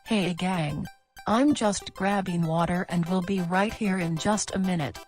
Hey gang. I'm just grabbing water and will be right here in just a minute.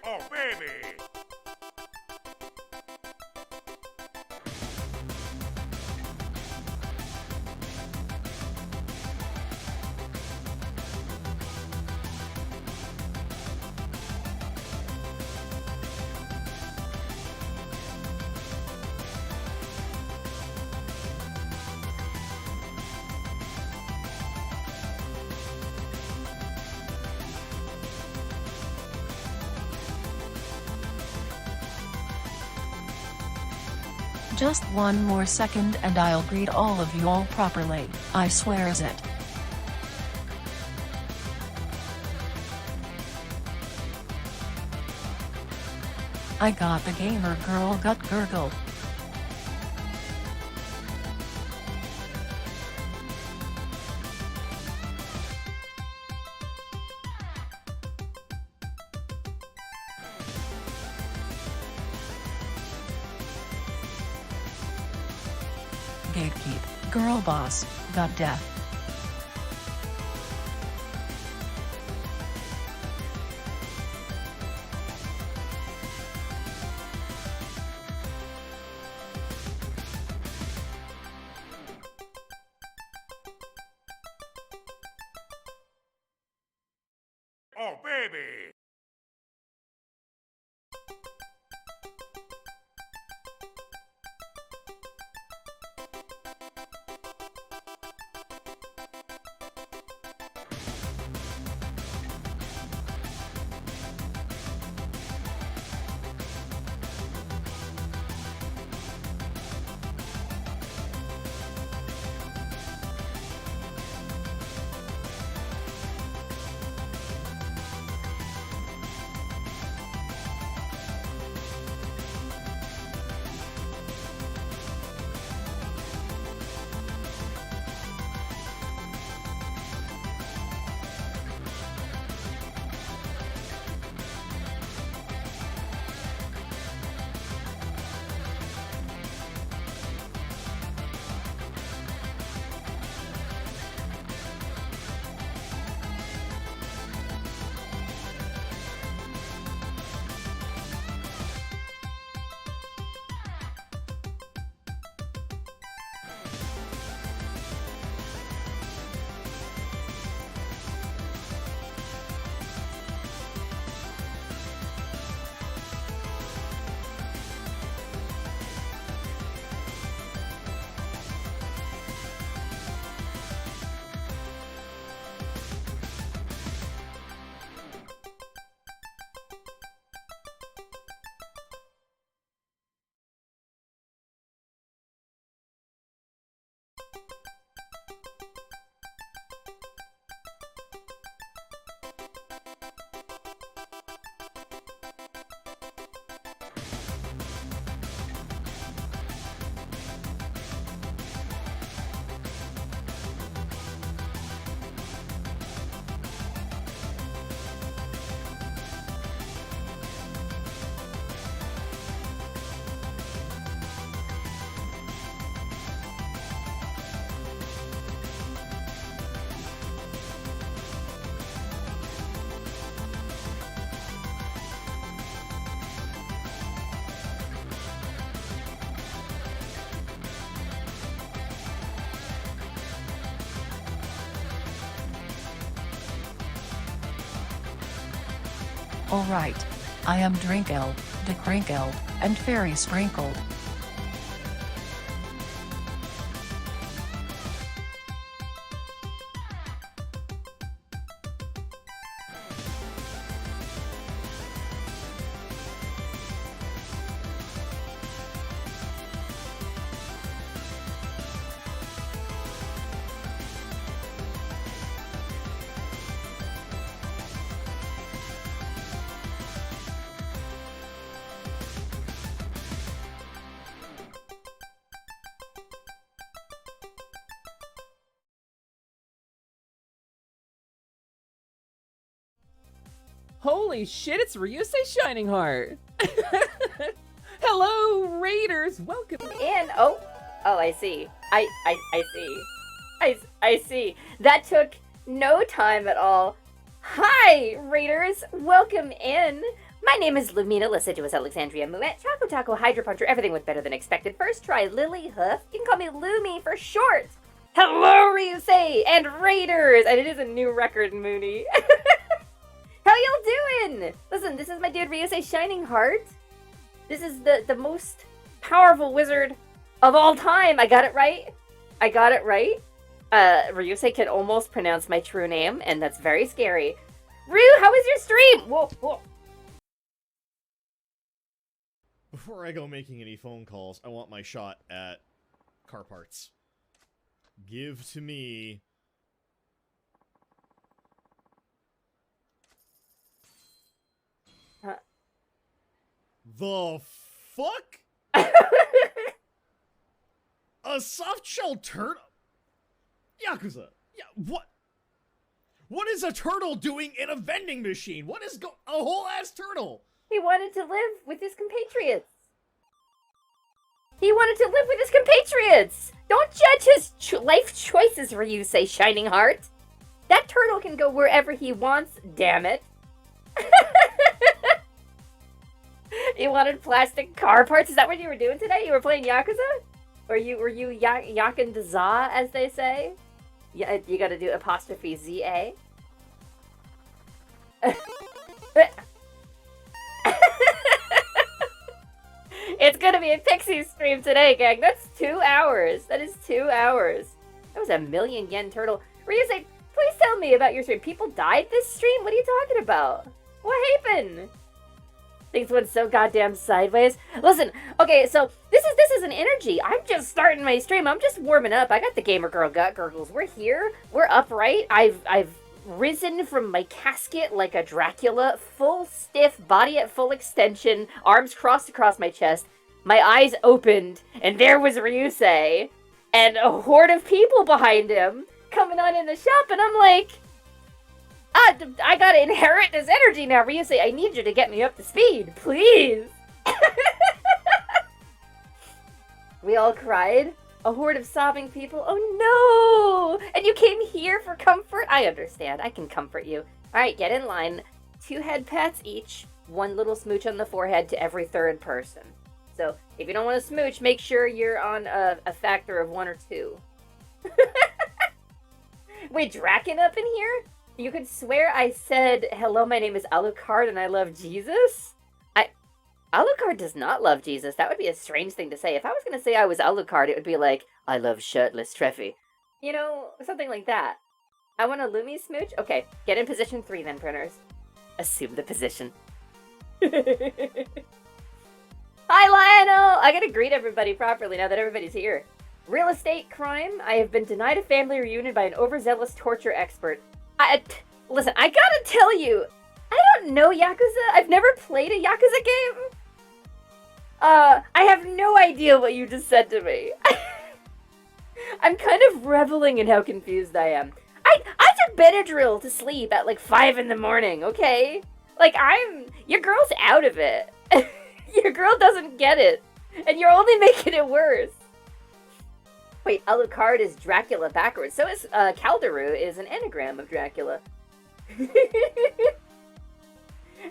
Oh, baby! Just one more second and I'll greet all of you all properly, I swears it. I got the gamer girl gut gurgle. Gatekeep, girl boss, got death. Oh, baby! Alright. I am Drinkled, Decrinkled, and Fairy Sprinkled. Holy shit, it's Ryusei Shining Heart! Hello, Raiders! Welcome in. Oh, I see. I see. I see. That took no time at all. Hi, Raiders! Welcome in. My name is Lumina Lasciduous Alexandria Muet, Choco Taco Hydra Puncher, everything went better than expected. First try, Lily Hoof. You can call me Lumi for short. Hello, Ryusei and Raiders! And it is a new record, Mooney. How y'all doing? Listen, this is my dude Ryusei Shining Heart. This is the most powerful wizard of all time. I got it right. I got it right. Ryusei can almost pronounce my true name, and that's very scary. Ryu, how was your stream? Whoa, whoa. Before I go making any phone calls, I want my shot at car parts. Give to me... The fuck? A soft shell turtle? Yakuza, yeah, what? What is a turtle doing in a vending machine? What is a whole ass turtle? He wanted to live with his compatriots. He wanted to live with his compatriots. Don't judge his life choices, Ryusei Shining Heart. That turtle can go wherever he wants, damn it. You wanted plastic car parts? Is that what you were doing today? You were playing Yakuza? Or were you yakin de za, as they say? Yeah, you gotta do apostrophe Z-A. It's gonna be a Pixie stream today, gang. That's 2 hours. That is 2 hours. That was a million yen turtle. Ryusei, please tell me about your stream. People died this stream? What are you talking about? What happened? Things went so goddamn sideways. Listen, okay, so this is an energy. I'm just starting my stream. I'm just warming up. I got the gamer girl gut gurgles. We're here. We're upright. I've risen from my casket like a Dracula, full stiff, body at full extension, arms crossed across my chest. My eyes opened, and there was Ryusei, and a horde of people behind him coming on in the shop, and I'm like, I gotta inherit this energy now, Ryusei. I need you to get me up to speed, please. We all cried. A horde of sobbing people. Oh no! And you came here for comfort? I understand. I can comfort you. Alright, get in line. 2 head pats each. 1 little smooch on the forehead to every 3rd person. So, if you don't want to smooch, make sure you're on a factor of 1 or 2. Wait, Draken up in here? You could swear I said, hello, my name is Alucard and I love Jesus? Alucard does not love Jesus. That would be a strange thing to say. If I was going to say I was Alucard, it would be like, I love shirtless Treffy. You know, something like that. I want a Lumi smooch? Okay, get in position 3 then, printers. Assume the position. Hi, Lionel! I gotta greet everybody properly now that everybody's here. Real estate crime. I have been denied a family reunion by an overzealous torture expert. Listen, I gotta tell you, I don't know Yakuza. I've never played a Yakuza game. I have no idea what you just said to me. I'm kind of reveling in how confused I am. I took Benadryl to sleep at like 5 in the morning, okay? Like, your girl's out of it. Your girl doesn't get it. And you're only making it worse. Wait, Alucard is Dracula backwards. So is Calderu is an anagram of Dracula.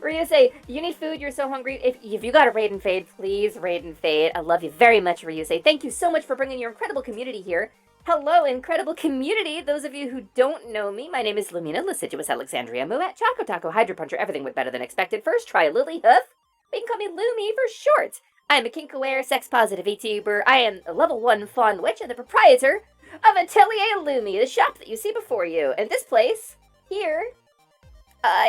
Ryusei, you need food, you're so hungry. If you got a raid and fade, please raid and fade. I love you very much, Ryusei. Thank you so much for bringing your incredible community here. Hello, incredible community! Those of you who don't know me, my name is Lumina, Lascivious Alexandria Moet, Choco Taco, Hydro Puncher, everything went better than expected. First try Lily Hoof, but you can call me Lumi for short. I'm a kink-aware, sex-positive VTuber. I am a level 1 Faun witch and the proprietor of Atelier Lumi, the shop that you see before you. And this place, here,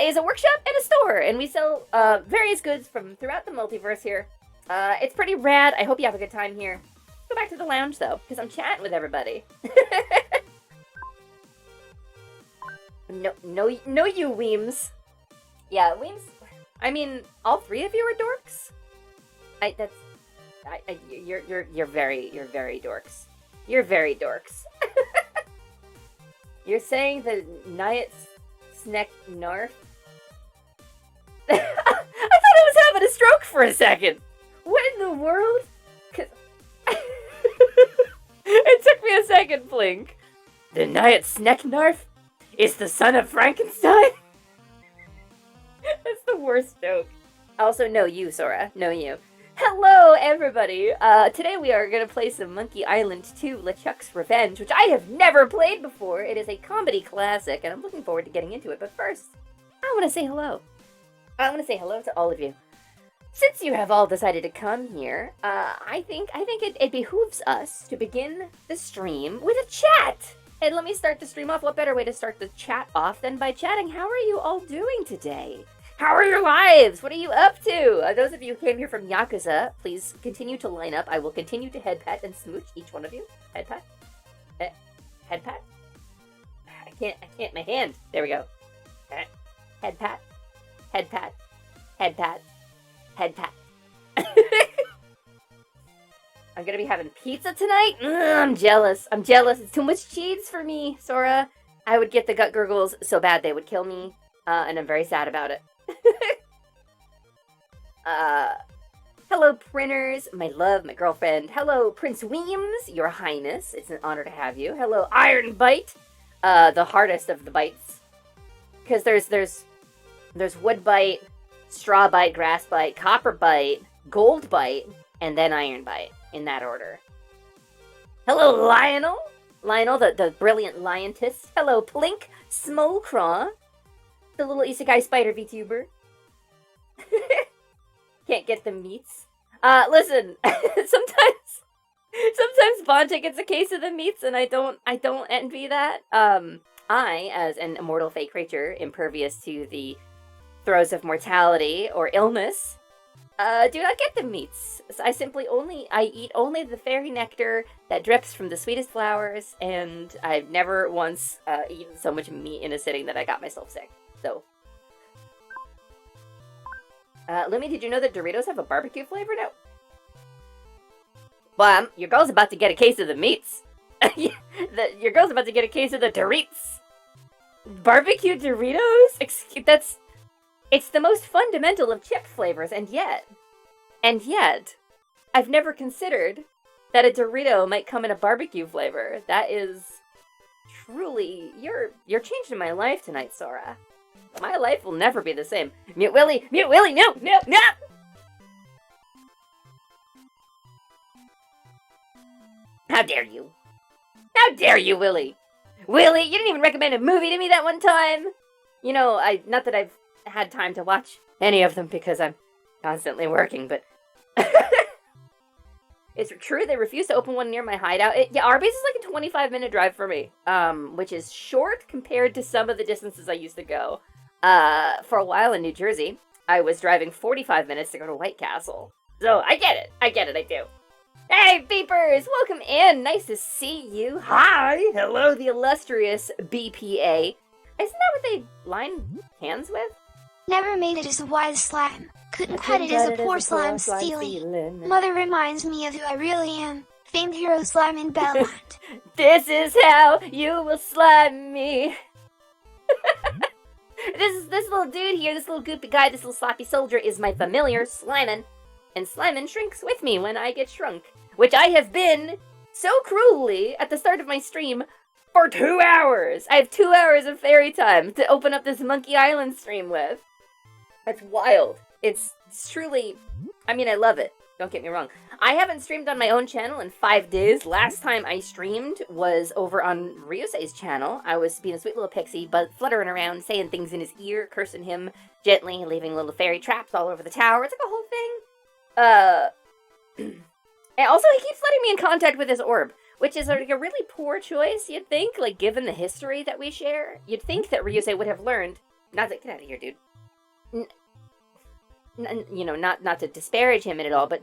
is a workshop and a store, and we sell various goods from throughout the multiverse here. It's pretty rad. I hope you have a good time here. Go back to the lounge, though, because I'm chatting with everybody. No, you weems. Yeah, weems. I mean, all three of you are dorks. You're very dorks. You're very dorks. You're saying the Nyatt Snack Narf? I thought I was having a stroke for a second. What in the world? It took me a second, Blink. The Nyatt Snacknarf is the son of Frankenstein? That's the worst joke. Also, no you, Sora. No you. Hello, everybody. Today we are going to play some Monkey Island 2 LeChuck's Revenge, which I have never played before. It is a comedy classic, and I'm looking forward to getting into it. But first, I want to say hello. I want to say hello to all of you. Since you have all decided to come here, I think it behooves us to begin the stream with a chat. And let me start the stream off. What better way to start the chat off than by chatting? How are you all doing today? How are your lives? What are you up to? Those of you who came here from Yakuza, please continue to line up. I will continue to head pat and smooch each one of you. Head pat. Head pat. I can't. My hand. There we go. Head pat. Head pat. Head pat. Head pat. I'm gonna be having pizza tonight? I'm jealous. It's too much cheese for me, Sora. I would get the gut gurgles so bad they would kill me, and I'm very sad about it. Hello, printers, my love, my girlfriend. Hello, Prince Weems, your highness. It's an honor to have you. Hello, Iron Bite, the hardest of the bites. Because there's wood bite, straw bite, grass bite, copper bite, gold bite, and then iron bite, in that order. Hello, Lionel, the brilliant liontist. Hello, Plink, Smolcraw, the little isekai spider VTuber. Can't get the meats. Listen, sometimes Bonte gets a case of the meats, and I don't envy that. I, as an immortal fey creature, impervious to the throes of mortality or illness, do not get the meats. I eat only the fairy nectar that drips from the sweetest flowers, and I've never once eaten so much meat in a sitting that I got myself sick. So, Lumi, did you know that Doritos have a barbecue flavor now? Well, your girl's about to get a case of the meats. Your girl's about to get a case of the Doritos. Barbecue Doritos? It's the most fundamental of chip flavors, and yet, I've never considered that a Dorito might come in a barbecue flavor. That is truly, you're changing my life tonight, Sora. My life will never be the same. Mute Willy, no! How dare you? How dare you, Willy? Willy, you didn't even recommend a movie to me that one time! You know, not that I've had time to watch any of them because I'm constantly working, but it's true they refuse to open one near my hideout. Arby's is like a 25-minute drive for me, which is short compared to some of the distances I used to go. For a while in New Jersey, I was driving 45 minutes to go to White Castle. So I get it, I do. Hey, beepers, welcome in. Nice to see you. Hi, hello, the illustrious BPA. Isn't that what they line hands with? Never made it as a wise slime. Couldn't cut it as a poor slime stealing. Mother reminds me of who I really am. Famed hero slime in Belmont. This is how you will slime me. This little dude here, this little goopy guy, this little sloppy soldier is my familiar, Slimin'. And Slimin' shrinks with me when I get shrunk. Which I have been so cruelly at the start of my stream for 2 hours. I have 2 hours of fairy time to open up this Monkey Island stream with. That's wild. It's truly, I mean, I love it. Don't get me wrong. I haven't streamed on my own channel in 5 days. Last time I streamed was over on Ryusei's channel. I was being a sweet little pixie, but fluttering around, saying things in his ear, cursing him gently, leaving little fairy traps all over the tower. It's like a whole thing. And also, he keeps letting me in contact with his orb, which is like a really poor choice, you'd think, like, given the history that we share. You'd think that Ryusei would have learned... Not to... Get out of here, dude. You know, not to disparage him at all, but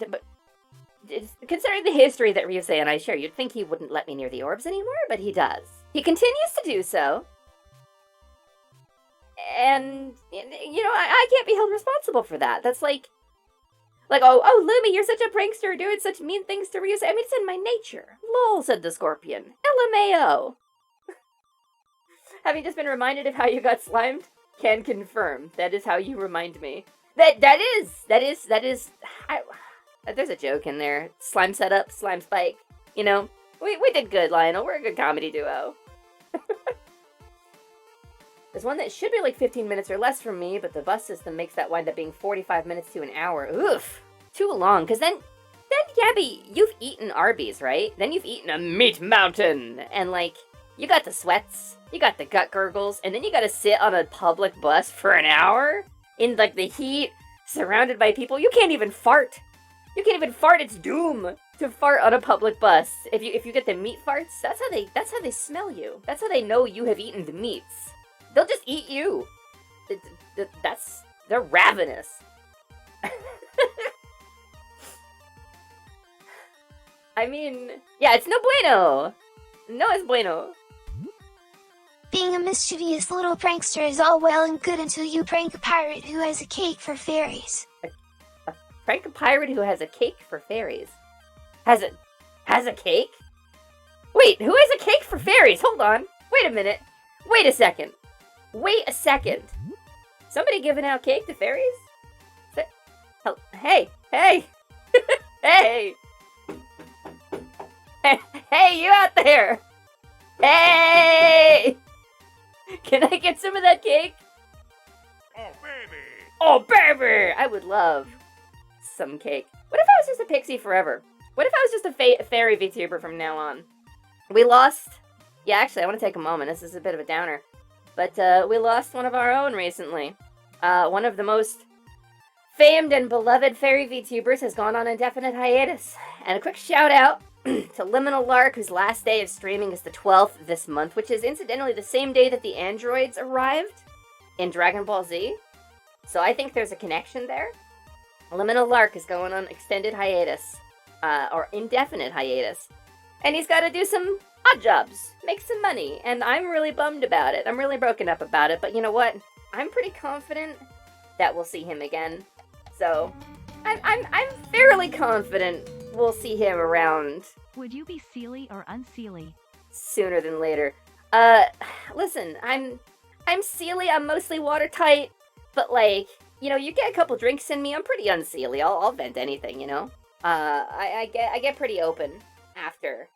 considering the history that Ryusei and I share, you'd think he wouldn't let me near the orbs anymore, but he does. He continues to do so. And, you know, I can't be held responsible for that. That's like, oh, Lumi, you're such a prankster doing such mean things to Ryusei. I mean, it's in my nature. Lol, said the scorpion. LMAO. Having just been reminded of how you got slimed, can confirm. That is how you remind me. That is, there's a joke in there. Slime setup, slime spike. You know, we did good, Lionel. We're a good comedy duo. There's one that should be like 15 minutes or less from me, but the bus system makes that wind up being 45 minutes to an hour. Oof, too long. Cause then, Gabby, you've eaten Arby's, right? Then you've eaten a meat mountain, and like, you got the sweats, you got the gut gurgles, and then you gotta sit on a public bus for an hour? In, like, the heat, surrounded by people. You can't even fart. You can't even fart. It's doom to fart on a public bus. If you get the meat farts, that's how they smell you. That's how they know you have eaten the meats. They'll just eat you. They're ravenous. I mean, yeah, it's no bueno. No es bueno. Being a mischievous little prankster is all well and good until you prank a pirate who has a cake for fairies. Prank a pirate who has a cake for fairies? Has a cake? Wait, who has a cake for fairies? Hold on. Wait a minute. Wait a second. Somebody giving out cake to fairies? Hey. Hey! Hey, you out there! Hey! Can I get some of that cake? Oh, baby! I would love some cake. What if I was just a pixie forever? What if I was just a fairy VTuber from now on? We lost... Yeah, actually, I want to take a moment. This is a bit of a downer. But we lost one of our own recently. One of the most famed and beloved fairy VTubers has gone on indefinite hiatus. And a quick shout out to Liminal Lark, whose last day of streaming is the 12th this month, which is incidentally the same day that the androids arrived in Dragon Ball Z. So I think there's a connection there. Liminal Lark is going on extended hiatus, or indefinite hiatus. And he's got to do some odd jobs, make some money, and I'm really bummed about it. I'm really broken up about it, but you know what? I'm pretty confident that we'll see him again. So, I'm fairly confident we'll see him around. Would you be Sealy or unsealy? Sooner than later. Listen, I'm Sealy, I'm mostly watertight, but like, you know, you get a couple drinks in me, I'm pretty unsealy. I'll vent anything, you know? I get pretty open after.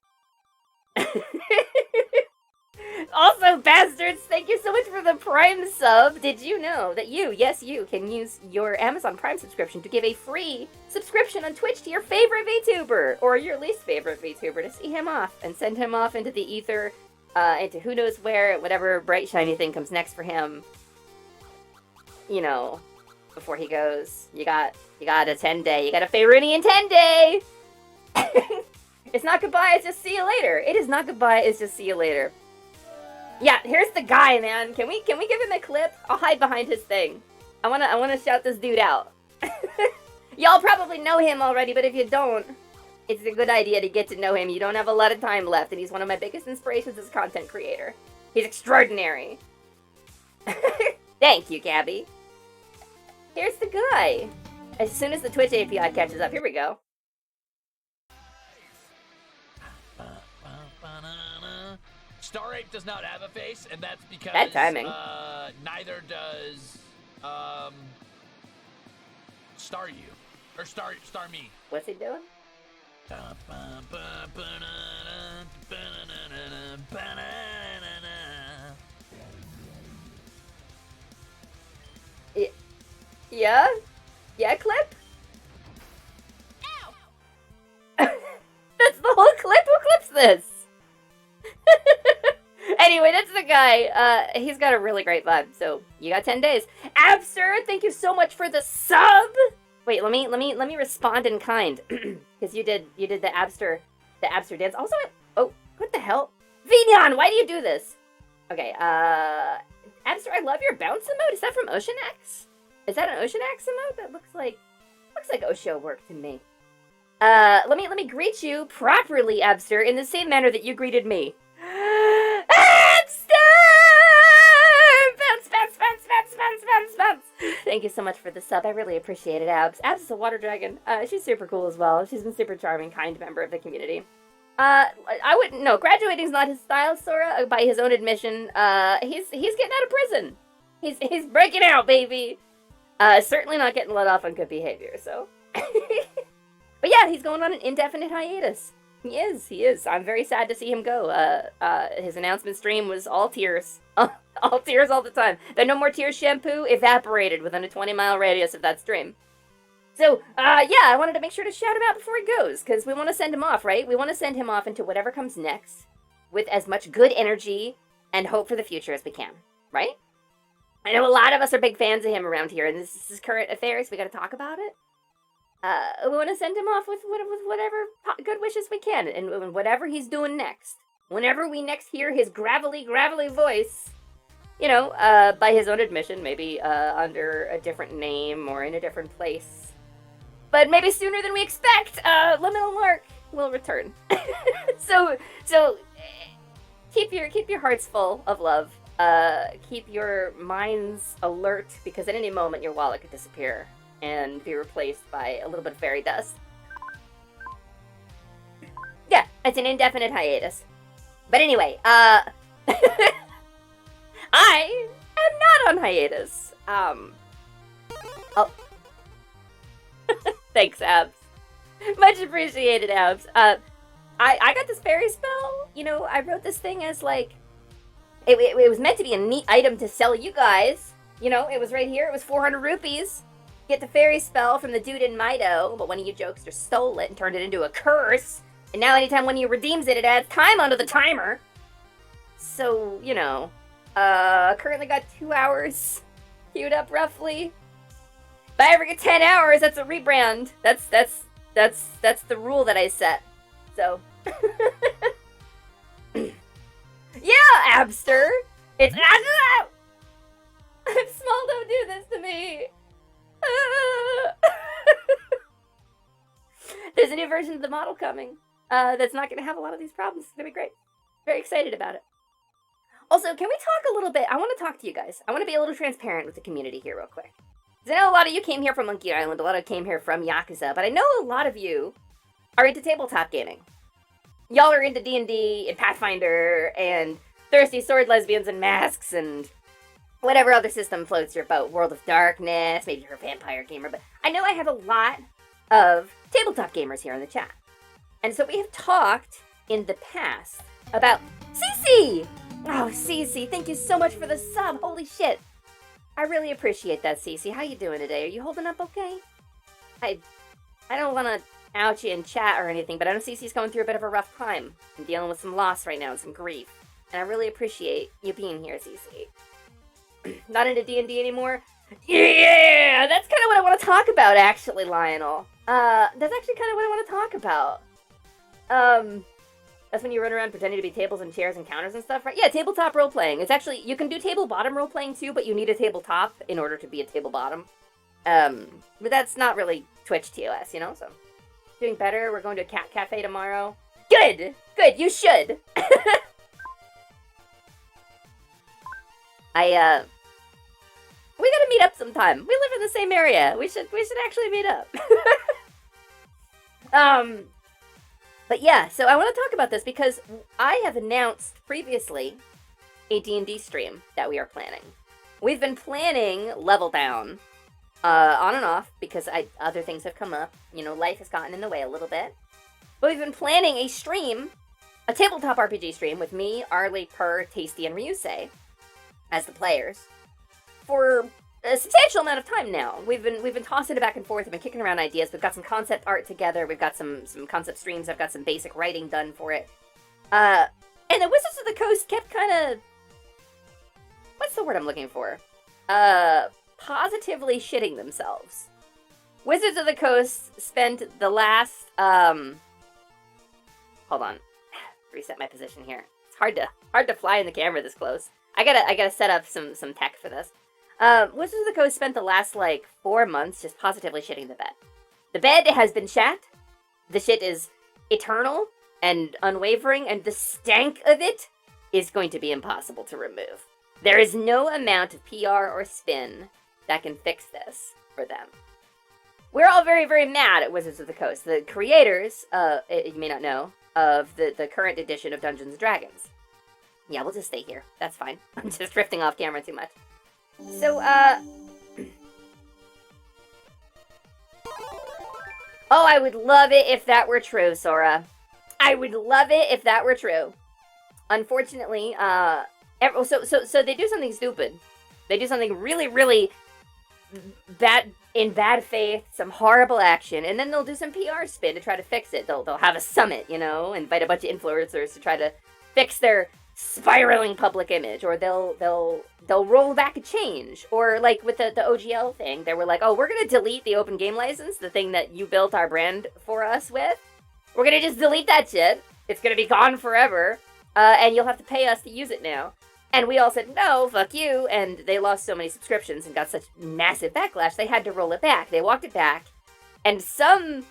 Also, bastards, thank you so much for the Prime sub. Did you know that you, yes you, can use your Amazon Prime subscription to give a free subscription on Twitch to your favorite VTuber, or your least favorite VTuber, to see him off and send him off into the ether, into who knows where, whatever bright shiny thing comes next for him. You know, before he goes, you got a 10-day, you got a Faerunian 10-day! It's not goodbye, it's just see you later. It is not goodbye, it's just see you later. Yeah, here's the guy, man. Can we give him a clip? I'll hide behind his thing. I wanna shout this dude out. Y'all probably know him already, but if you don't, it's a good idea to get to know him. You don't have a lot of time left, and he's one of my biggest inspirations as a content creator. He's extraordinary. Thank you, Gabby. Here's the guy. As soon as the Twitch API catches up, here we go. Starape does not have a face, and that's because bad timing. Neither does Star You or Star Me. What's he doing? Yeah? Yeah, clip? Ow! this? Anyway, that's the guy. He's got a really great vibe. So you got 10 days. Abster, thank you so much for the sub. Wait, let me respond in kind, because you did the Abster dance. Also, oh, what the hell, Vignon, why do you do this? Okay, Abster, I love your bounce emote. Is that from Ocean X? Is that an Ocean X emote? That looks like Osho work to me. Let me greet you properly, Abster, in the same manner that you greeted me. Abster! Bounce, bounce, bounce, bounce, bounce, bounce, bounce. Thank you so much for the sub. I really appreciate it, Abs. Abs is a water dragon. She's super cool as well. She's been super charming, kind member of the community. I wouldn't know. Graduating's not his style, Sora. By his own admission, he's getting out of prison. He's breaking out, baby. Certainly not getting let off on good behavior. So, but yeah, he's going on an indefinite hiatus. He is. I'm very sad to see him go. His announcement stream was all tears. All tears all the time. The No More Tears shampoo evaporated within a 20-mile radius of that stream. So, yeah, I wanted to make sure to shout him out before he goes, because we want to send him off, right? We want to send him off into whatever comes next with as much good energy and hope for the future as we can, right? I know a lot of us are big fans of him around here, and this is current affairs. We got to talk about it. We want to send him off with whatever good wishes we can, and whatever he's doing next. Whenever we next hear his gravelly voice, you know, by his own admission, maybe under a different name or in a different place. But maybe sooner than we expect, Liminal Lark will return. So keep your hearts full of love. Keep your minds alert, because at any moment your wallet could disappear and be replaced by a little bit of fairy dust. Yeah, it's an indefinite hiatus. But anyway, I am not on hiatus. Oh. Thanks, Abs. Much appreciated, Abs. I got this fairy spell. You know, I wrote this thing as like, it was meant to be a neat item to sell you guys. You know, it was right here. It was 400 rupees. Get the fairy spell from the dude in Mido, but one of you jokesters stole it and turned it into a curse. And now anytime one of you redeems it, it adds time onto the timer. So, you know, currently got 2 hours queued up roughly. If I ever get 10 hours, that's a rebrand. That's the rule that I set. So, yeah, Abster. It's if Small don't do this to me. There's a new version of the model coming that's not going to have a lot of these problems. It's going to be great. Very excited about it. Also, can we talk a little bit? I want to talk to you guys. I want to be a little transparent with the community here real quick. Because I know a lot of you came here from Monkey Island, a lot of you came here from Yakuza, but I know a lot of you are into tabletop gaming. Y'all are into D&D and Pathfinder and thirsty sword lesbians and masks and whatever other system floats your boat. World of Darkness, maybe you're a vampire gamer, but I know I have a lot of tabletop gamers here in the chat. And so we have talked in the past about Cece! Oh, Cece, thank you so much for the sub. Holy shit. I really appreciate that, Cece. How you doing today? Are you holding up okay? I don't want to out you in chat or anything, but I know Cece's going through a bit of a rough time. I'm dealing with some loss right now and some grief. And I really appreciate you being here, Cece. Not into D&D anymore? Yeah! That's kind of what I want to talk about, actually, Lionel. That's actually kind of what I want to talk about. That's when you run around pretending to be tables and chairs and counters and stuff, right? Yeah, tabletop role-playing. It's actually, you can do table bottom role-playing too, but you need a tabletop in order to be a table bottom. But that's not really Twitch TOS, you know, so. Doing better. We're going to a cat cafe tomorrow. Good! Good, you should! We gotta meet up sometime. We live in the same area. We should actually meet up. But yeah, so I want to talk about this because I have announced previously a D&D stream that we are planning. We've been planning Level Down on and off because other things have come up. You know, life has gotten in the way a little bit. But we've been planning a stream, a tabletop RPG stream with me, Arlie, Purr, Tasty, and Ryusei as the players for a substantial amount of time now. We've been tossing it back and forth. We've been kicking around ideas. We've got some concept art together. We've got some concept streams. I've got some basic writing done for it. And the Wizards of the Coast kept kind of, what's the word I'm looking for? Positively shitting themselves. Wizards of the Coast spent the last, hold on, reset my position here. It's hard to fly in the camera this close. I gotta set up some tech for this. Wizards of the Coast spent the last, 4 months just positively shitting the bed. The bed has been shat. The shit is eternal and unwavering, and the stank of it is going to be impossible to remove. There is no amount of PR or spin that can fix this for them. We're all very, very mad at Wizards of the Coast, the creators, you may not know, of the current edition of Dungeons & Dragons. Yeah, we'll just stay here. That's fine. I'm just drifting off camera too much. So, oh, I would love it if that were true, Sora. I would love it if that were true. Unfortunately, so they do something stupid. They do something really, really bad, in bad faith, some horrible action, and then they'll do some PR spin to try to fix it. They'll have a summit, invite a bunch of influencers to try to fix their spiraling public image, or they'll roll back a change, or like with the OGL thing, they were like, oh, we're gonna delete the open game license, the thing that you built our brand for us with. We're gonna just delete that shit. It's gonna be gone forever, and you'll have to pay us to use it now. And we all said, no, fuck you, and they lost so many subscriptions and got such massive backlash, they had to roll it back. They walked it back, and some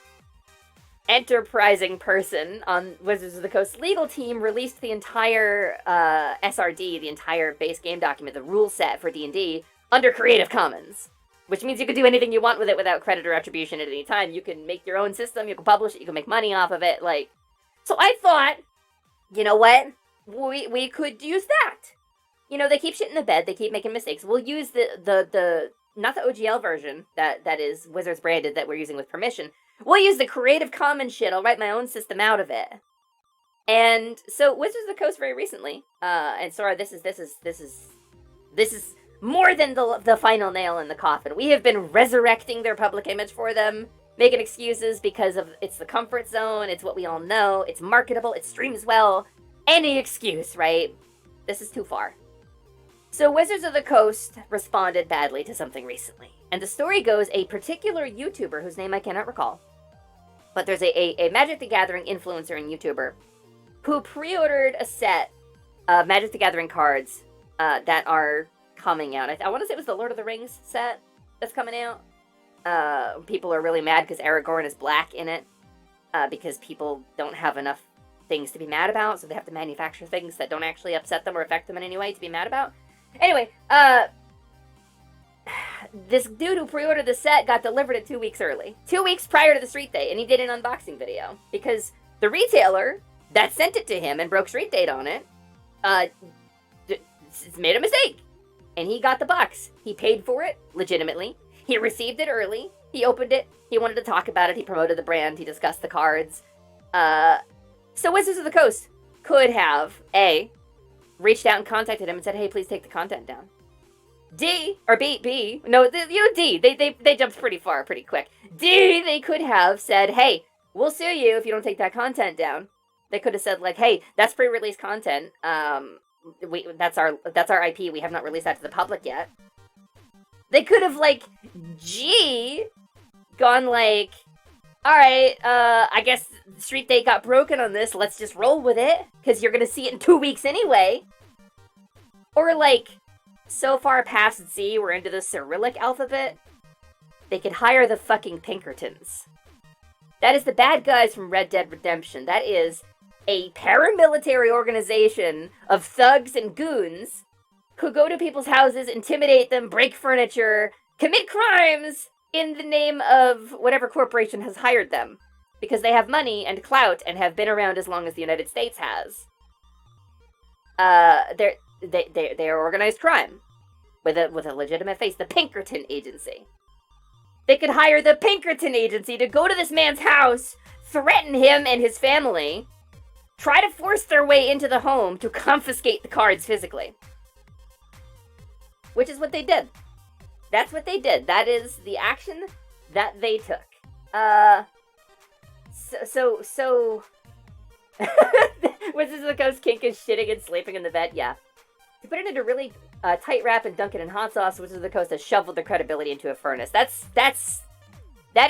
enterprising person on Wizards of the Coast legal team released the entire SRD, the entire base game document, the rule set for D&D, under Creative Commons. Which means you can do anything you want with it without credit or attribution at any time. You can make your own system, you can publish it, you can make money off of it, So I thought, you know what? We could use that. They keep shit in the bed, they keep making mistakes. We'll use the not the OGL version that is Wizards branded that we're using with permission. We'll use the Creative Commons shit. I'll write my own system out of it. And so Wizards of the Coast very recently, and Sora, this is more than the final nail in the coffin. We have been resurrecting their public image for them, making excuses because of it's the comfort zone, it's what we all know, it's marketable, it streams well. Any excuse, right? This is too far. So Wizards of the Coast responded badly to something recently. And the story goes, a particular YouTuber, whose name I cannot recall, but there's a Magic the Gathering influencer and YouTuber who pre-ordered a set of Magic the Gathering cards that are coming out. I want to say it was the Lord of the Rings set that's coming out. People are really mad because Aragorn is black in it, because people don't have enough things to be mad about, so they have to manufacture things that don't actually upset them or affect them in any way to be mad about. Anyway, this dude who pre-ordered the set got delivered it 2 weeks early. 2 weeks prior to the street date, and he did an unboxing video. Because the retailer that sent it to him and broke street date on it, made a mistake. And he got the box. He paid for it, legitimately. He received it early. He opened it. He wanted to talk about it. He promoted the brand. He discussed the cards. So Wizards of the Coast could have, A, reached out and contacted him and said, hey, please take the content down. D, or B, no, D, they jumped pretty far, pretty quick. D, they could have said, hey, we'll sue you if you don't take that content down. They could have said, hey, that's pre-release content. That's our IP. We have not released that to the public yet. They could have, G, gone all right, I guess street date got broken on this. Let's just roll with it, because you're going to see it in 2 weeks anyway. Or, so far past Z, we're into the Cyrillic alphabet, they could hire the fucking Pinkertons. That is the bad guys from Red Dead Redemption. That is a paramilitary organization of thugs and goons who go to people's houses, intimidate them, break furniture, commit crimes in the name of whatever corporation has hired them, because they have money and clout and have been around as long as the United States has. They are organized crime with a legitimate face. The Pinkerton Agency. They could hire the Pinkerton Agency to go to this man's house, threaten him and his family, try to force their way into the home to confiscate the cards physically. Which is what they did. That's what they did. That is the action that they took. So Wizards of the Coast kink is shitting and sleeping in the bed. Yeah. To put it into really tight wrap and dunk it in hot sauce, Wizards of the Coast has shoveled their credibility into a furnace. That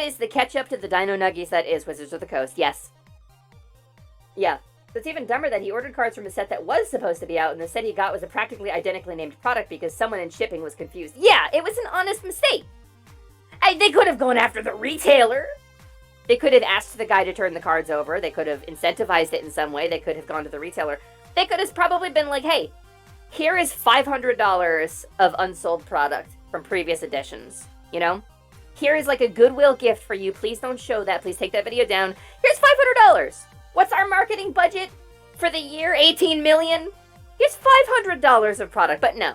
is the catch-up to the Dino Nuggies that is Wizards of the Coast. Yes. Yeah. So it's even dumber that he ordered cards from a set that was supposed to be out, and the set he got was a practically identically named product because someone in shipping was confused. Yeah, it was an honest mistake. They could have gone after the retailer. They could have asked the guy to turn the cards over. They could have incentivized it in some way. They could have gone to the retailer. They could have probably been like, hey, here is $500 of unsold product from previous editions, you know? Here is like a goodwill gift for you. Please don't show that. Please take that video down. Here's $500. What's our marketing budget for the year? 18 million? Here's $500 of product. But no.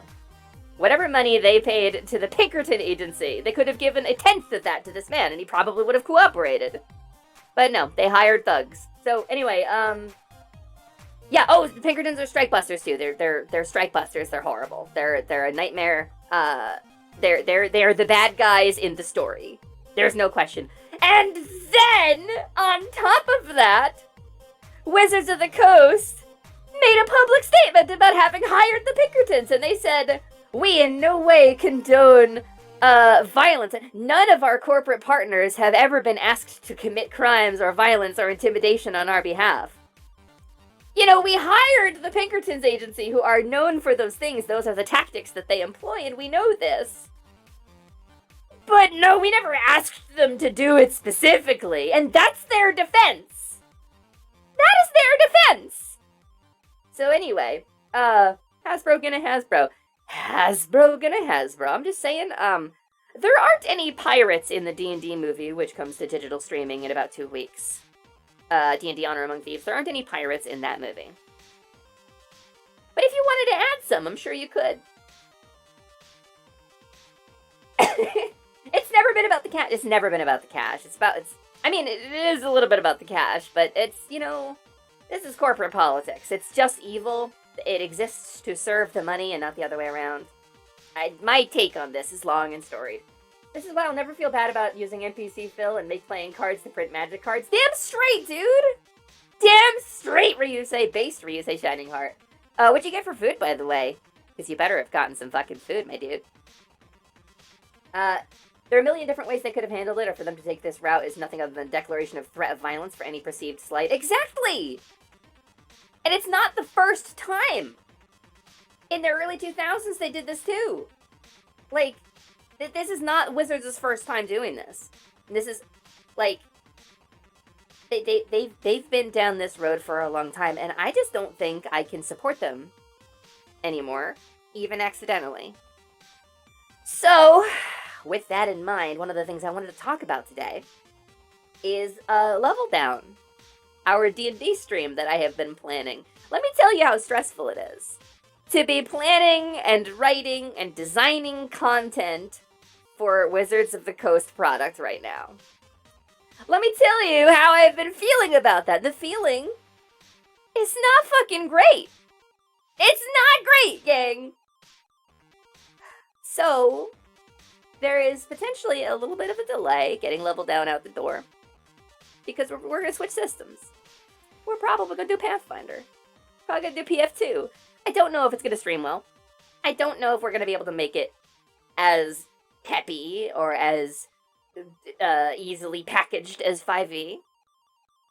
Whatever money they paid to the Pinkerton agency, they could have given a tenth of that to this man, and he probably would have cooperated. But no, they hired thugs. So anyway, yeah. Oh, the Pinkertons are strike busters too. They're strike busters. They're horrible. They're a nightmare. They're the bad guys in the story. There's no question. And then on top of that, Wizards of the Coast made a public statement about having hired the Pinkertons, and they said, we in no way condone violence. None of our corporate partners have ever been asked to commit crimes or violence or intimidation on our behalf. You know, we hired the Pinkertons agency, who are known for those things. Those are the tactics that they employ, and we know this. But no, we never asked them to do it specifically, and that's their defense. That is their defense. So anyway, Hasbro gonna Hasbro. Hasbro gonna Hasbro. I'm just saying, there aren't any pirates in the D&D movie, which comes to digital streaming in about 2 weeks. D&D Honor Among Thieves. There aren't any pirates in that movie. But if you wanted to add some, I'm sure you could. It's never been about the cash. It's never been about the cash. I mean, it is a little bit about the cash, but it's, you know, this is corporate politics. It's just evil. It exists to serve the money and not the other way around. My take on this is long and storied. This is why I'll never feel bad about using NPC fill and make playing cards to print magic cards. Damn straight, dude! Damn straight, Ryusei. Based Ryusei Shining Heart. What'd you get for food, by the way? Because you better have gotten some fucking food, my dude. There are a million different ways they could have handled it, or for them to take this route is nothing other than a declaration of threat of violence for any perceived slight. Exactly! And it's not the first time. In the early 2000s, they did this too. Like, this is not Wizards' first time doing this. This is, like, they've been down this road for a long time, and I just don't think I can support them anymore, even accidentally. So, with that in mind, one of the things I wanted to talk about today is Level Down, our D&D stream that I have been planning. Let me tell you how stressful it is to be planning and writing and designing content for Wizards of the Coast product right now. Let me tell you how I've been feeling about that. The feeling is not fucking great. It's not great, gang. So, there is potentially a little bit of a delay getting Level Down out the door, because we're going to switch systems. We're probably going to do Pathfinder. Probably going to do PF2. I don't know if it's going to stream well. I don't know if we're going to be able to make it as peppy or as easily packaged as 5e.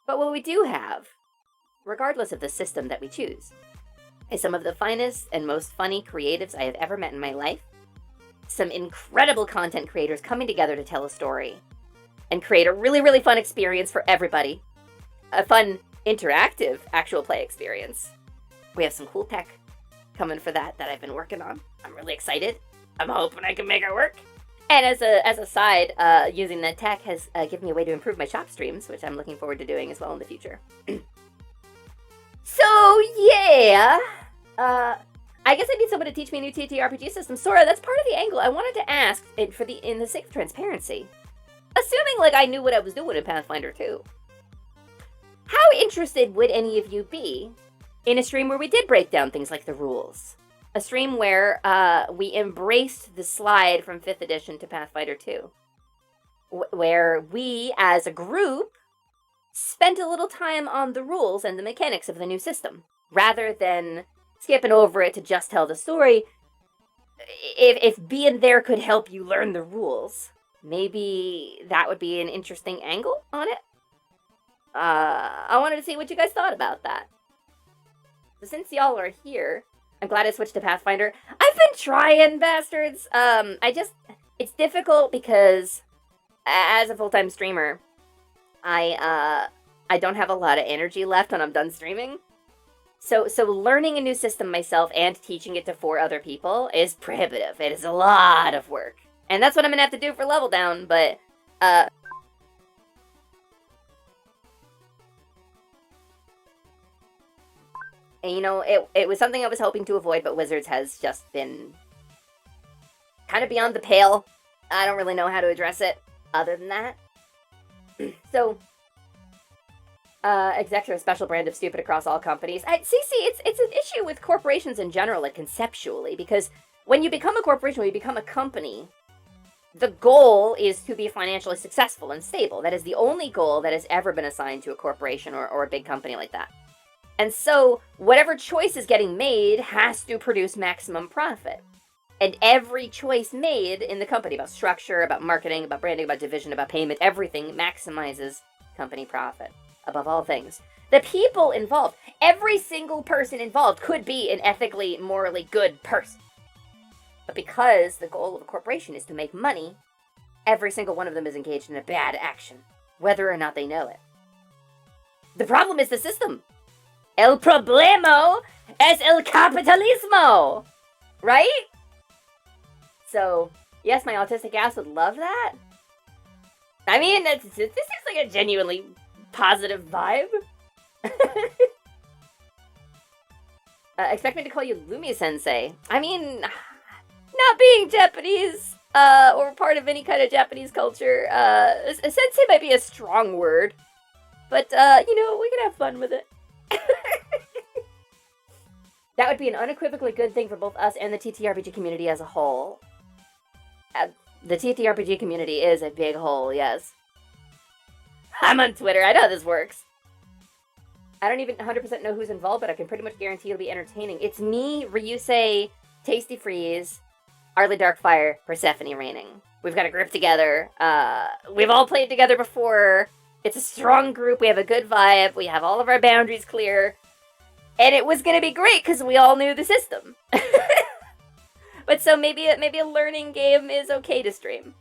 But what we do have, regardless of the system that we choose, is some of the finest and most funny creatives I have ever met in my life. Some incredible content creators coming together to tell a story and create a really, really fun experience for everybody. A fun, interactive, actual play experience. We have some cool tech coming for that I've been working on. I'm really excited. I'm hoping I can make it work. And as a side, using that tech has given me a way to improve my shop streams, which I'm looking forward to doing as well in the future. So, yeah. I guess I need someone to teach me a new TTRPG system. Sora, that's part of the angle I wanted to ask in the sake of transparency. Assuming, like, I knew what I was doing in Pathfinder 2. How interested would any of you be in a stream where we did break down things like the rules? A stream where we embraced the slide from 5th edition to Pathfinder 2. Where we, as a group, spent a little time on the rules and the mechanics of the new system, rather than skipping over it to just tell the story. If being there could help you learn the rules, maybe that would be an interesting angle on it. I wanted to see what you guys thought about that. So since y'all are here, I'm glad I switched to Pathfinder. I've been trying, bastards. It's difficult because as a full-time streamer, I don't have a lot of energy left when I'm done streaming. So learning a new system myself and teaching it to 4 other people is prohibitive. It is a lot of work. And that's what I'm gonna have to do for Level Down, but, and, you know, it was something I was hoping to avoid, but Wizards has just been kind of beyond the pale. I don't really know how to address it other than that. So, execs are a special brand of stupid across all companies. It's an issue with corporations in general, like conceptually, because when you become a corporation, when you become a company, the goal is to be financially successful and stable. That is the only goal that has ever been assigned to a corporation or a big company like that. And so, whatever choice is getting made has to produce maximum profit. And every choice made in the company about structure, about marketing, about branding, about division, about payment, everything maximizes company profit. Above all things. The people involved, every single person involved could be an ethically, morally good person. But because the goal of a corporation is to make money, every single one of them is engaged in a bad action, whether or not they know it. The problem is the system. El problema es el capitalismo! Right? So, yes, my autistic ass would love that. I mean, this seems like a genuinely positive vibe. Expect me to call you Lumi Sensei. I mean, not being Japanese, or part of any kind of Japanese culture, Sensei might be a strong word. But, you know, we can have fun with it. That would be an unequivocally good thing for both us and the TTRPG community as a whole. The TTRPG community is a big hole, yes. I'm on Twitter, I know how this works. I don't even 100% know who's involved, but I can pretty much guarantee it'll be entertaining. It's me, Ryusei, Tasty Freeze, Arlie Darkfire, Persephone Raining. We've got a group together. We've all played together before. It's a strong group, we have a good vibe, we have all of our boundaries clear. And it was gonna be great, because we all knew the system. But so maybe a learning game is okay to stream.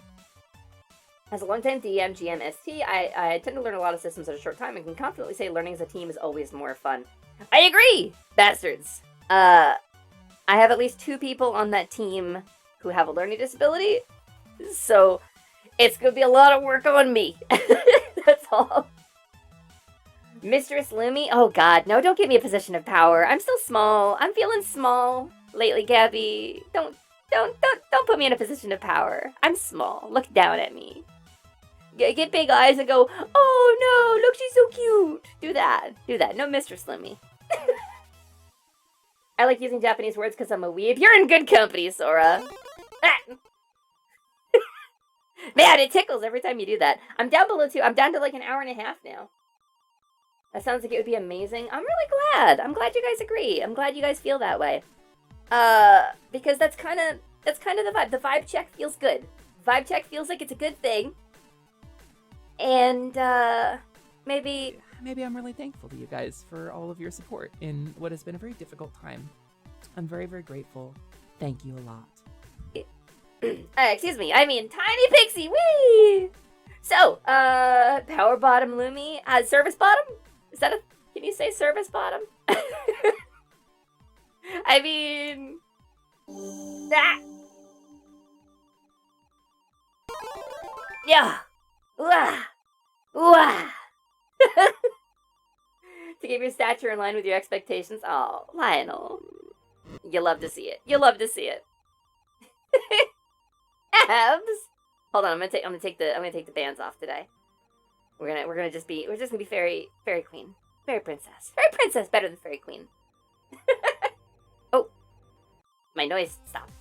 As a longtime DM, GM, ST, I tend to learn a lot of systems in a short time and can confidently say learning as a team is always more fun. I agree, bastards! I have at least 2 people on that team who have a learning disability, so it's gonna be a lot of work on me. That's all. Mistress Lumi? Oh god, no, don't give me a position of power. I'm still small. I'm feeling small lately, Gabby. Don't put me in a position of power. I'm small. Look down at me. Get big eyes and go, oh no, look, she's so cute. Do that. No Mistress Lumi. I like using Japanese words because I'm a weeb. You're in good company, Sora. Man, it tickles every time you do that. I'm down below 2. I'm down to like an hour and a half now. That sounds like it would be amazing. I'm really glad. I'm glad you guys agree. I'm glad you guys feel that way. Because that's kind of the vibe. The vibe check feels good. Vibe check feels like it's a good thing. And, maybe I'm really thankful to you guys for all of your support in what has been a very difficult time. I'm very, very grateful. Thank you a lot. Excuse me, I mean Tiny Pixie, whee! So, Power Bottom Lumi, Service Bottom? Is that can you say Service Bottom? I mean... that. Yeah. Wah. Wah. To keep your stature in line with your expectations. Oh, Lionel. You love to see it. You love to see it. Abs. Hold on, I'm gonna take the bands off today. We're just gonna be fairy queen. Fairy princess. Fairy princess better than fairy queen. Oh. My noise stopped.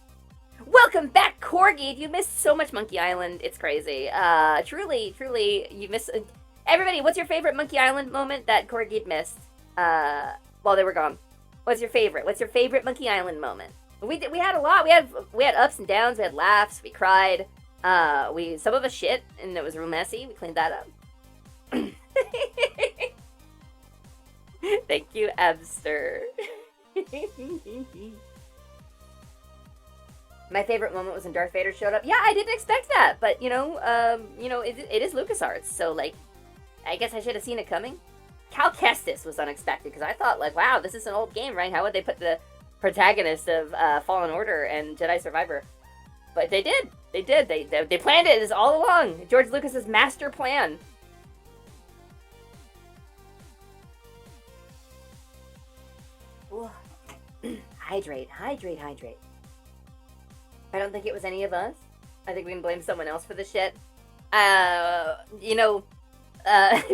Welcome back, Corgi! You missed so much Monkey Island. It's crazy. Truly, you missed... Everybody, what's your favorite Monkey Island moment that Corgi missed while they were gone? What's your favorite? What's your favorite Monkey Island moment? We had a lot. We had ups and downs. We had laughs. We cried. Some of us shit, and it was real messy. We cleaned that up. Thank you, Ebster. My favorite moment was when Darth Vader showed up. Yeah, I didn't expect that, but it is LucasArts, so like, I guess I should have seen it coming. Cal Kestis was unexpected because I thought like, wow, this is an old game, right? How would they put the protagonist of Fallen Order and Jedi Survivor? But they did. They did. They planned it. It's all along. George Lucas's master plan. Ooh. Hydrate. I don't think it was any of us. I think we can blame someone else for the shit.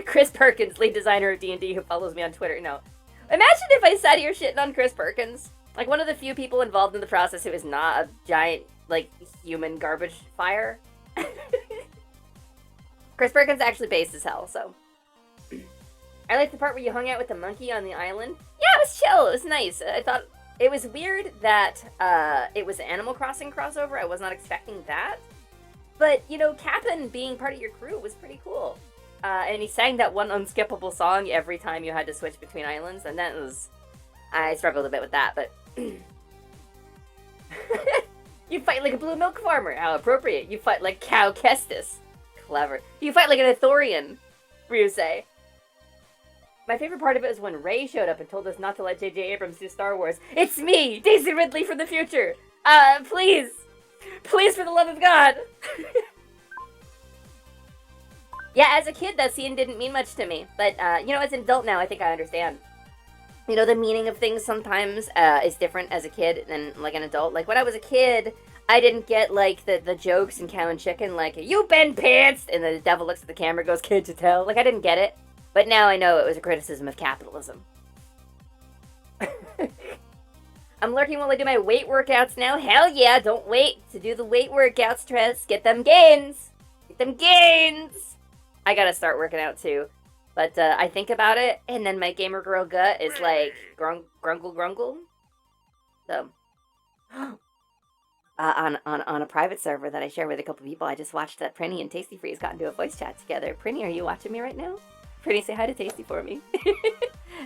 Chris Perkins, lead designer of D&D, who follows me on Twitter. No. Imagine if I sat here shitting on Chris Perkins. Like, one of the few people involved in the process who is not a giant, like, human garbage fire. Chris Perkins actually based as hell, so. I like the part where you hung out with the monkey on the island. Yeah, it was chill. It was nice. I thought it was weird that it was an Animal Crossing crossover. I was not expecting that. But, Cap'n being part of your crew was pretty cool. And he sang that one unskippable song every time you had to switch between islands, and that was... I struggled a bit with that, but... You fight like a blue milk farmer. How appropriate. You fight like Cal Kestis. Clever. You fight like an Ithorian, Ryusei. My favorite part of it was when Rey showed up and told us not to let J.J. Abrams do Star Wars. It's me, Daisy Ridley from the future. Please. Please, for the love of God. Yeah, as a kid, that scene didn't mean much to me. But, as an adult now, I think I understand. The meaning of things sometimes is different as a kid than, like, an adult. Like, when I was a kid, I didn't get, like, the jokes in Cow and Chicken, like, you been pantsed, and the devil looks at the camera and goes, can't you tell? Like, I didn't get it. But now I know it was a criticism of capitalism. I'm lurking while I do my weight workouts now. Hell yeah, don't wait to do the weight workouts, Tress. Get them gains. Get them gains. I gotta start working out too. But I think about it, and then my gamer girl gut is like, grungle. So, on a private server that I share with a couple people, I just watched that Prinny and Tasty Freeze got into a voice chat together. Prinny, are you watching me right now? Prinny, say hi to Tasty for me.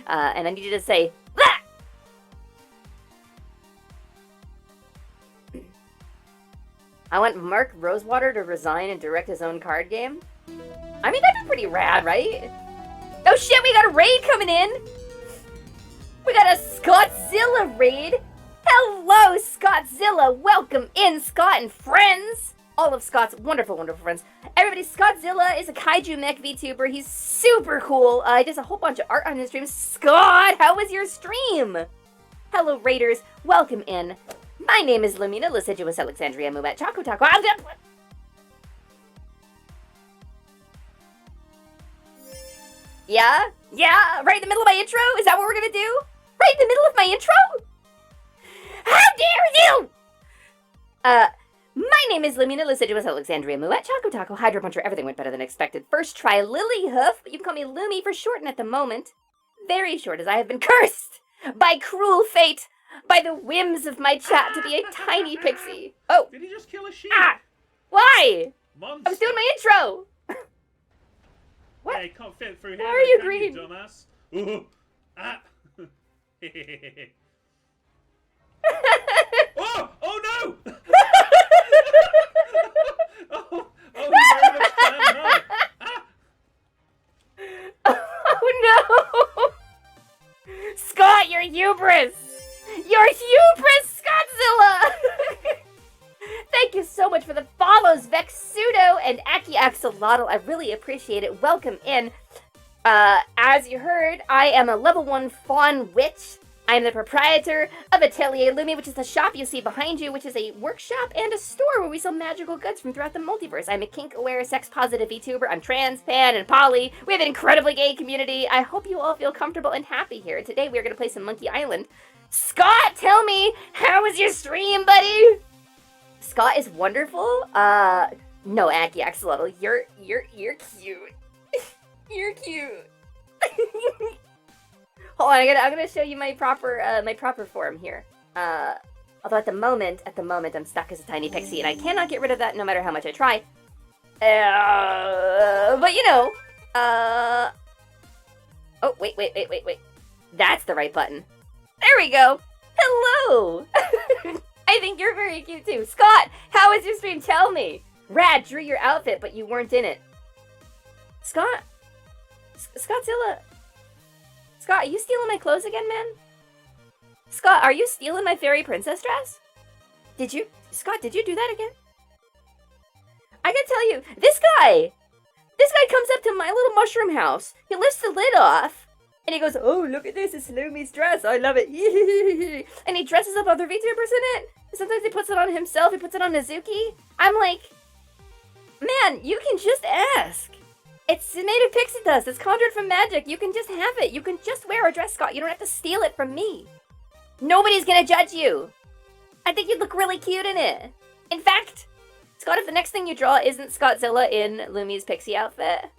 And I need you to say, bah! I want Mark Rosewater to resign and direct his own card game. I mean, that'd be pretty rad, right? Oh shit, we got a raid coming in! We got a Scottzilla raid! Hello, Scottzilla! Welcome in, Scott and friends! All of Scott's wonderful, wonderful friends. Everybody, Scottzilla is a kaiju mech VTuber. He's super cool. He does a whole bunch of art on his stream. Scott, how was your stream? Hello, raiders. Welcome in. My name is Lumina Liciduous Alexandria Mubat Choco Taco. Yeah? Right in the middle of my intro? Is that what we're gonna do? Right in the middle of my intro? How dare you! My name is Lumina Liciduous Alexandria Muat Choco Taco Hydro Puncher. Everything went better than expected. First try Lily Hoof, but you can call me Lumi for short, and at the moment, very short, as I have been cursed by cruel fate, by the whims of my chat to be a tiny pixie. Oh! Did he just kill a sheep? Ah! Why? Monster. I was doing my intro! What? Yeah, he can't fit through here. Why are you can green? You dumbass. Ooh. Ah. Oh no! oh, very much can high. Ah. Oh no! Scott, you're hubris! You're hubris, Scottzilla! Thank you so much for the follows, Vexudo and Aki Axolotl. I really appreciate it. Welcome in. As you heard, I am a level 1 Faun witch. I am the proprietor of Atelier Lumi, which is the shop you see behind you, which is a workshop and a store where we sell magical goods from throughout the multiverse. I'm a kink-aware, sex-positive VTuber. I'm trans, pan, and poly. We have an incredibly gay community. I hope you all feel comfortable and happy here. Today, we're going to play some Monkey Island. Scott, tell me, how was your stream, buddy? Scott is wonderful. No, Aki Axolotl, you're cute. You're cute. Hold on, I'm gonna show you my proper form here. Although at the moment, I'm stuck as a tiny pixie, and I cannot get rid of that no matter how much I try. But you know, oh, wait. That's the right button. There we go. Hello! I think you're very cute too. Scott, how was your stream? Tell me. Rad drew your outfit, but you weren't in it. Scottzilla. Scott, are you stealing my clothes again, man? Scott, are you stealing my fairy princess dress? Scott, did you do that again? I can tell you, this guy comes up to my little mushroom house. He lifts the lid off, and he goes, "Oh, look at this, it's Lumi's dress. I love it." And he dresses up other VTubers in it. Sometimes he puts it on himself, he puts it on Mizuki. I'm like, man, you can just ask. It's made of pixie dust. It's conjured from magic. You can just have it. You can just wear a dress, Scott. You don't have to steal it from me. Nobody's gonna judge you. I think you'd look really cute in it. In fact, Scott, if the next thing you draw isn't Scottzilla in Lumi's pixie outfit,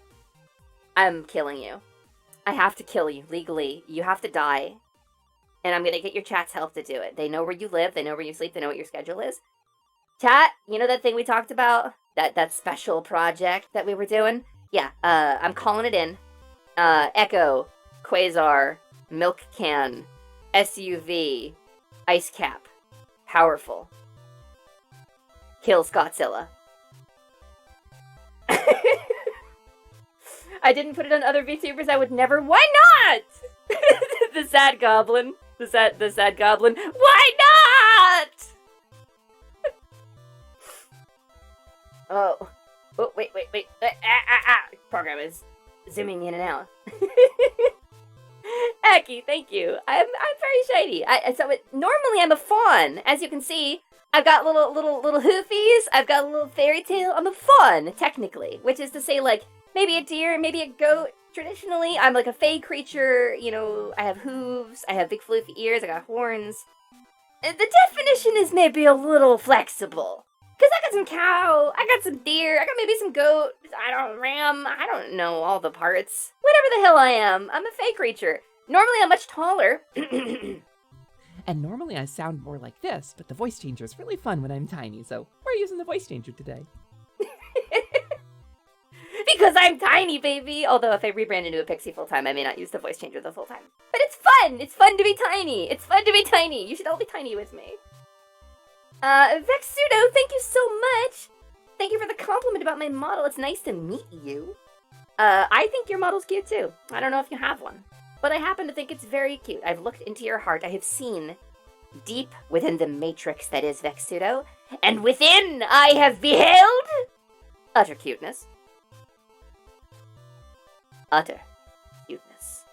I'm killing you. I have to kill you legally. You have to die. And I'm gonna get your chat's help to do it. They know where you live. They know where you sleep. They know what your schedule is. Chat, you know that thing we talked about? That special project that we were doing? Yeah, I'm calling it in. Echo, Quasar, Milk Can, SUV, Ice Cap, Powerful. Kill Scottzilla. I didn't put it on other VTubers. I would never. Why not? The sad goblin. The sad goblin. Why not? Oh, wait. Program is zooming in and out. Aki, thank you. I'm very shiny. Normally I'm a fawn. As you can see, I've got little hoofies. I've got a little fairy tail. I'm a fawn, technically, which is to say, like, maybe a deer, maybe a goat. Traditionally, I'm like a fey creature. You know, I have hooves. I have big floofy ears. I got horns. The definition is maybe a little flexible. Because I got some cow, I got some deer, I got maybe some goat, ram, I don't know all the parts. Whatever the hell I am, I'm a fey creature. Normally I'm much taller. And normally I sound more like this, but the voice changer is really fun when I'm tiny, so we're using the voice changer today. Because I'm tiny, baby! Although if I rebrand into a pixie full-time, I may not use the voice changer the full time. But it's fun! It's fun to be tiny! It's fun to be tiny! You should all be tiny with me. Vexudo, thank you so much! Thank you for the compliment about my model. It's nice to meet you. I think your model's cute too. I don't know if you have one. But I happen to think it's very cute. I've looked into your heart. I have seen deep within the matrix that is Vexudo. And within I have beheld utter cuteness. Utter cuteness.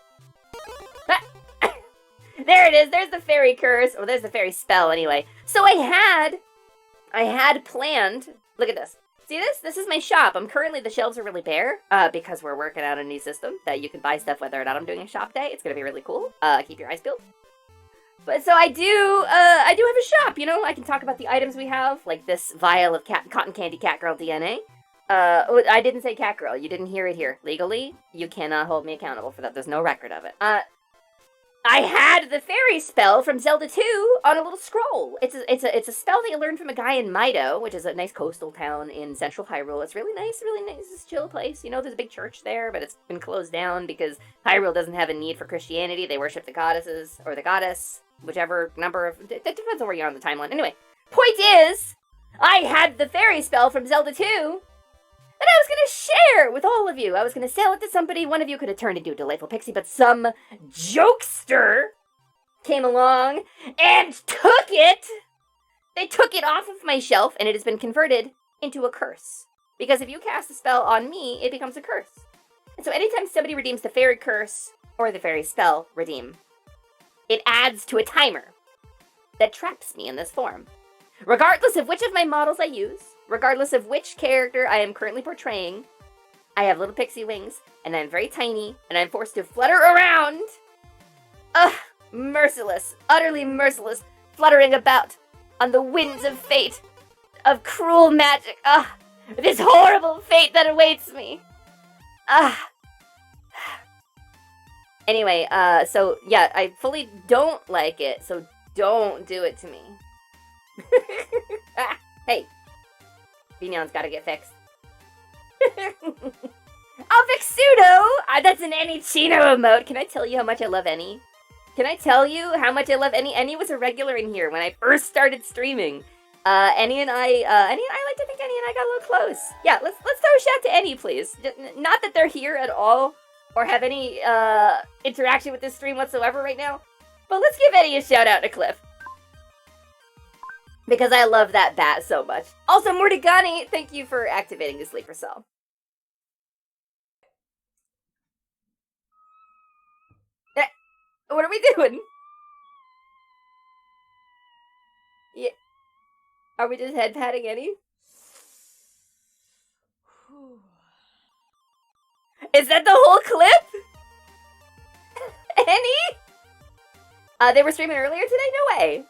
There it is. There's the fairy curse. Or there's the fairy spell anyway. So I had planned. Look at this. See this? This is my shop. The shelves are really bare because we're working out a new system that you can buy stuff whether or not I'm doing a shop day. It's going to be really cool. Keep your eyes peeled. But so I do have a shop, you know? I can talk about the items we have, like this vial of cotton candy cat girl DNA. I didn't say cat girl. You didn't hear it here. Legally, you cannot hold me accountable for that. There's no record of it. I had the fairy spell from Zelda 2 on a little scroll. It's a spell that you learned from a guy in Mido, which is a nice coastal town in central Hyrule. It's really nice, It's a chill place. You know, there's a big church there, but it's been closed down because Hyrule doesn't have a need for Christianity. They worship the goddesses, or the goddess, whichever number of... It depends on where you are on the timeline. Anyway, point is, I had the fairy spell from Zelda 2... that I was going to share with all of you. I was going to sell it to somebody. One of you could have turned into a delightful pixie, but some jokester came along and took it. They took it off of my shelf, and it has been converted into a curse. Because if you cast a spell on me, it becomes a curse. And so anytime somebody redeems the fairy curse or the fairy spell, redeem, it adds to a timer that traps me in this form. Regardless of which of my models I use, regardless of which character I am currently portraying, I have little pixie wings, and I'm very tiny, and I'm forced to flutter around. Ugh, merciless, utterly merciless, fluttering about on the winds of fate, of cruel magic. Ugh, this horrible fate that awaits me. Ugh, Anyway, so yeah, I fully don't like it, so don't do it to me. Hey, Vigneon's gotta get fixed. Oh, Vixudo! That's an Any Chino emote. Can I tell you how much I love Any? Can I tell you how much I love Any? Any was a regular in here when I first started streaming. Any and I like to think Any and I got a little close. Yeah, let's throw a shout to Any, please. Not that they're here at all, or have any, interaction with this stream whatsoever right now, but let's give Any a shout out to Cliff. Because I love that bat so much. Also, Murdigani, thank you for activating the sleeper cell. What are we doing? Yeah. Are we just head patting Any? Is that the whole clip? Any? They were streaming earlier today? No way.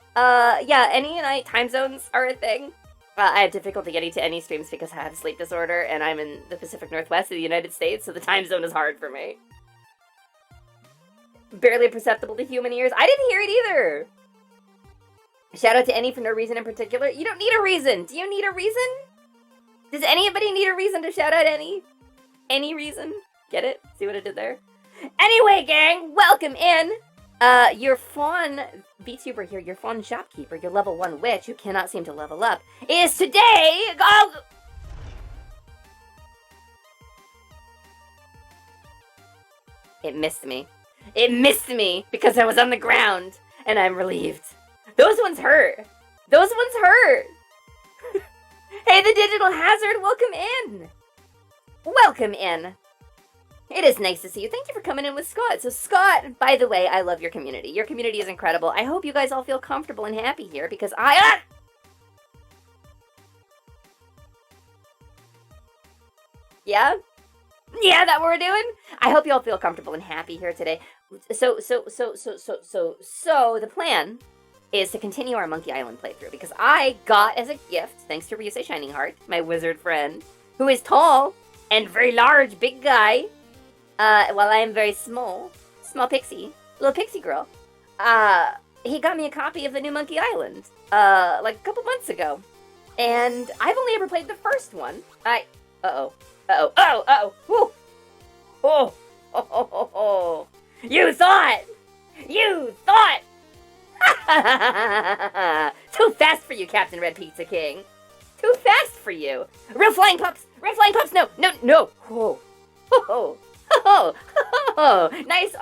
Yeah, Any and I, time zones are a thing. I have difficulty getting to Any streams because I have a sleep disorder and I'm in the Pacific Northwest of the United States, so the time zone is hard for me. Barely perceptible to human ears. I didn't hear it either. Shout out to Any for no reason in particular. You don't need a reason. Do you need a reason? Does anybody need a reason to shout out Any? Any reason? Get it? See what I did there? Anyway, gang, welcome in. Your Faun VTuber here, your Faun shopkeeper, your level 1 witch who cannot seem to level up, is today... Oh! It missed me. It missed me because I was on the ground, and I'm relieved. Those ones hurt. Those ones hurt. Hey, the Digital Hazard, welcome in. Welcome in. It is nice to see you. Thank you for coming in with Scott. So Scott, by the way, I love your community. Your community is incredible. I hope you guys all feel comfortable and happy here because Yeah? Yeah, that what we're doing? I hope you all feel comfortable and happy here today. So the plan is to continue our Monkey Island playthrough because I got as a gift, thanks to Ryusei Shining Heart, my wizard friend, who is tall and very large, big guy, while I am very small pixie, little pixie girl. He got me a copy of the new Monkey Island, like a couple months ago, and I've only ever played the first one. Oh. You thought! Too fast for you, Captain Red Pizza King. Too fast for you. Real flying pups, no. Oh. Nice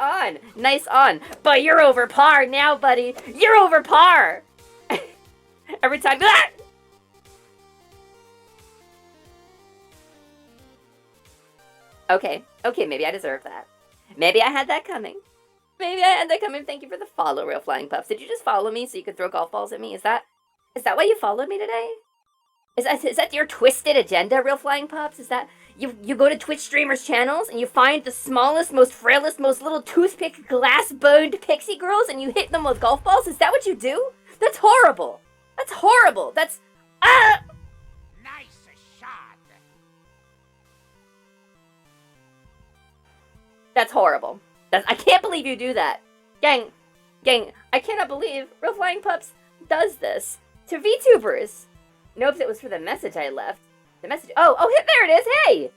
on. But you're over par now, buddy. You're over par. Every time. Okay, maybe I deserve that. Maybe I had that coming. Thank you for the follow, Real Flying Pups. Did you just follow me so you could throw golf balls at me? Is that why you followed me today? Is that your twisted agenda, Real Flying Pups? Is that you go to Twitch streamers' channels and you find the smallest, most frailest, most little toothpick glass-boned pixie girls and you hit them with golf balls? Is that what you do? That's horrible. That's Nice shot. That's horrible. I can't believe you do that. Gang, I cannot believe Real Flying Pups does this to VTubers. Nope, it was for the message I left. The message, there it is, hey!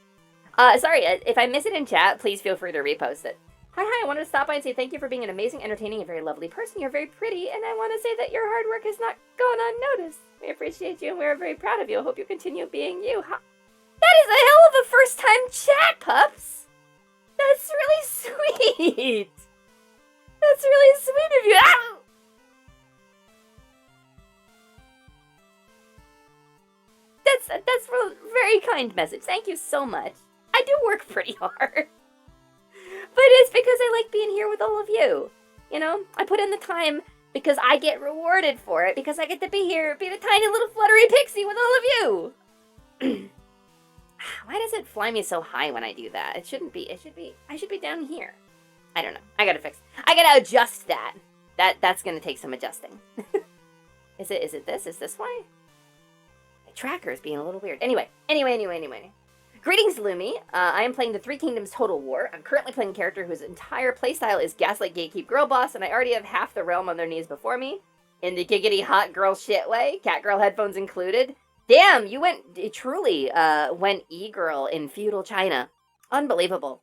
Sorry, if I miss it in chat, please feel free to repost it. Hi, I wanted to stop by and say thank you for being an amazing, entertaining, and very lovely person. You're very pretty, and I want to say that your hard work has not gone unnoticed. We appreciate you, and we're very proud of you. I hope you continue being you. That is a hell of a first-time chat, pups! That's really sweet! That's really sweet of you! Ow! That's a very kind message. Thank you so much. I do work pretty hard. But it's because I like being here with all of you. You know, I put in the time because I get rewarded for it, because I get to be here, be the tiny little fluttery pixie with all of you. Why does it fly me so high when I do that? I should be down here. I don't know. I gotta adjust that. That's gonna take some adjusting. Is it this? Is this why? My tracker is being a little weird. Anyway. Greetings, Lumi. I am playing the Three Kingdoms Total War. I'm currently playing a character whose entire playstyle is Gaslight, Gatekeep, Girl Boss, and I already have half the realm on their knees before me. In the giggity hot girl shit way, cat girl headphones included. Damn, you truly went e-girl in feudal China. Unbelievable.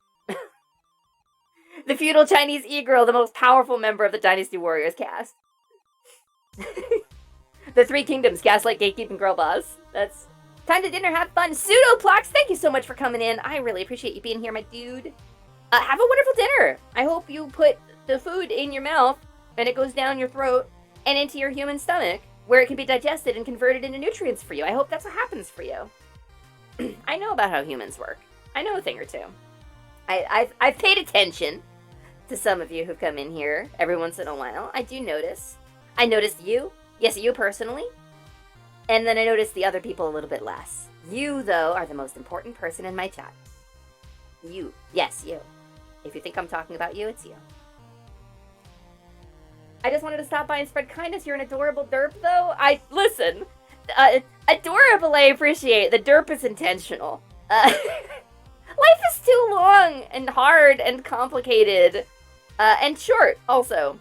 The feudal Chinese e-girl, the most powerful member of the Dynasty Warriors cast. The Three Kingdoms, Gaslight, Gatekeep, and Girl Boss. That's time to dinner, have fun. Pseudoplox, thank you so much for coming in. I really appreciate you being here, my dude. Have a wonderful dinner. I hope you put the food in your mouth, and it goes down your throat, and into your human stomach, where it can be digested and converted into nutrients for you. I hope that's what happens for you. I know about how humans work. I know a thing or two. I've paid attention to some of you who come in here every once in a while. I do notice. I noticed you. Yes, you personally. And then I noticed the other people a little bit less. You, though, are the most important person in my chat. You. Yes, you. If you think I'm talking about you, it's you. I just wanted to stop by and spread kindness. You're an adorable derp, though. Listen. Adorable, I appreciate. The derp is intentional. Life is too long and hard and complicated. And short, also.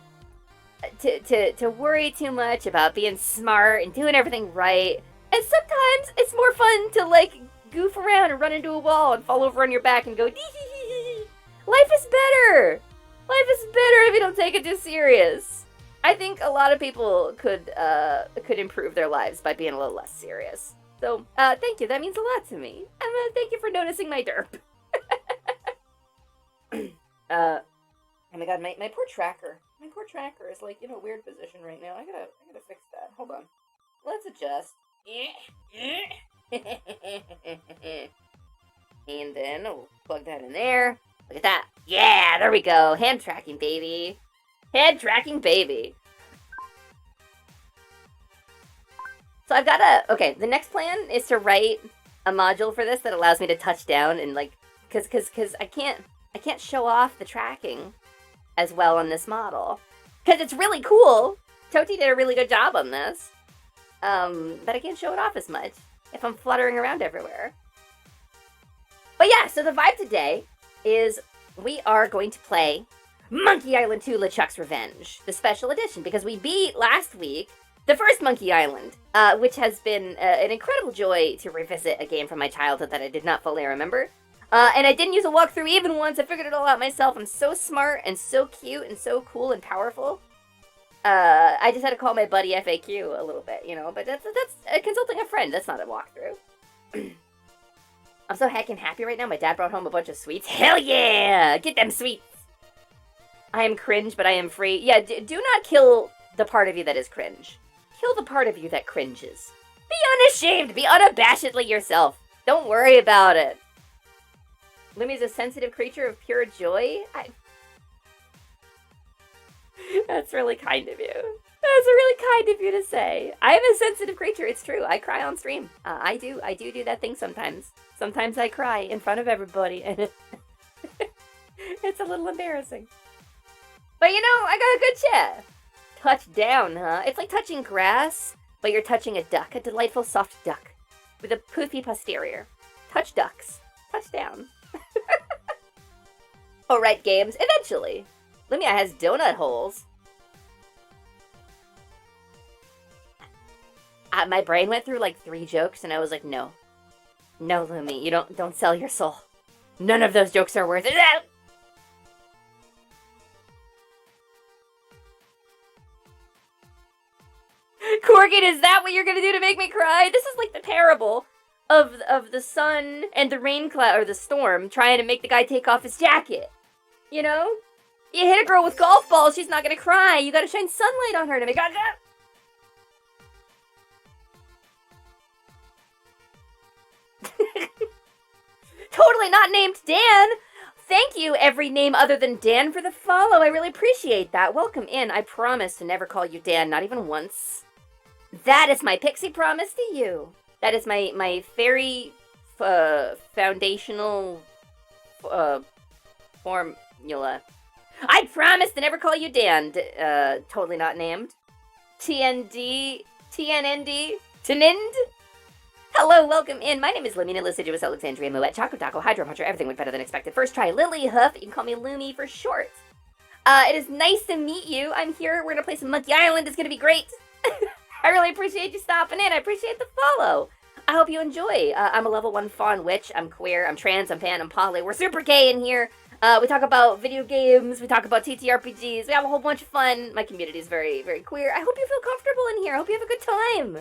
To worry too much about being smart and doing everything right. And sometimes it's more fun to, like, goof around and run into a wall and fall over on your back and go, dee-hee-hee-hee. Life is better. Life is better if you don't take it too serious. I think a lot of people could improve their lives by being a little less serious. So, thank you. That means a lot to me. And thank you for noticing my derp. Oh my god, my poor tracker. My poor tracker is, like, in a weird position right now. I gotta fix that. Hold on. Let's adjust. And then we'll plug that in there. Look at that. Yeah, there we go. Hand tracking, baby. Hand tracking, baby. So I've got okay, the next plan is to write a module for this that allows me to touch down and, like, cause I can't show off the tracking as well on this model. Cause it's really cool. Toti did a really good job on this. But I can't show it off as much if I'm fluttering around everywhere. But yeah, so the vibe today is we are going to play Monkey Island 2 LeChuck's Revenge, the special edition, because we beat last week the first Monkey Island, which has been an incredible joy to revisit a game from my childhood that I did not fully remember. And I didn't use a walkthrough even once. I figured it all out myself. I'm so smart and so cute and so cool and powerful. I just had to call my buddy FAQ a little bit, you know, but that's consulting a friend. That's not a walkthrough. I'm so heckin' happy right now. My dad brought home a bunch of sweets. Hell yeah! Get them sweets! I am cringe, but I am free. Yeah, do not kill the part of you that is cringe. Kill the part of you that cringes. Be unashamed. Be unabashedly yourself. Don't worry about it. Lumi's a sensitive creature of pure joy? That's really kind of you. That's really kind of you to say. I am a sensitive creature, it's true. I cry on stream. I do that thing sometimes. Sometimes I cry in front of everybody, and it's a little embarrassing. But you know, I got a good chat. Touch down, huh? It's like touching grass, but you're touching a duck. A delightful soft duck with a poofy posterior. Touch ducks. Touch down. Alright, games. Eventually. Lumia has donut holes. My brain went through like 3 jokes, and I was like, no. No, Lumi, you don't sell your soul. None of those jokes are worth it. Corgan, is that what you're gonna do to make me cry? This is like the parable of the sun and the rain cloud, or the storm, trying to make the guy take off his jacket. You know? You hit a girl with golf balls, she's not gonna cry. You gotta shine sunlight on her to make her... Totally not named Dan! Thank you, every name other than Dan, for the follow. I really appreciate that. Welcome in. I promise to never call you Dan, not even once. That is my pixie promise to you. That is my fairy foundational formula. I promise to never call you Dan. Totally not named. TND? TNND? Tenind? Hello, welcome in. My name is Lamina Liciduous Alexandria Moet, Choco Taco, Hydro Puncher, everything went better than expected. First try, Lily Hoof. You can call me Lumi for short. It is nice to meet you. I'm here. We're gonna play some Monkey Island. It's gonna be great. I really appreciate you stopping in. I appreciate the follow. I hope you enjoy. I'm a level 1 Faun witch. I'm queer. I'm trans. I'm pan. I'm poly. We're super gay in here. We talk about video games. We talk about TTRPGs. We have a whole bunch of fun. My community is very, very queer. I hope you feel comfortable in here. I hope you have a good time.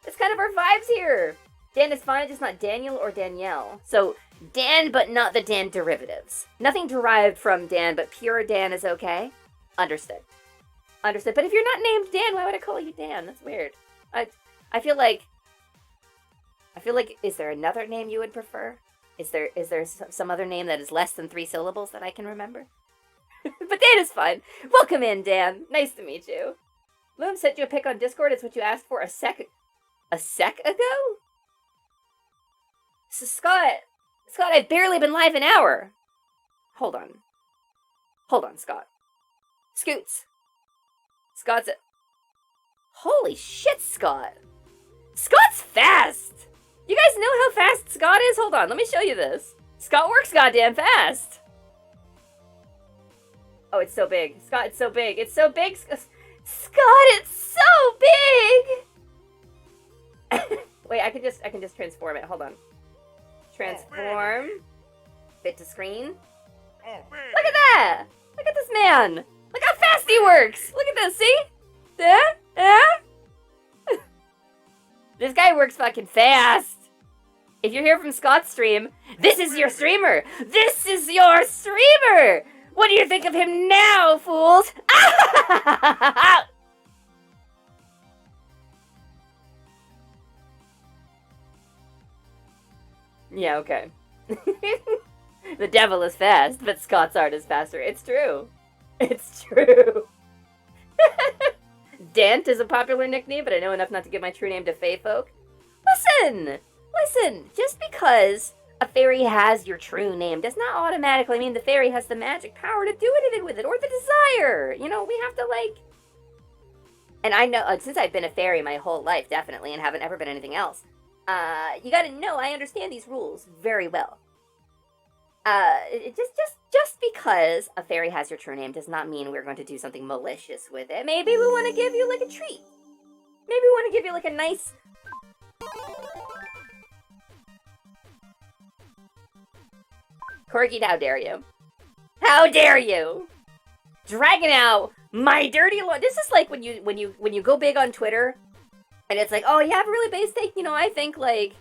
That's kind of our vibes here. Dan is fine, just not Daniel or Danielle. So, Dan, but not the Dan derivatives. Nothing derived from Dan, but pure Dan is okay. Understood. Understood. But if you're not named Dan, why would I call you Dan? That's weird. I feel like, is there another name you would prefer? Is there some other name that is less than 3 syllables that I can remember? But Dan is fine. Welcome in, Dan. Nice to meet you. Loom sent you a pic on Discord. It's what you asked for a sec ago? So Scott, I've barely been live an hour. Hold on, Scott. Scoots. Scott's holy shit, Scott. Scott's fast. You guys know how fast Scott is? Hold on, let me show you this. Scott works goddamn fast. Oh, it's so big. Scott, it's so big. It's so big. Scott, it's so big. Wait, I can just transform it. Hold on. Transform. Fit to screen. Look at that! Look at this man! Look how fast he works! Look at this, see? This guy works fucking fast. If you're here from Scott's stream, this is your streamer! This is your streamer! What do you think of him now, fools? Yeah, okay. The devil is fast, but Scott's art is faster. It's true. It's true. Dant is a popular nickname, but I know enough not to give my true name to Fae folk. Listen! Just because a fairy has your true name does not automatically mean the fairy has the magic power to do anything with it, or the desire. You know, we have to, like... And I know, since I've been a fairy my whole life, definitely, and haven't ever been anything else, you gotta know, I understand these rules very well. Just because a fairy has your true name does not mean we're going to do something malicious with it. Maybe we want to give you, like, a treat. Maybe we want to give you, like, a nice... Corgi, how dare you? How dare you? Dragging out my dirty This is like when you go big on Twitter, and it's like, oh, you have a really base take. You know, I think like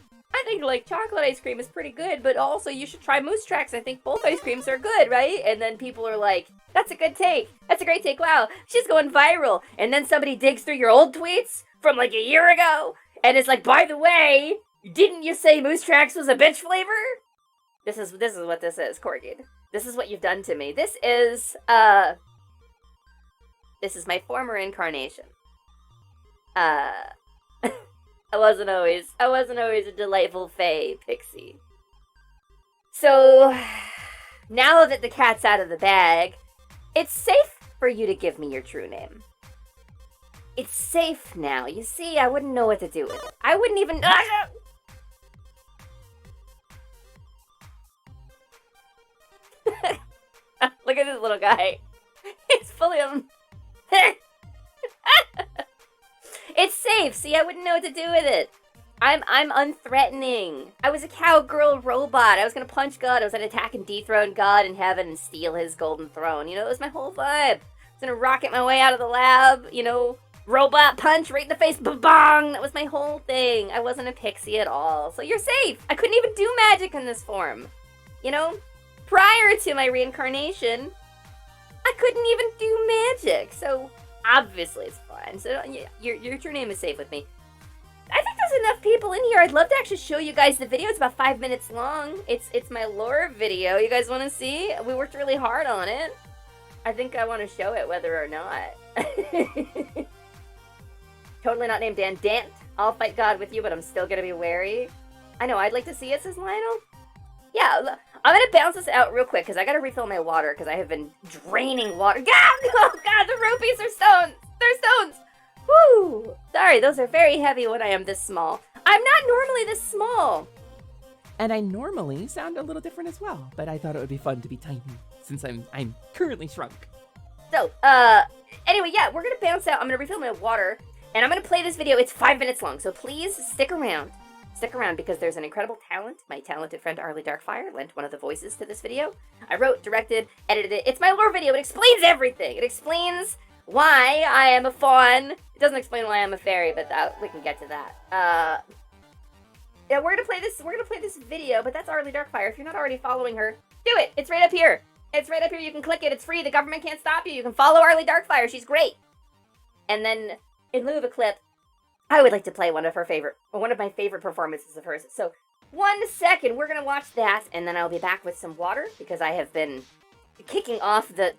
chocolate ice cream is pretty good, but also you should try Moose Tracks. I think both ice creams are good, right? And then people are like, that's a good take. That's a great take. Wow, she's going viral. And then somebody digs through your old tweets from like a year ago, and it's like, by the way, didn't you say Moose Tracks was a bitch flavor? This is what this is, Corgi. This is what you've done to me. This is my former incarnation. I wasn't always a delightful fae pixie. So, now that the cat's out of the bag, it's safe for you to give me your true name. It's safe now. You see, I wouldn't know what to do with it. I wouldn't even... Look at this little guy. He's fully on... It's safe. See, I wouldn't know what to do with it. I'm unthreatening. I was a cowgirl robot. I was gonna punch God. I was gonna attack and dethrone God in heaven and steal his golden throne. You know, it was my whole vibe. I was gonna rocket my way out of the lab, you know, robot punch right in the face, ba-bong! That was my whole thing. I wasn't a pixie at all. So you're safe. I couldn't even do magic in this form. You know? Prior to my reincarnation, I couldn't even do magic, so obviously it's fine. So your true name is safe with me. I think there's enough people in here. I'd love to actually show you guys the video. It's about 5 minutes long. It's my lore video. You guys want to see? We worked really hard on it. I think I want to show it whether or not. Totally not named Dan. Dant. I'll fight God with you, but I'm still gonna be wary. I know, I'd like to see it, says Lionel. Yeah, I'm gonna bounce this out real quick because I gotta refill my water because I have been draining water. God, oh God, the rupees are stones. They're stones. Woo! Sorry, those are very heavy when I am this small. I I'm not normally this small. And I normally sound a little different as well, but I thought it would be fun to be tiny since I'm currently shrunk. So, anyway, yeah, we're gonna bounce out. I'm gonna refill my water, and I'm gonna play this video. It's 5 minutes long, so please stick around. Stick around because there's an incredible talent. My talented friend Arlie Darkfire lent one of the voices to this video. I wrote, directed, edited it. It's my lore video. It explains everything. It explains why I am a faun. It doesn't explain why I'm a fairy, but we can get to that. Yeah, we're gonna play this video, but that's Arlie Darkfire. If you're not already following her, do it. It's right up here. It's right up here. You can click it. It's free. The government can't stop you. You can follow Arlie Darkfire. She's great. And then, in lieu of a clip, I would like to play one of my favorite performances of hers. So, 1 second. We're gonna watch that, and then I'll be back with some water because I have been kicking off the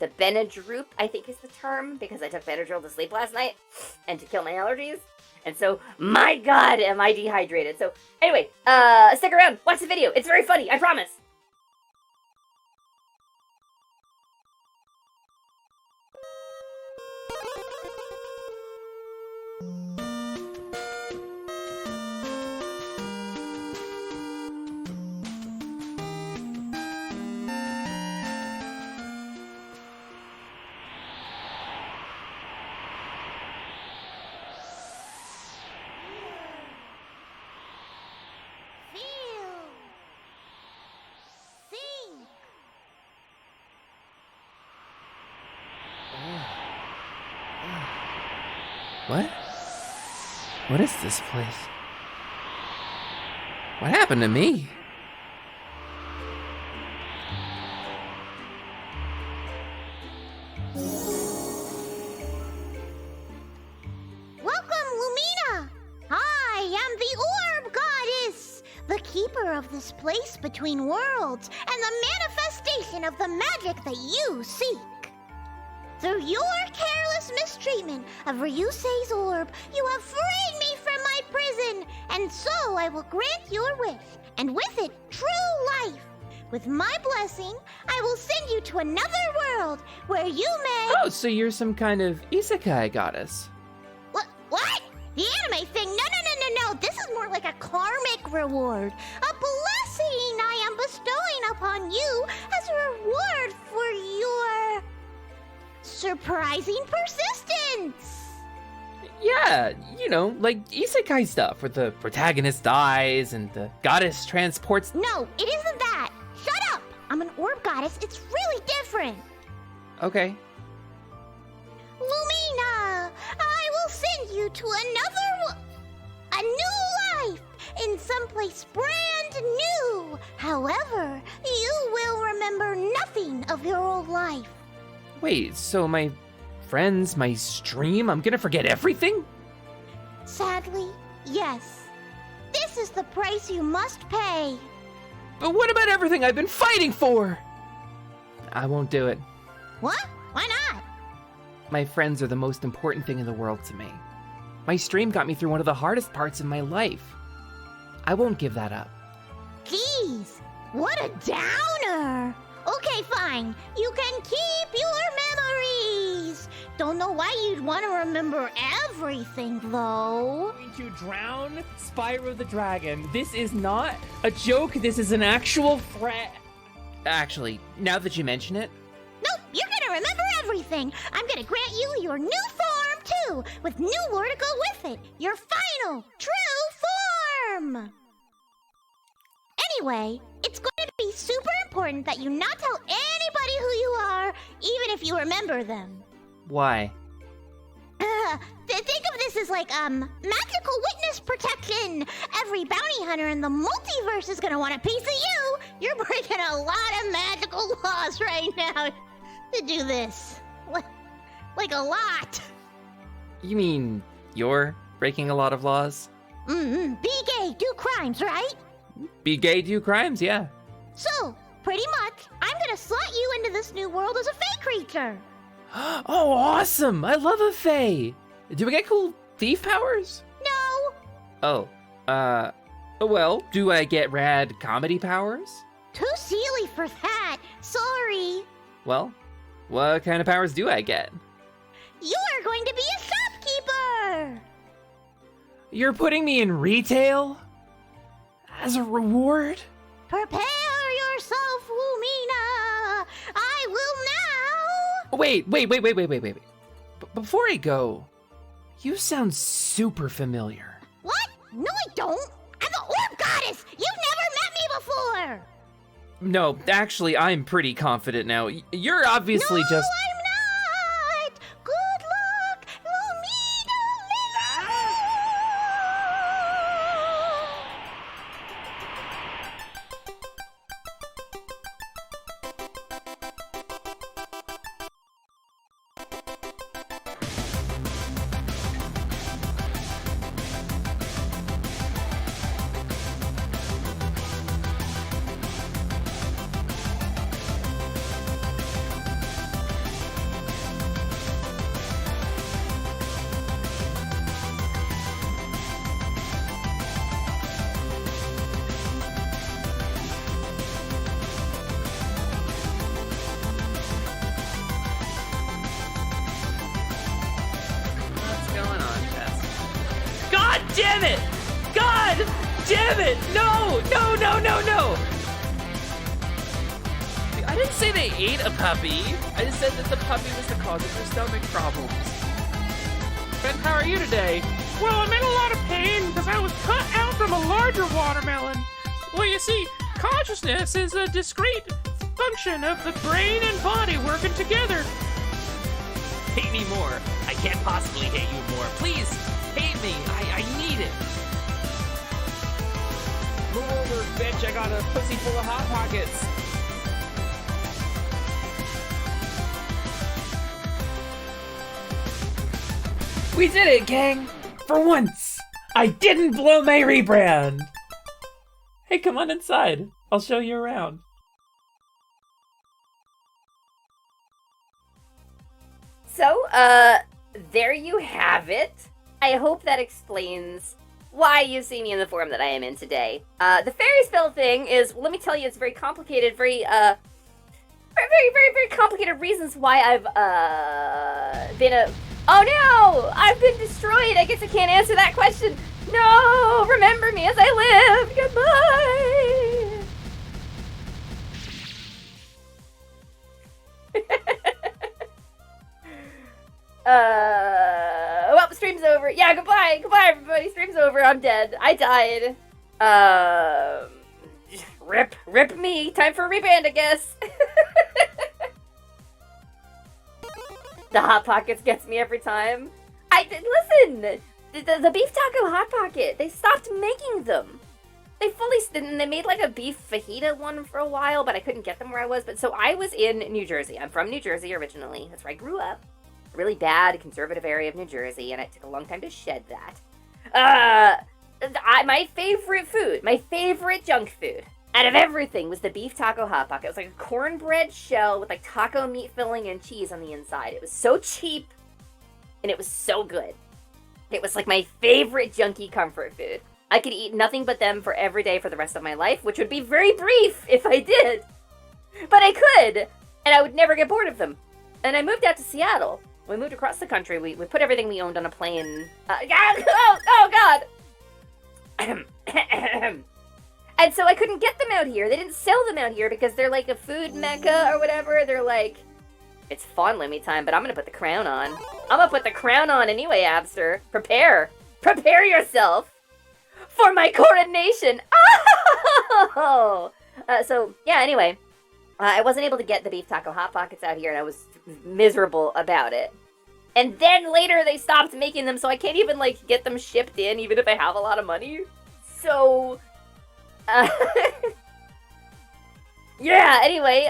Benadryl, I think is the term, because I took Benadryl to sleep last night and to kill my allergies. And so, my God, am I dehydrated. So, anyway, stick around. Watch the video. It's very funny. I promise. What? What is this place? What happened to me? Welcome, Lumina! I am the Orb Goddess, the keeper of this place between worlds and the manifestation of the magic that you seek. Through your careless mistreatment of Ryusei's orb, you have freed me from my prison, and so I will grant your wish, and with it, true life. With my blessing, I will send you to another world where you may... Oh, so you're some kind of isekai goddess. What? The anime thing? No. This is more like a karmic reward. A blessing I am bestowing upon you as a reward for your... surprising persistence! Yeah, you know, like isekai stuff, where the protagonist dies and the goddess transports... No, it isn't that! Shut up! I'm an orb goddess, it's really different! Okay. Lumina! I will send you to a new life! In someplace brand new! However, you will remember nothing of your old life. Wait, so my friends, my stream, I'm gonna forget everything? Sadly, yes. This is the price you must pay. But what about everything I've been fighting for? I won't do it. What? Why not? My friends are the most important thing in the world to me. My stream got me through one of the hardest parts of my life. I won't give that up. Jeez, what a downer! Okay, fine. You can keep your memories. Don't know why you'd want to remember everything, though. Going to drown Spyro the Dragon. This is not a joke. This is an actual threat. Actually, now that you mention it. Nope, you're gonna remember everything. I'm gonna grant you your new form, too, with new lore to go with it. Your final, true form. Anyway, it's going to be super important that you not tell anybody who you are, even if you remember them. Why? Think of this as like, magical witness protection. Every bounty hunter in the multiverse is gonna want a piece of you. You're breaking a lot of magical laws right now to do this. Like a lot. You mean you're breaking a lot of laws? Be gay, do crimes, right? Be gay, do crimes, yeah. So, pretty much, I'm gonna slot you into this new world as a fey creature. Oh, awesome! I love a fae! Do we get cool thief powers? No. Oh, well, do I get rad comedy powers? Too silly for that. Sorry. Well, what kind of powers do I get? You are going to be a shopkeeper. You're putting me in retail? As a reward? Prepare yourself, Lumina. I will now. Wait. Before I go, you sound super familiar. What? No, I don't. I'm the orb goddess. You've never met me before. No, actually, I'm pretty confident now. You're obviously no, just... I'm not. Good luck, Lumina. What's going on, Jess? God damn it! God damn it! No! I didn't say they ate a puppy. I just said that the puppy was the cause of their stomach problems. Ben, how are you today? Well, I'm in a lot of pain because I was cut out from a larger watermelon. Well, you see, consciousness is a discrete function of the brain and body working together. Hate me more. I can't possibly hate you more. Please, hate me. I need it. Move over, bitch. I got a pussy full of Hot Pockets. We did it, gang! For once! I didn't blow my rebrand! Hey, come on inside. I'll show you around. So, there you have it. I hope that explains why you see me in the form that I am in today. The fairy spell thing is, well, let me tell you, it's very complicated, very complicated reasons why I've, been a... Oh no! I've been destroyed! I guess I can't answer that question! No! Remember me as I live! Goodbye! Well, the stream's over. Yeah, goodbye! Goodbye, everybody! Stream's over. I'm dead. I died. Rip me. Time for a rebrand, I guess. The Hot Pockets gets me every time. Listen, the beef taco Hot Pocket, they stopped making them. They made like a beef fajita one for a while, but I couldn't get them where I was. But so I was in New Jersey. I'm from New Jersey originally. That's where I grew up. A really bad conservative area of New Jersey, and it took a long time to shed that. My favorite food, my favorite junk food out of everything was the beef taco Hot Pocket. It was like a cornbread shell with like taco meat filling and cheese on the inside. It was so cheap, and it was so good. It was like my favorite junkie comfort food. I could eat nothing but them for every day for the rest of my life, which would be very brief if I did. But I could, and I would never get bored of them. And I moved out to Seattle. When we moved across the country, we put everything we owned on a plane. Oh God! And so I couldn't get them out here. They didn't sell them out here because they're like a food mecca or whatever. They're like, it's Faun Lumi time, but I'm gonna put the crown on. I'm gonna put the crown on anyway, Abster. Prepare yourself for my coronation. Oh! So, yeah, anyway. I wasn't able to get the beef taco Hot Pockets out here, and I was miserable about it. And then later they stopped making them, so I can't even, like, get them shipped in, even if I have a lot of money. So, yeah, anyway,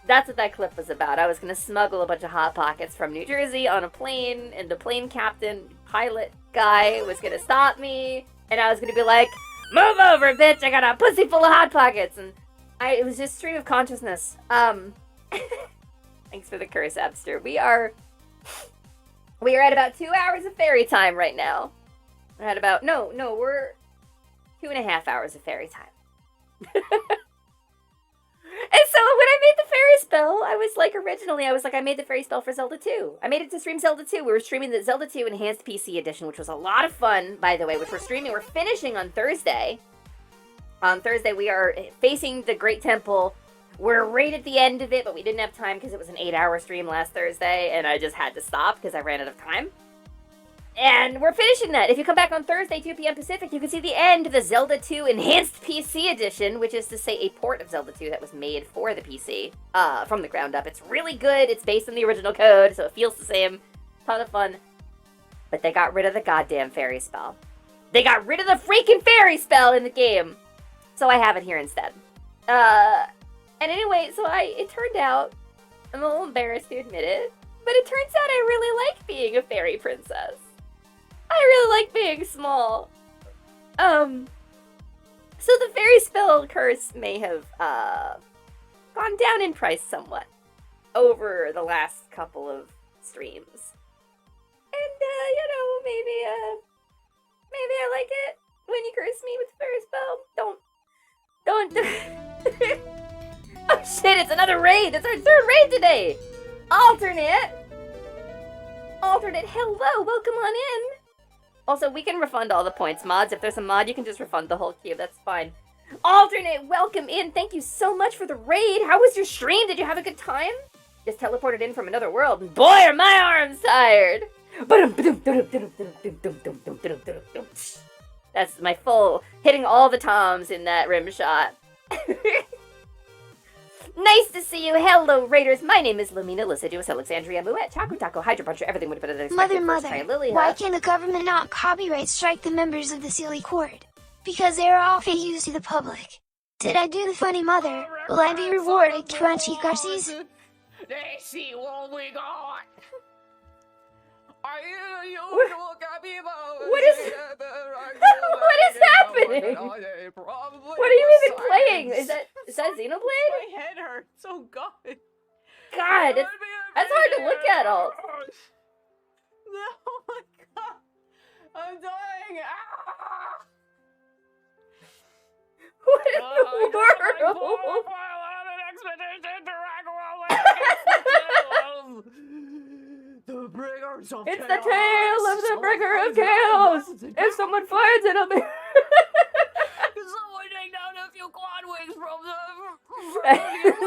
that's what that clip was about. I was gonna smuggle a bunch of Hot Pockets from New Jersey on a plane, and the plane captain, pilot guy, was gonna stop me, and I was gonna be like, move over, bitch, I got a pussy full of Hot Pockets, and it was just stream of consciousness. Thanks for the curse, Abster. We are at about 2 hours of fairy time right now. We're at about, we're 2.5 hours of fairy time. And so when I made the fairy spell, I was like, I made the fairy spell for Zelda 2. I made it to stream Zelda 2. We were streaming the Zelda 2 Enhanced PC Edition, which was a lot of fun, by the way, which we're streaming. We're finishing on Thursday. On Thursday, we are facing the Great Temple. We're right at the end of it, but we didn't have time because it was an 8-hour stream last Thursday, and I just had to stop because I ran out of time. And we're finishing that. If you come back on Thursday, 2 p.m. Pacific, you can see the end of the Zelda 2 Enhanced PC Edition, which is to say a port of Zelda 2 that was made for the PC from the ground up. It's really good. It's based on the original code, so it feels the same. Ton of fun. But they got rid of the goddamn fairy spell. They got rid of the freaking fairy spell in the game. So I have it here instead. And anyway, so it turned out, I'm a little embarrassed to admit it, but it turns out I really like being a fairy princess. I really like being small. So the fairy spell curse may have, gone down in price somewhat over the last couple of streams. And, maybe I like it when you curse me with the fairy spell. Don't. Oh shit, it's another raid! It's our 3rd raid today! Alternate, hello, welcome on in! Also, we can refund all the points mods. If there's a mod, you can just refund the whole cube. That's fine. Alternate, welcome in. Thank you so much for the raid. How was your stream? Did you have a good time? Just teleported in from another world. And boy, are my arms tired. That's my full hitting all the toms in that rim shot. Nice to see you. Hello, Raiders. My name is Lumina Lycidius Alexandria Muet. Chaco Taco Hydro Puncher. Everything would have been expected. Mother, Lily, why can the government not copyright strike the members of the Sealy Court? Because they are all fake use to the public. Did I do the funny mother? Will I be rewarded, crunchy gussies? Let's see what we got. What is happening? What are you even playing? Is that Xenoblade? My head hurts. Oh god. God, that's hard to look at all. Oh my god. I'm dying. Ah! What in the world? The bringers of It's the tale of the bringer of chaos. If someone finds it, I'll be. Someone take down a few quad wings from the.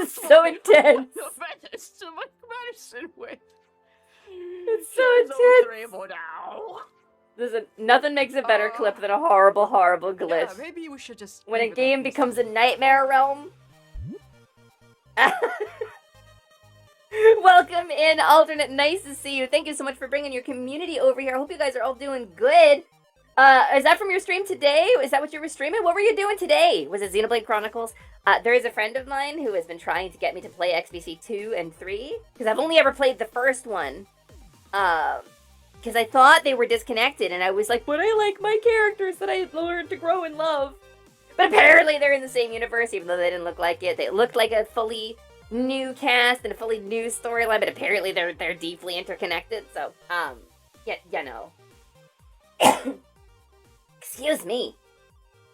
It's so intense. The fetish to my medicine with. It's so intense. Listen, nothing makes a better clip than a horrible, horrible glitch. Yeah, maybe we should just. When a game becomes a nightmare realm. Welcome in, Alternate. Nice to see you. Thank you so much for bringing your community over here. I hope you guys are all doing good. Is that from your stream today? Is that what you were streaming? What were you doing today? Was it Xenoblade Chronicles? There is a friend of mine who has been trying to get me to play XBC 2 and 3. Because I've only ever played the first one. Because I thought they were disconnected. And I was like, but I like my characters that I learned to grow and love. But apparently they're in the same universe, even though they didn't look like it. They looked like a fully new cast and a fully new storyline, but apparently they're deeply interconnected. So, you know. Excuse me,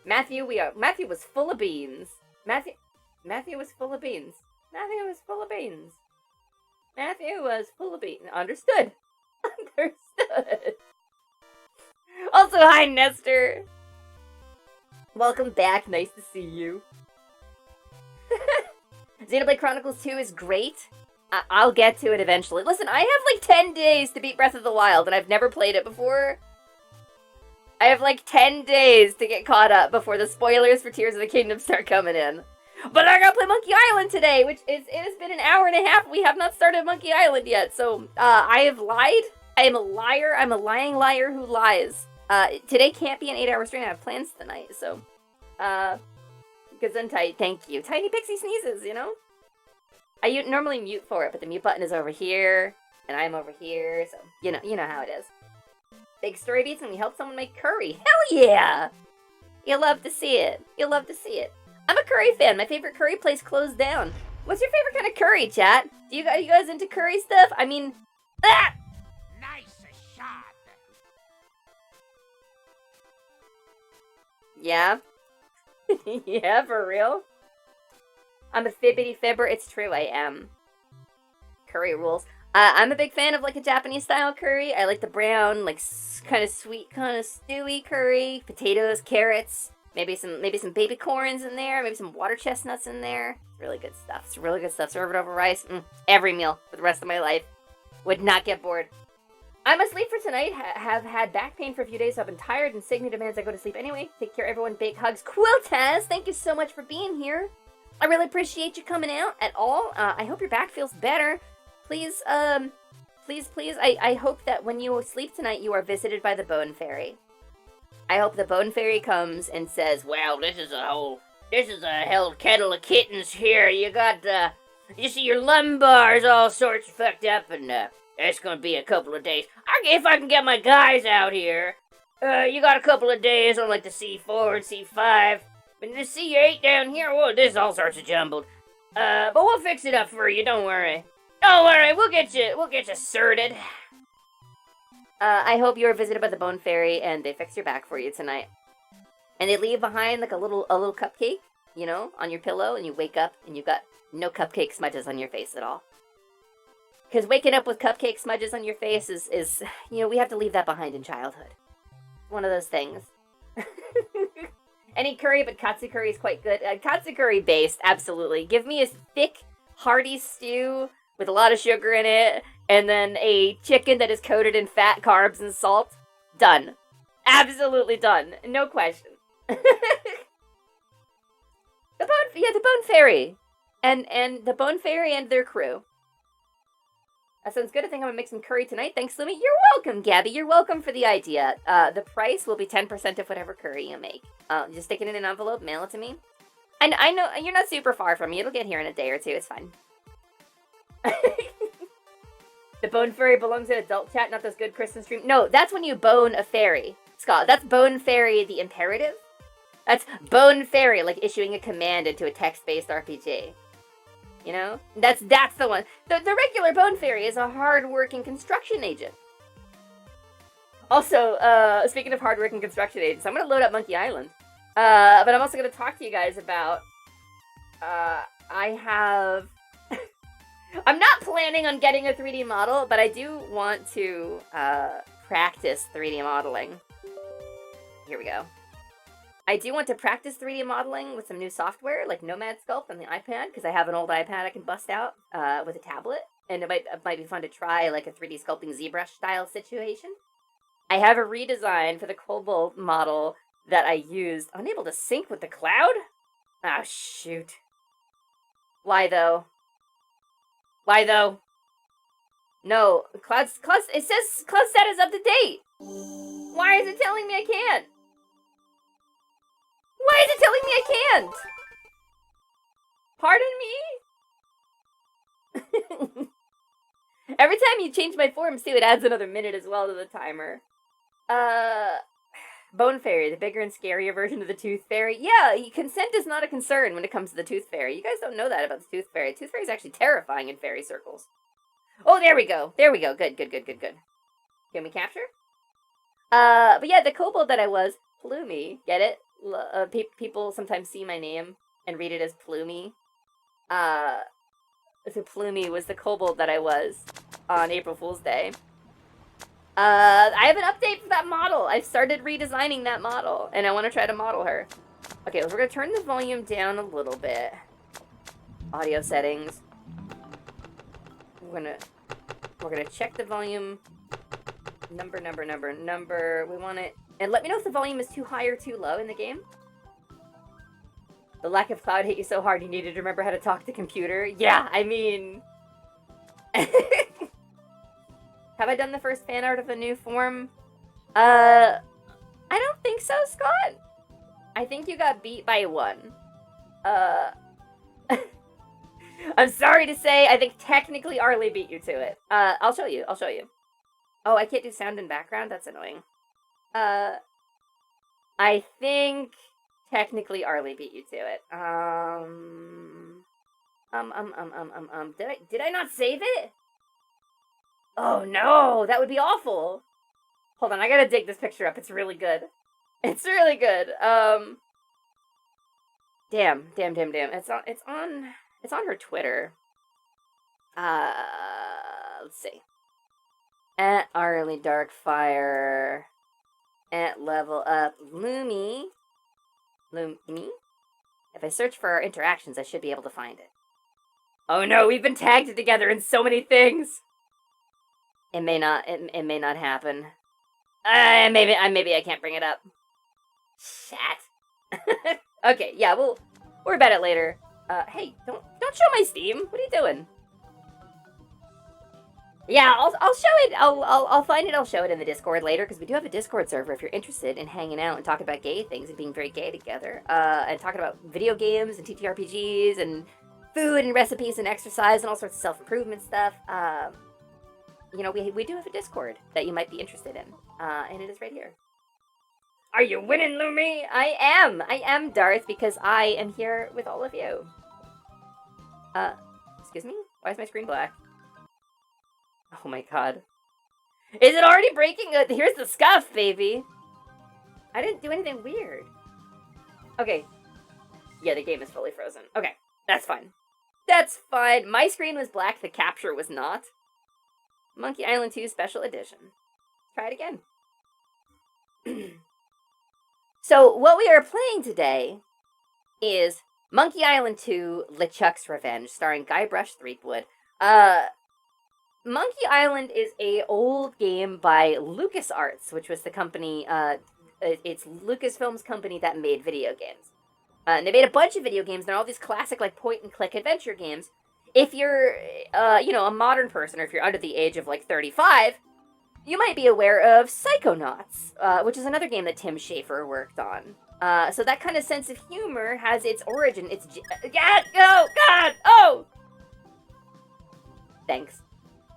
Matthew. Matthew was full of beans. Matthew was full of beans. Matthew was full of beans. Matthew was full of beans. Understood. Understood. Also, hi Nestor. Welcome back. Nice to see you. Xenoblade Chronicles 2 is great. I'll get to it eventually. Listen, I have like 10 days to beat Breath of the Wild, and I've never played it before. I have like 10 days to get caught up before the spoilers for Tears of the Kingdom start coming in. But I gotta play Monkey Island today, it has been an hour and a half. We have not started Monkey Island yet, so I have lied. I am a liar. I'm a lying liar who lies. Today can't be an 8-hour stream. I have plans tonight, so Gesundheit, thank you. Tiny Pixie sneezes, you know? I normally mute for it, but the mute button is over here, and I'm over here, so you know how it is. Big story beats and we help someone make curry. Hell yeah! You'll love to see it. You'll love to see it. I'm a curry fan. My favorite curry place closed down. What's your favorite kind of curry, chat? You guys into curry stuff? I mean, Nice shot. Yeah? Yeah, for real? I'm a fibbity fibber. It's true, I am. Curry rules. I'm a big fan of like a Japanese style curry. I like the brown, like kind of sweet, kind of stewy curry. Potatoes, carrots, maybe some baby corns in there, maybe some water chestnuts in there. It's really good stuff. It's really good stuff. Serve it over rice. Every meal for the rest of my life. Would not get bored. I'm asleep for tonight. Have had back pain for a few days, so I've been tired, and Signy demands I go to sleep anyway. Take care, everyone. Big hugs. Quiltaz, thank you so much for being here. I really appreciate you coming out at all. I hope your back feels better. Please, please, I hope that when you sleep tonight, you are visited by the Bone Fairy. I hope the Bone Fairy comes and says, well, this is a hell kettle of kittens here. You got, you see your lumbar's all sorts fucked up, and, it's gonna be a couple of days. If I can get my guys out here, you got a couple of days on, like, the C4 and C5, and the C8 down here, well, this is all sorts of jumbled. But we'll fix it up for you, don't worry. Don't worry, we'll get you sorted. I hope you are visited by the Bone Fairy and they fix your back for you tonight. And they leave behind like a little cupcake, you know, on your pillow, and you wake up and you've got no cupcake smudges on your face at all. Because waking up with cupcake smudges on your face is, you know, we have to leave that behind in childhood. One of those things. Any curry, but katsu curry is quite good. Katsu curry based, absolutely. Give me a thick, hearty stew with a lot of sugar in it, and then a chicken that is coated in fat, carbs, and salt. Done. Absolutely done. No question. The Bone Fairy. And the Bone Fairy and their crew. That sounds good. I think I'm gonna make some curry tonight. Thanks, Lumi. You're welcome, Gabby. You're welcome for the idea. The price will be 10% of whatever curry you make. Just stick it in an envelope, mail it to me. And I know you're not super far from me. It'll get here in a day or two. It's fine. The Bone Fairy belongs in adult chat, not this good Christmas stream. No, that's when you bone a fairy, Scott. That's Bone Fairy the imperative. That's Bone Fairy, like issuing a command into a text-based RPG. You know? That's the one. The regular Bone Fairy is a hard-working construction agent. Also, speaking of hard-working construction agents, I'm going to load up Monkey Island. But I'm also going to talk to you guys about... I'm not planning on getting a 3D model, but I do want to practice 3D modeling. Here we go. I do want to practice 3D modeling with some new software, like Nomad Sculpt on the iPad, because I have an old iPad I can bust out with a tablet, and it might be fun to try like a 3D sculpting ZBrush style situation. I have a redesign for the Kobold model that I used. Unable to sync with the cloud? Oh, shoot. Why though? Why though? No, it says cloud status up to date. Why is it telling me I can't? Why is it telling me I can't? Pardon me? Every time you change my forms too, it adds another minute as well to the timer. Bone Fairy, the bigger and scarier version of the Tooth Fairy. Yeah, consent is not a concern when it comes to the Tooth Fairy. You guys don't know that about the Tooth Fairy. Tooth Fairy is actually terrifying in fairy circles. Oh, there we go. There we go. Good. Can we capture? But yeah, the kobold that I was, Plumey. Get it? People sometimes see my name and read it as Plumey. So Plumey was the kobold that I was on April Fool's Day. I have an update for that model. I've started redesigning that model, and I want to try to model her. Okay, we're gonna turn the volume down a little bit. Audio settings. We're gonna check the volume. Number. We want it, and let me know if the volume is too high or too low in the game. The lack of cloud hit you so hard you needed to remember how to talk to computer. Yeah, I mean. Have I done the first fan art of the new form? I don't think so, Scott. I think you got beat by one. I'm sorry to say, I think technically Arlie beat you to it. I'll show you. Oh, I can't do sound in background? That's annoying. I think technically Arlie beat you to it. Did I not save it? Oh no, that would be awful. Hold on, I gotta dig this picture up. It's really good. It's really good. Damn. It's on It's on her Twitter. Let's see. At Arlie Darkfire. At Level Up Lumi. Lumi? If I search for our interactions, I should be able to find it. Oh no, we've been tagged together in so many things. It may not happen. Maybe I can't bring it up. Shit. Okay, yeah, we'll worry about it later. Hey, don't show my Steam. What are you doing? Yeah, I'll show it. I'll find it. I'll show it in the Discord later because we do have a Discord server if you're interested in hanging out and talking about gay things and being very gay together. And talking about video games and TTRPGs and food and recipes and exercise and all sorts of self-improvement stuff. You know, we do have a Discord that you might be interested in. And it is right here. Are you winning, Lumi? I am, Darth, because I am here with all of you. Excuse me? Why is my screen black? Oh my god. Is it already breaking? Here's the scuff, baby. I didn't do anything weird. Okay. Yeah, the game is fully frozen. Okay, that's fine. That's fine. My screen was black, the capture was not. Monkey Island 2 Special Edition. Try it again. So, what we are playing today is Monkey Island 2 LeChuck's Revenge, starring Guybrush Threepwood. Monkey Island is a old game by LucasArts, which was the company, it's Lucasfilm's company that made video games. And they made a bunch of video games. They're all these classic, like, point-and-click adventure games. If you're, you know, a modern person, or if you're under the age of, like, 35, you might be aware of Psychonauts, which is another game that Tim Schafer worked on. So that kind of sense of humor has its origin. It's... oh, God! Oh! Thanks.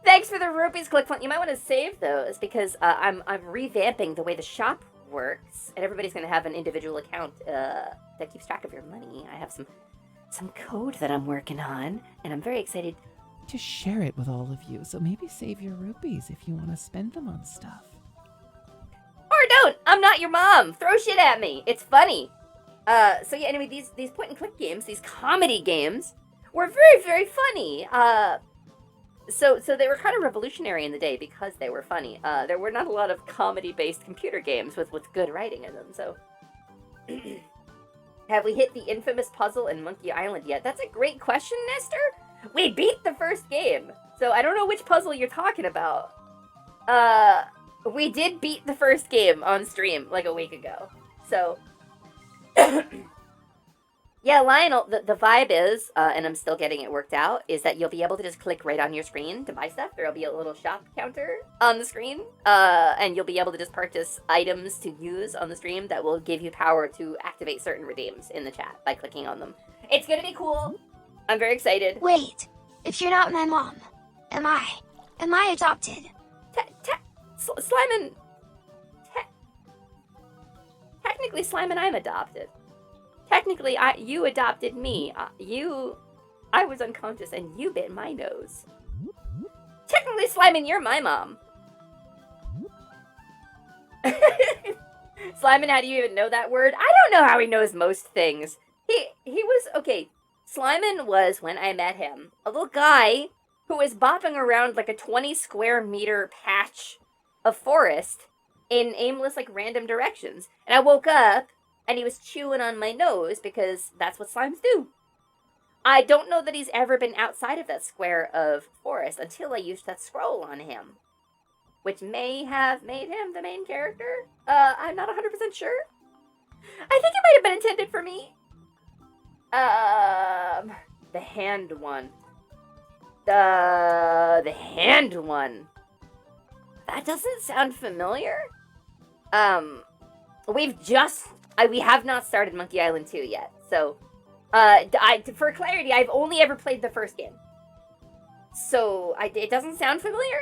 Thanks for the rupees, ClickFunt. You might want to save those, because I'm revamping the way the shop works, and everybody's going to have an individual account that keeps track of your money. I have some code that I'm working on, and I'm very excited To share it with all of you, so maybe save your rupees if you want to spend them on stuff. Or don't! I'm not your mom! Throw shit at me! It's funny! So yeah, anyway, these point-and-click games, these comedy games, were very, very funny. So they were kind of revolutionary in the day because they were funny. There were not a lot of comedy-based computer games with good writing in them, so... Have we hit the infamous puzzle in Monkey Island yet? That's a great question, Nestor! We beat the first game, so I don't know which puzzle you're talking about. We did beat the first game on stream, like, a week ago. So... Yeah, Lionel, the vibe is, and I'm still getting it worked out, is that you'll be able to just click right on your screen to buy stuff. There'll be a little shop counter on the screen, and you'll be able to just purchase items to use on the stream that will give you power to activate certain redeems in the chat by clicking on them. It's gonna be cool. I'm very excited. Wait, if you're not my mom, am I adopted? Slyman... Technically, Slyman, I'm adopted. Technically, you adopted me. I was unconscious and you bit my nose. Technically, Slyman, you're my mom. Slyman, how do you even know that word? I don't know how he knows most things. He was, okay, Slyman was, when I met him, a little guy who was bopping around like a 20 square meter patch of forest in aimless, like, random directions. And I woke up, and he was chewing on my nose, because that's what slimes do. I don't know that he's ever been outside of that square of forest until I used that scroll on him. Which may have made him the main character. I'm not 100% sure. I think it might have been intended for me. The hand one. The hand one. That doesn't sound familiar. We have not started Monkey Island 2 yet, so, for clarity, I've only ever played the first game. So, it doesn't sound familiar.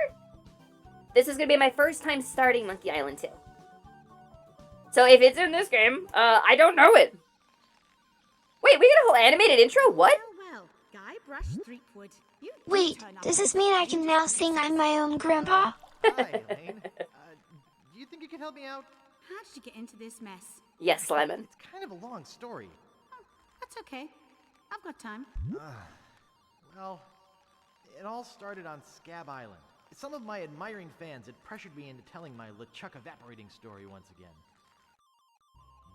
This is gonna be my first time starting Monkey Island 2. So if it's in this game, I don't know it. Wait, we got a whole animated intro? What? Well, Guybrush Threepwood, you Wait, does this mean I can now sing I'm my own grandpa? Hi, Elaine. Do you think you can help me out? How did you get into this mess? Yes, Slyman. It's kind of a long story. Oh, that's okay. I've got time. Well, it all started on Scab Island. Some of my admiring fans had pressured me into telling my LeChuck evaporating story once again.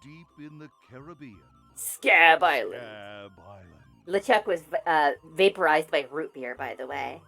Deep in the Caribbean. Scab Island. Scab Island. LeChuck was vaporized by root beer, by the way.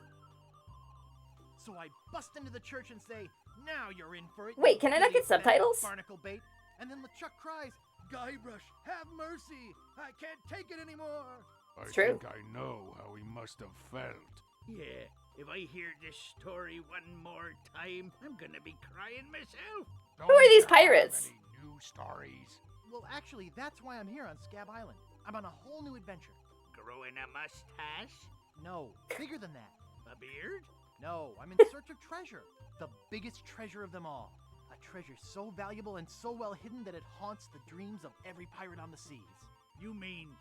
So I bust into the church and say, "Now you're in for it." Wait, can I not get subtitles? Barnacle bait. And then LeChuck cries, "Guybrush, have mercy! I can't take it anymore!" I true. think I know how he must have felt. Yeah, if I hear this story one more time, I'm gonna be crying myself. Who are these pirates? Any new stories? Well, actually, that's why I'm here on Scab Island. I'm on a whole new adventure. Growing a mustache? No, bigger than that. A beard? No, I'm in search of treasure. The biggest treasure of them all. A treasure so valuable and so well hidden that it haunts the dreams of every pirate on the seas. You mean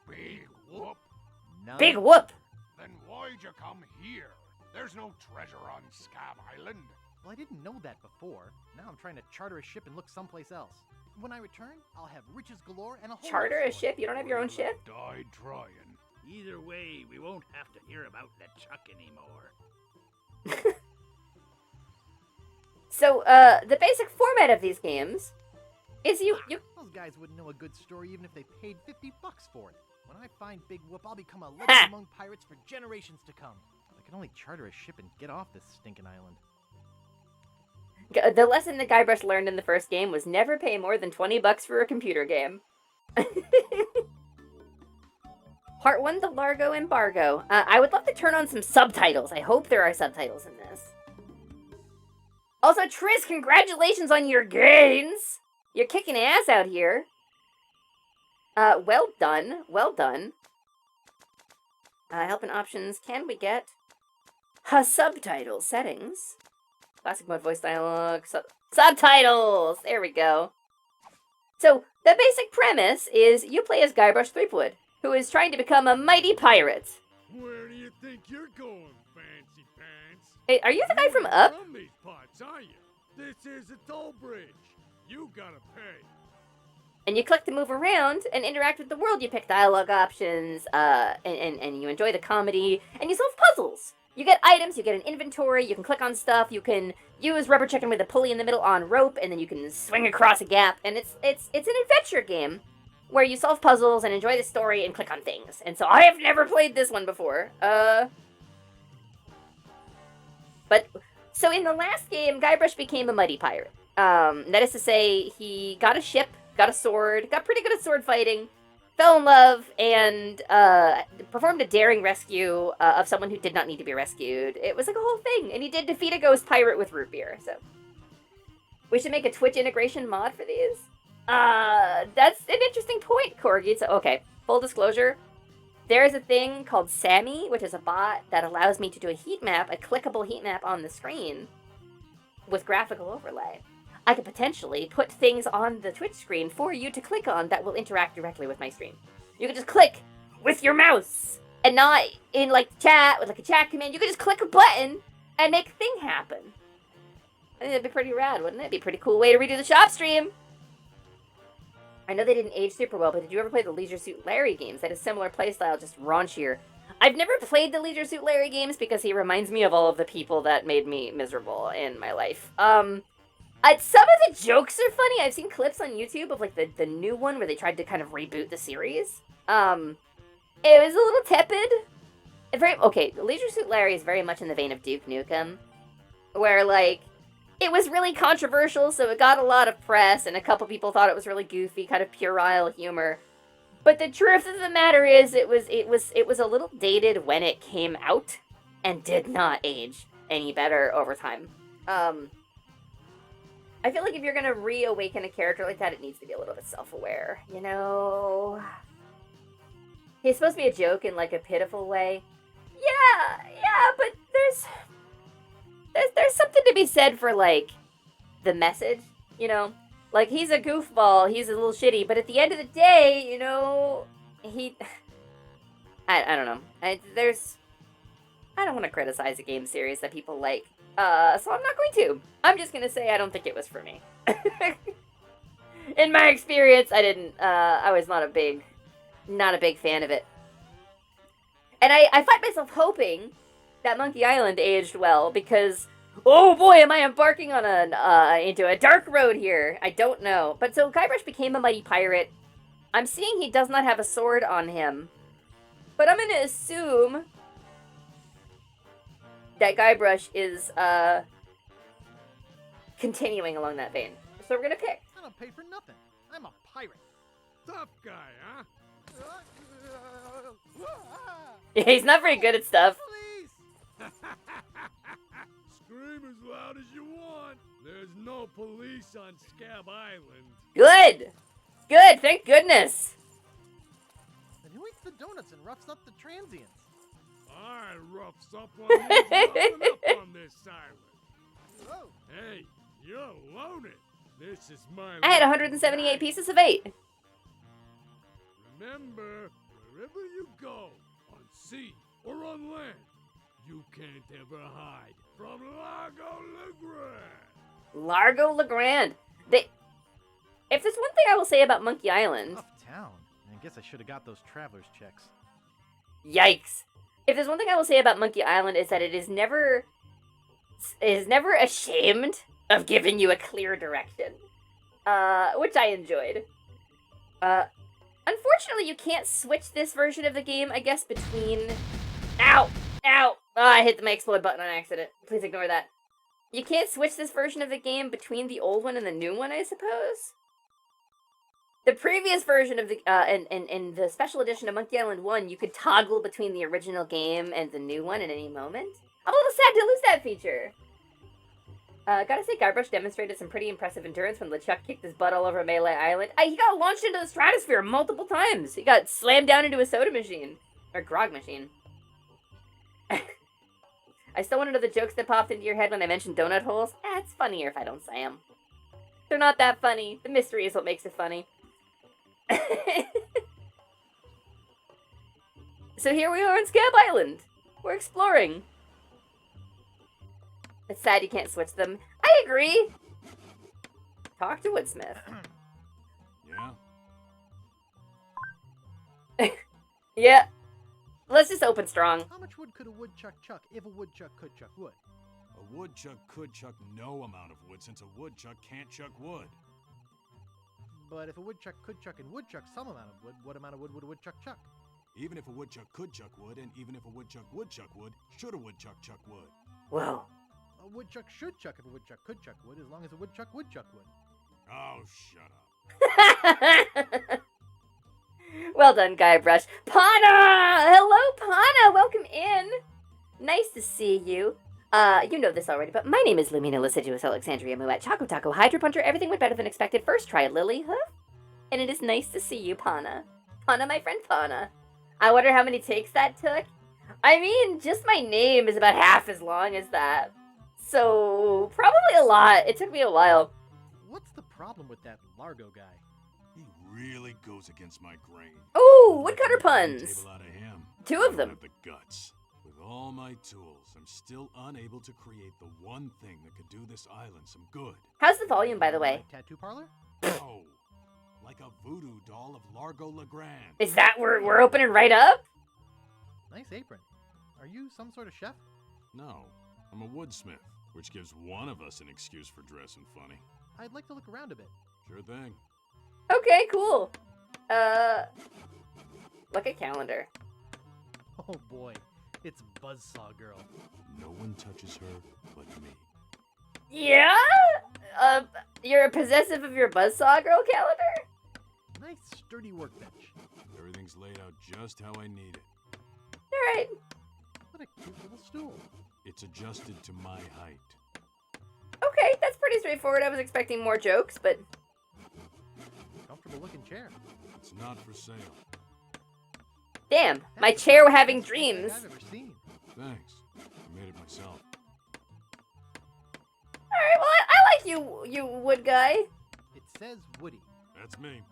Big whoop. None. Big whoop! Then why'd you come here? There's no treasure on Scab Island. Well, I didn't know that before. Now I'm trying to charter a ship and look someplace else. When I return, I'll have riches galore and a whole Charter lot a of ship? You don't have your own ship? Died trying. either way, we won't have to hear about LeChuck anymore. So, the basic format of these games is you Those guys wouldn't know a good story even if they paid $50 for it. When I find Big Whoop, I'll become a legend among pirates for generations to come. I can only charter a ship and get off this stinking island. The lesson that Guybrush learned in the first game was never pay more than $20 for a computer game. Part 1, the Largo Embargo. I would love to turn on some subtitles. I hope there are subtitles in this. Also, Triss, congratulations on your gains! You're kicking ass out here. Well done. Well done. Help and options. Can we get subtitle settings? Classic mode voice dialogue. Subtitles! There we go. So, the basic premise is you play as Guybrush Threepwood, who is trying to become a mighty pirate. Where do you think you're going, fancy pants? Hey, are you the guy from Up? From these parts, are you? This is a toll bridge. You gotta pay. And you click to move around and interact with the world. You pick dialogue options, and you enjoy the comedy, and you solve puzzles. You get items, you get an inventory, you can click on stuff, you can use rubber chicken with a pulley in the middle on rope, and then you can swing across a gap, and it's an adventure game where you solve puzzles and enjoy the story and click on things. And so I have never played this one before. But so in the last game, Guybrush became a mighty pirate. That is to say, he got a ship, got a sword, got pretty good at sword fighting, fell in love, and performed a daring rescue of someone who did not need to be rescued. It was like a whole thing, and he did defeat a ghost pirate with root beer, so. We should make a Twitch integration mod for these? That's an interesting point, Corgi. So, okay, full disclosure. There is a thing called Sammy, which is a bot that allows me to do a heat map, a clickable heat map on the screen with graphical overlay. I could potentially put things on the Twitch screen for you to click on that will interact directly with my stream. You could just click with your mouse and not in like chat with like a chat command. You could just click a button and make a thing happen. I think that'd be pretty rad, wouldn't it? It'd be a pretty cool way to redo the shop stream. I know they didn't age super well, but did you ever play the Leisure Suit Larry games? That is similar playstyle, just raunchier. I've never played the Leisure Suit Larry games because he reminds me of all of the people that made me miserable in my life. Some of the jokes are funny. I've seen clips on YouTube of like the new one where they tried to kind of reboot the series. It was a little tepid. Okay, Leisure Suit Larry is very much in the vein of Duke Nukem, where like it was really controversial, so it got a lot of press, and a couple people thought it was really goofy, kind of puerile humor. But the truth of the matter is, it was a little dated when it came out, and did not age any better over time. I feel like if you're gonna reawaken a character like that, it needs to be a little bit self-aware, you know? He's supposed to be a joke in like a pitiful way. Yeah, but there's something to be said for like the message, you know? Like he's a goofball, he's a little shitty, but at the end of the day, you know, I don't know. I don't want to criticize a game series that people like. So I'm not going to. I'm just gonna say I don't think it was for me. In my experience, I didn't. I was not a big fan of it. And I find myself hoping that Monkey Island aged well, because, oh boy, am I embarking on into a dark road here. I don't know. But so Guybrush became a mighty pirate. I'm seeing he does not have a sword on him. But I'm gonna assume that Guybrush is, continuing along that vein. So we're gonna pick. I don't pay for nothing. I'm a pirate. Tough guy, huh? Yeah, he's not very good at stuff. Scream as loud as you want. There's no police on Scab Island. Good! Good, thank goodness! And who eats the donuts and roughs up the transients? I roughs up on this island. Whoa. Hey, you don't own it. This is my I had land. 178 pieces of 8. Remember, wherever you go, on sea or on land, you can't ever hide from Largo Legrand. Largo Legrand. If there's one thing I will say about Monkey Island... Uptown. I guess I should have got those traveler's checks. Yikes. If there's one thing I will say about Monkey Island is that it is never ashamed of giving you a clear direction. Which I enjoyed. Unfortunately, you can't switch this version of the game, I guess, between... Ow! Ow! Oh, I hit the explode button on accident. Please ignore that. You can't switch this version of the game between the old one and the new one, I suppose? The previous version of the, in the special edition of Monkey Island 1, you could toggle between the original game and the new one at any moment. I'm a little sad to lose that feature. Gotta say, Guybrush demonstrated some pretty impressive endurance when LeChuck kicked his butt all over Melee Island. He got launched into the stratosphere multiple times. He got slammed down into a soda machine. Or grog machine. I still want to know the jokes that popped into your head when I mentioned donut holes. It's funnier if I don't say them. They're not that funny. The mystery is what makes it funny. So here we are on Scab Island. We're exploring. It's sad you can't switch them. I agree. Talk to Woodsmith. Yeah? Yeah. Let's just open strong. How much wood could a woodchuck chuck if a woodchuck could chuck wood? A woodchuck could chuck no amount of wood since a woodchuck can't chuck wood. But if a woodchuck could chuck and would chuck some amount of wood, what amount of wood would a woodchuck chuck? Even if a woodchuck could chuck wood, and even if a woodchuck would chuck wood, should a woodchuck chuck wood? Whoa. A woodchuck should chuck if a woodchuck could chuck wood, as long as a woodchuck would chuck wood. Oh, shut up. Well done, Guybrush. Pana! Hello, Pana! Welcome in. Nice to see you. You know this already, but my name is Lumina Liciduous Alexandria Moet, Choco Taco, Hydra Puncher, everything went better than expected. First try, Lily, huh? And it is nice to see you, Pana. Pana, my friend Pana. I wonder how many takes that took. I mean, just my name is about half as long as that. So, probably a lot. It took me a while. What's the problem with that Largo guy? He really goes against my grain. Ooh, woodcutter puns. Out of him. 2 of them. I don't have the guts. With all my tools, I'm still unable to create the one thing that could do this island some good. How's the volume, by the way? Tattoo parlor? Oh, like a voodoo doll of Largo Legrand. Is that we're opening right up? Nice apron. Are you some sort of chef? No, I'm a woodsmith, which gives one of us an excuse for dressing funny. I'd like to look around a bit. Sure thing. Okay, cool. Look at calendar. Oh boy, it's Buzzsaw Girl. No one touches her but me. Yeah? You're possessive of your Buzzsaw Girl calendar? Nice sturdy workbench. Everything's laid out just how I need it. Alright. What a cute little stool. It's adjusted to my height. Okay, that's pretty straightforward. I was expecting more jokes, but... Comfortable looking chair. It's not for sale. Damn, my chair having dreams. I've ever seen. Thanks. I made it myself. Alright, well, I like you wood guy. It says Woody. That's me.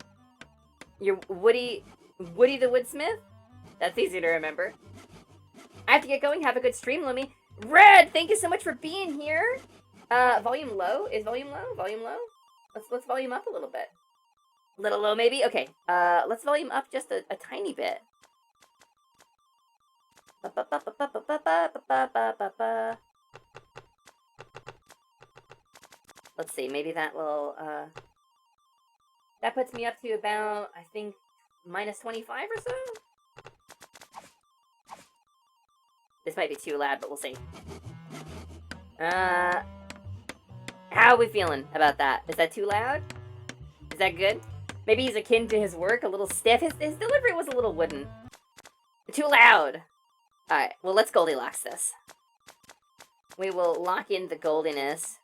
You're Woody the Woodsmith? That's easy to remember. I have to get going. Have a good stream, Lumi. Red, thank you so much for being here. Volume low? Is volume low? Volume low? Let's volume up a little bit. A little low, maybe? Okay, let's volume up just a tiny bit. Let's see, maybe that will, that puts me up to about, I think, minus 25 or so? This might be too loud, but we'll see. How are we feeling about that? Is that too loud? Is that good? Maybe he's akin to his work, a little stiff. His delivery was a little wooden. Too loud! Alright, well, let's Goldilocks this. We will lock in the goldiness.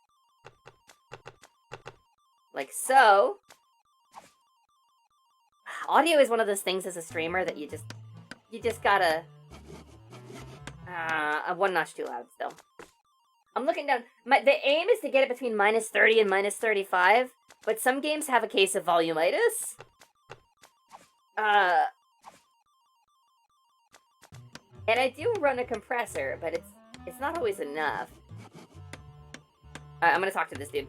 Like so. Audio is one of those things as a streamer that you just gotta... one notch too loud still. I'm looking down. The aim is to get it between minus 30 and minus 35, but some games have a case of volumitis. And I do run a compressor, but it's not always enough. I'm gonna talk to this dude.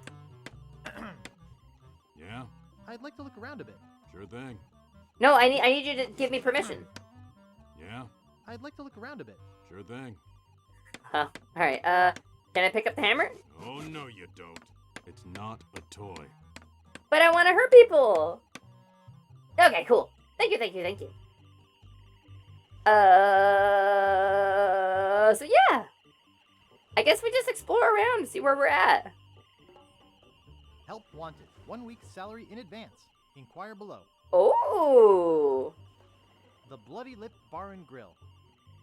Yeah? I'd like to look around a bit. Sure thing. No, I need you to give me permission. Yeah? I'd like to look around a bit. Sure thing. Huh. Alright, can I pick up the hammer? Oh, no you don't. It's not a toy. But I want to hurt people! Okay, cool. Thank you. So yeah. I guess we just explore around and see where we're at. Help wanted. 1 week's salary in advance. Inquire below. Oh! The Bloody Lip Bar and Grill.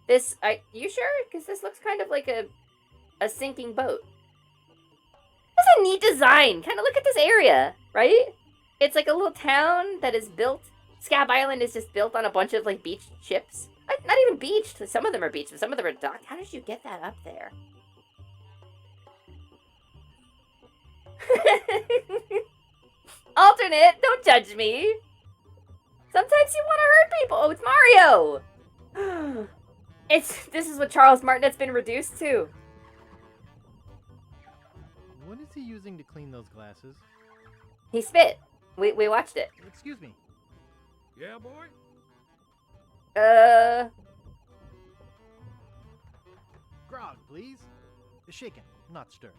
You sure? Because this looks kind of like a sinking boat. That's a neat design. Kind of look at this area, right? It's like a little town that is built. Scab Island is just built on a bunch of like beach ships. Not even beached. Some of them are beached, but some of them are docked. How did you get that up there? Alternate, don't judge me. Sometimes you want to hurt people. Oh, it's Mario. This is what Charles Martinet's been reduced to. What is he using to clean those glasses? He spit. We watched it. Excuse me. Yeah, boy? Grog, please. Shaken, not stirred.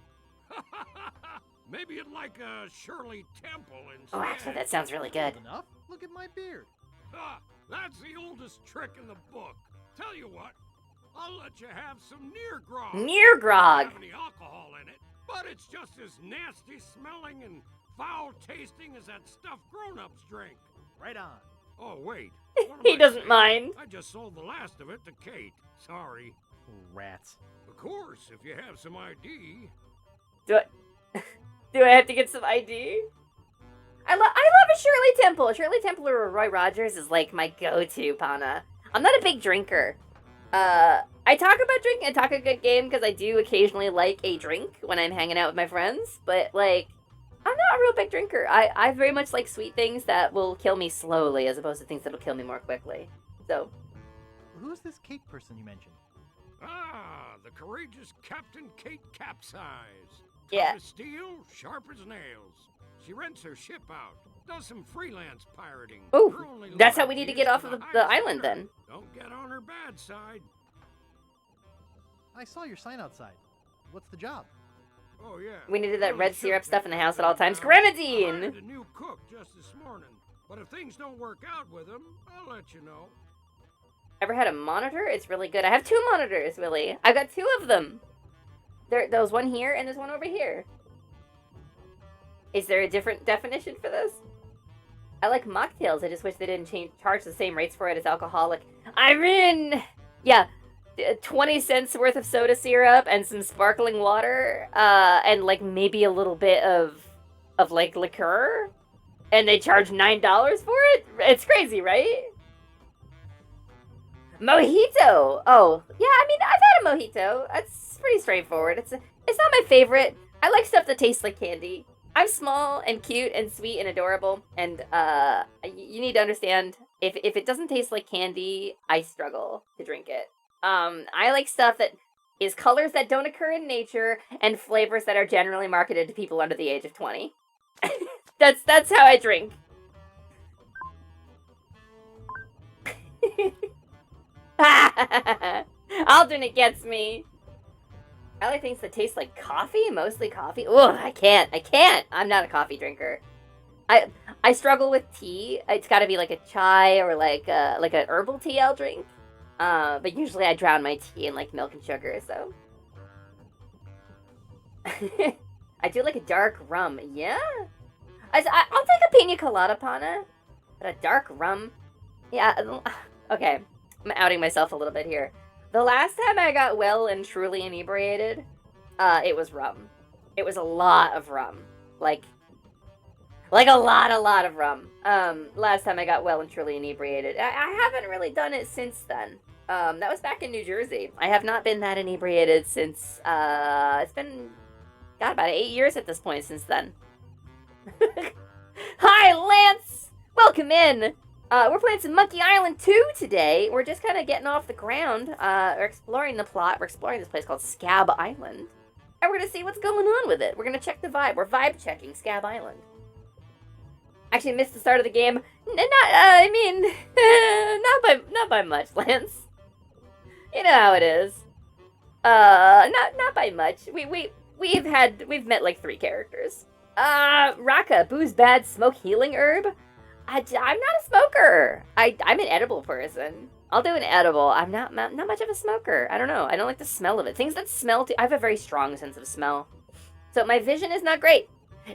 Maybe you'd like a Shirley Temple instead. Oh, actually, that sounds really good. Enough? Look at my beard. That's the oldest trick in the book. Tell you what, I'll let you have some near grog. Near grog. Doesn't have any alcohol in it, but it's just as nasty smelling and foul tasting as that stuff grown-ups drink. Right on. Oh, wait. He doesn't mind. I just sold the last of it to Kate. Sorry. Rats. Of course, if you have some ID. Do I have to get some ID? I love a Shirley Temple. Shirley Temple or Roy Rogers is like my go-to, Pana. I'm not a big drinker. I talk about drinking, I talk a good game because I do occasionally like a drink when I'm hanging out with my friends, but like, I'm not a real big drinker. I very much like sweet things that will kill me slowly as opposed to things that will kill me more quickly. So. Who's this Kate person you mentioned? Ah, the courageous Captain Kate Capsize. Yeah. Tough as steel, sharp as nails. She rents her ship out, does some freelance pirating. Oh, that's how we need to get off of the island then. Don't get on her bad side. I saw your sign outside. What's the job? Oh, yeah. We needed that red syrup stuff in the house at all times. Grenadine! I hired a new cook just this morning, but if things don't work out with him, I'll let you know. Ever had a monitor? It's really good. I have 2 monitors, Willie. I've got 2 of them. There's one here and there's one over here. Is there a different definition for this? I like mocktails. I just wish they didn't charge the same rates for it as alcoholic. Irene! Yeah, 20 cents worth of soda syrup and some sparkling water, and like maybe a little bit of like liqueur, and they charge $9 for it? It's crazy, right? Mojito! Oh, yeah, I mean, I've had a mojito. It's pretty straightforward. It's not my favorite. I like stuff that tastes like candy. I'm small and cute and sweet and adorable, and you need to understand, if it doesn't taste like candy, I struggle to drink it. I like stuff that is colors that don't occur in nature and flavors that are generally marketed to people under the age of 20. That's how I drink. Alternate gets me. I like things that taste like coffee, mostly coffee. Ugh, I can't. I'm not a coffee drinker. I struggle with tea. It's got to be like a chai or like an herbal tea I'll drink. But usually I drown my tea in like milk and sugar, so. I do like a dark rum. Yeah? I'll take a pina colada, Pana. But a dark rum? Yeah, okay. I'm outing myself a little bit here. The last time I got well and truly inebriated, it was rum. It was a lot of rum. Like a lot of rum. Last time I got well and truly inebriated. I haven't really done it since then. That was back in New Jersey. I have not been that inebriated since, it's been, God, about 8 years at this point since then. Hi, Lance! Welcome in! We're playing some Monkey Island 2 today. We're just kind of getting off the ground. We're exploring the plot. We're exploring this place called Scab Island. And we're going to see what's going on with it. We're going to check the vibe. We're vibe checking Scab Island. Actually missed the start of the game. Not by much, Lance. You know how it is. Not by much. We've met like 3 characters. Raka, booze bad, smoke healing herb. I'm not a smoker. I'm an edible person. I'll do an edible. I'm not much of a smoker. I don't know. I don't like the smell of it. Things that smell I have a very strong sense of smell. So my vision is not great.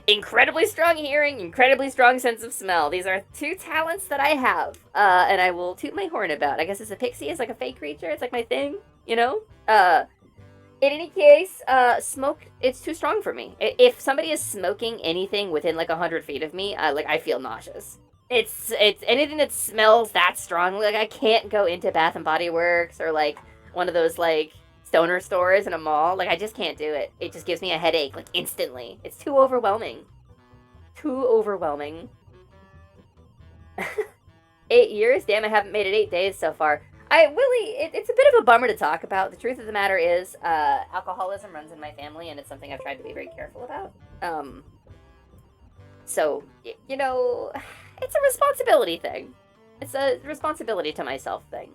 Incredibly strong hearing, incredibly strong sense of smell. These are 2 talents that I have. And I will toot my horn about. I guess it's a pixie. It's like a fake creature. It's like my thing, you know? In any case, smoke, it's too strong for me. If somebody is smoking anything within like 100 feet of me, I feel nauseous. It's anything that smells that strongly. Like I can't go into Bath and Body Works or like one of those like stoner stores in a mall. Like I just can't do it. It just gives me a headache like instantly. It's too overwhelming. 8 years? Damn, I haven't made it 8 days so far. It's a bit of a bummer to talk about. The truth of the matter is, alcoholism runs in my family, and it's something I've tried to be very careful about. So, you know, it's a responsibility thing. It's a responsibility to myself thing.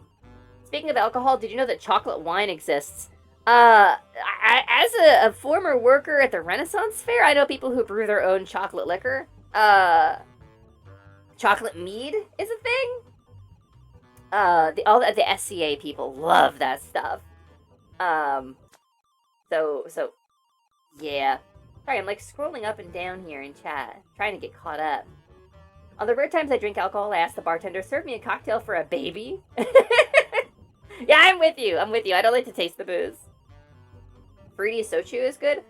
Speaking of alcohol, did you know that chocolate wine exists? As a former worker at the Renaissance Fair, I know people who brew their own chocolate liquor. Chocolate mead is a thing. The SCA people love that stuff. So, yeah. Sorry, I'm like scrolling up and down here in chat, trying to get caught up. On the rare times I drink alcohol, I ask the bartender, serve me a cocktail for a baby. Yeah, I'm with you. I don't like to taste the booze. Fruity sochu is good.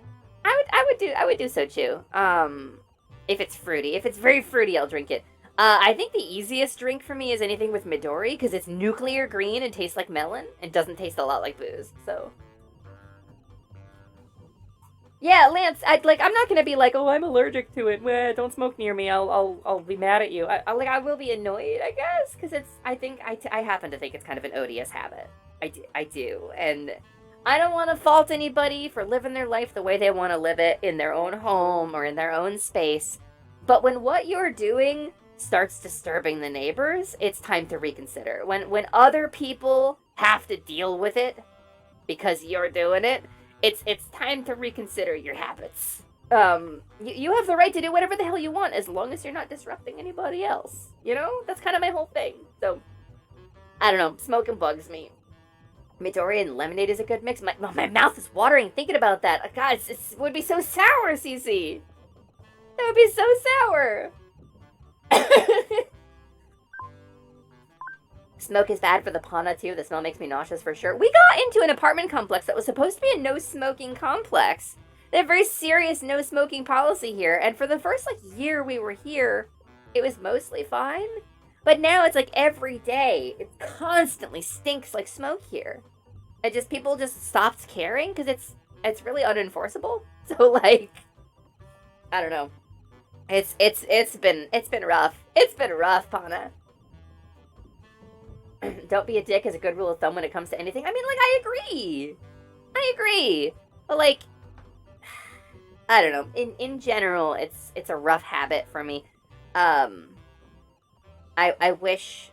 I would do sochu. If it's fruity. If it's very fruity, I'll drink it. I think the easiest drink for me is anything with Midori, because it's nuclear green and tastes like melon, and doesn't taste a lot like booze, so. Yeah, Lance, I'm not gonna be like, oh, I'm allergic to it, don't smoke near me, I'll be mad at you. I will be annoyed, I guess, because I happen to think it's kind of an odious habit. I do, and I don't want to fault anybody for living their life the way they want to live it in their own home or in their own space, but when what you're doing starts disturbing the neighbors, it's time to reconsider. When other people have to deal with it because you're doing it, it's time to reconsider your habits. You have the right to do whatever the hell you want as long as you're not disrupting anybody else. You know? That's kind of my whole thing. So, I don't know. Smoking bugs me. Midori and lemonade is a good mix. My mouth is watering thinking about that. God, it would be so sour, Cece. That would be so sour. Smoke is bad for the Pana too. The smell makes me nauseous for sure. We got into an apartment complex that was supposed to be a no-smoking complex. They have a very serious no-smoking policy here, and for the first year we were here, it was mostly fine. But now it's like every day, it constantly stinks like smoke here. People just stopped caring because it's really unenforceable. So I don't know. It's been rough. It's been rough, Pana. Don't be a dick is a good rule of thumb when it comes to anything. I mean, I agree. But I don't know. In general, it's a rough habit for me. I wish,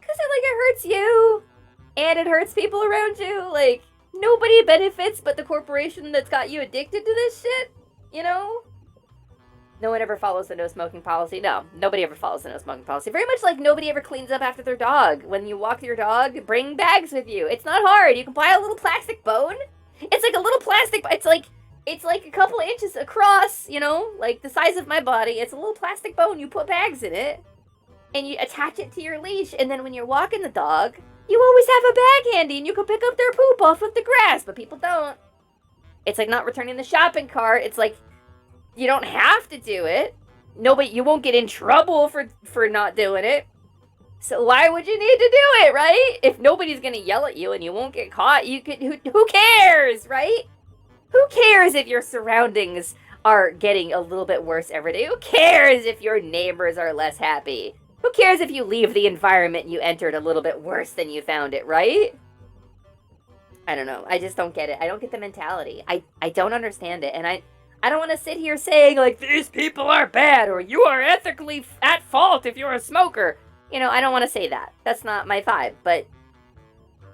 because it hurts you. and it hurts people around you. Like, nobody benefits but the corporation that's got you addicted to this shit, you know? No one ever follows the no smoking policy. No, nobody ever follows the no smoking policy. Very much like nobody ever cleans up after their dog. When you walk your dog, bring bags with you. It's not hard. You can buy a little plastic bone. It's like a little plastic, it's like a couple of inches across, you know, like the size of my body. It's a little plastic bone. You put bags in it and you attach it to your leash. And then when you're walking the dog, you always have a bag handy and you can pick up their poop off of the grass, but people don't. It's like not returning the shopping cart. It's like, you don't have to do it. Nobody, you won't get in trouble for not doing it. So why would you need to do it, right? If nobody's gonna yell at you and you won't get caught, you could. Who cares, right? Who cares if your surroundings are getting a little bit worse every day? Who cares if your neighbors are less happy? Who cares if you leave the environment you entered a little bit worse than you found it, right? I don't know. I just don't get it. I don't get the mentality. I don't understand it, and I don't want to sit here saying, like, these people are bad, or you are ethically at fault if you're a smoker. You know, I don't want to say that. That's not my vibe, but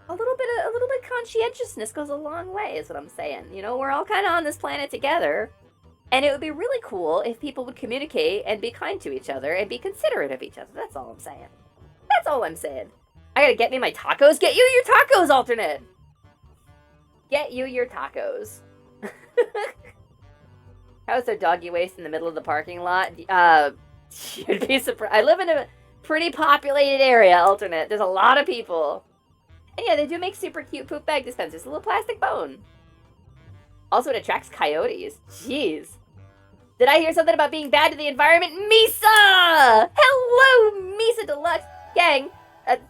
a little bit conscientiousness goes a long way, is what I'm saying. You know, we're all kind of on this planet together, and it would be really cool if people would communicate and be kind to each other and be considerate of each other. That's all I'm saying. That's all I'm saying. I gotta get me my tacos. Get you your tacos, alternate. Get you your tacos. How's their doggy waste in the middle of the parking lot? You'd be surprised. I live in a pretty populated area, alternate. There's a lot of people. And yeah, they do make super cute poop bag dispensers. A little plastic bone. Also, it attracts coyotes. Jeez. Did I hear something about being bad to the environment? Misa! Hello, Misa Deluxe! Gang,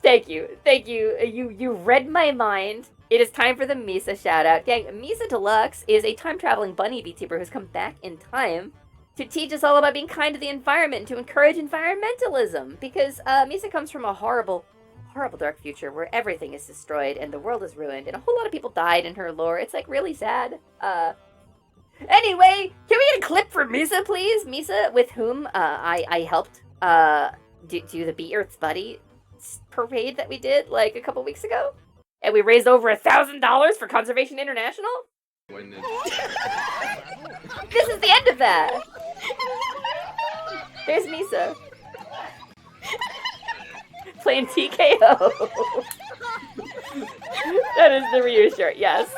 thank you. Thank you. You read my mind. It is time for the Misa shout-out. Gang, Misa Deluxe is a time-traveling bunny VTuber who's come back in time to teach us all about being kind to the environment and to encourage environmentalism. Because Misa comes from a horrible, horrible dark future where everything is destroyed and the world is ruined and a whole lot of people died in her lore. It's, like, really sad. Anyway, can we get a clip for Misa, please? Misa, with whom I helped do the Be Earth's Buddy parade that we did, like, a couple weeks ago. And we raised over $1,000 for Conservation International? This is the end of that! There's Misa. Playing TKO. That is the Ryu shirt, yes.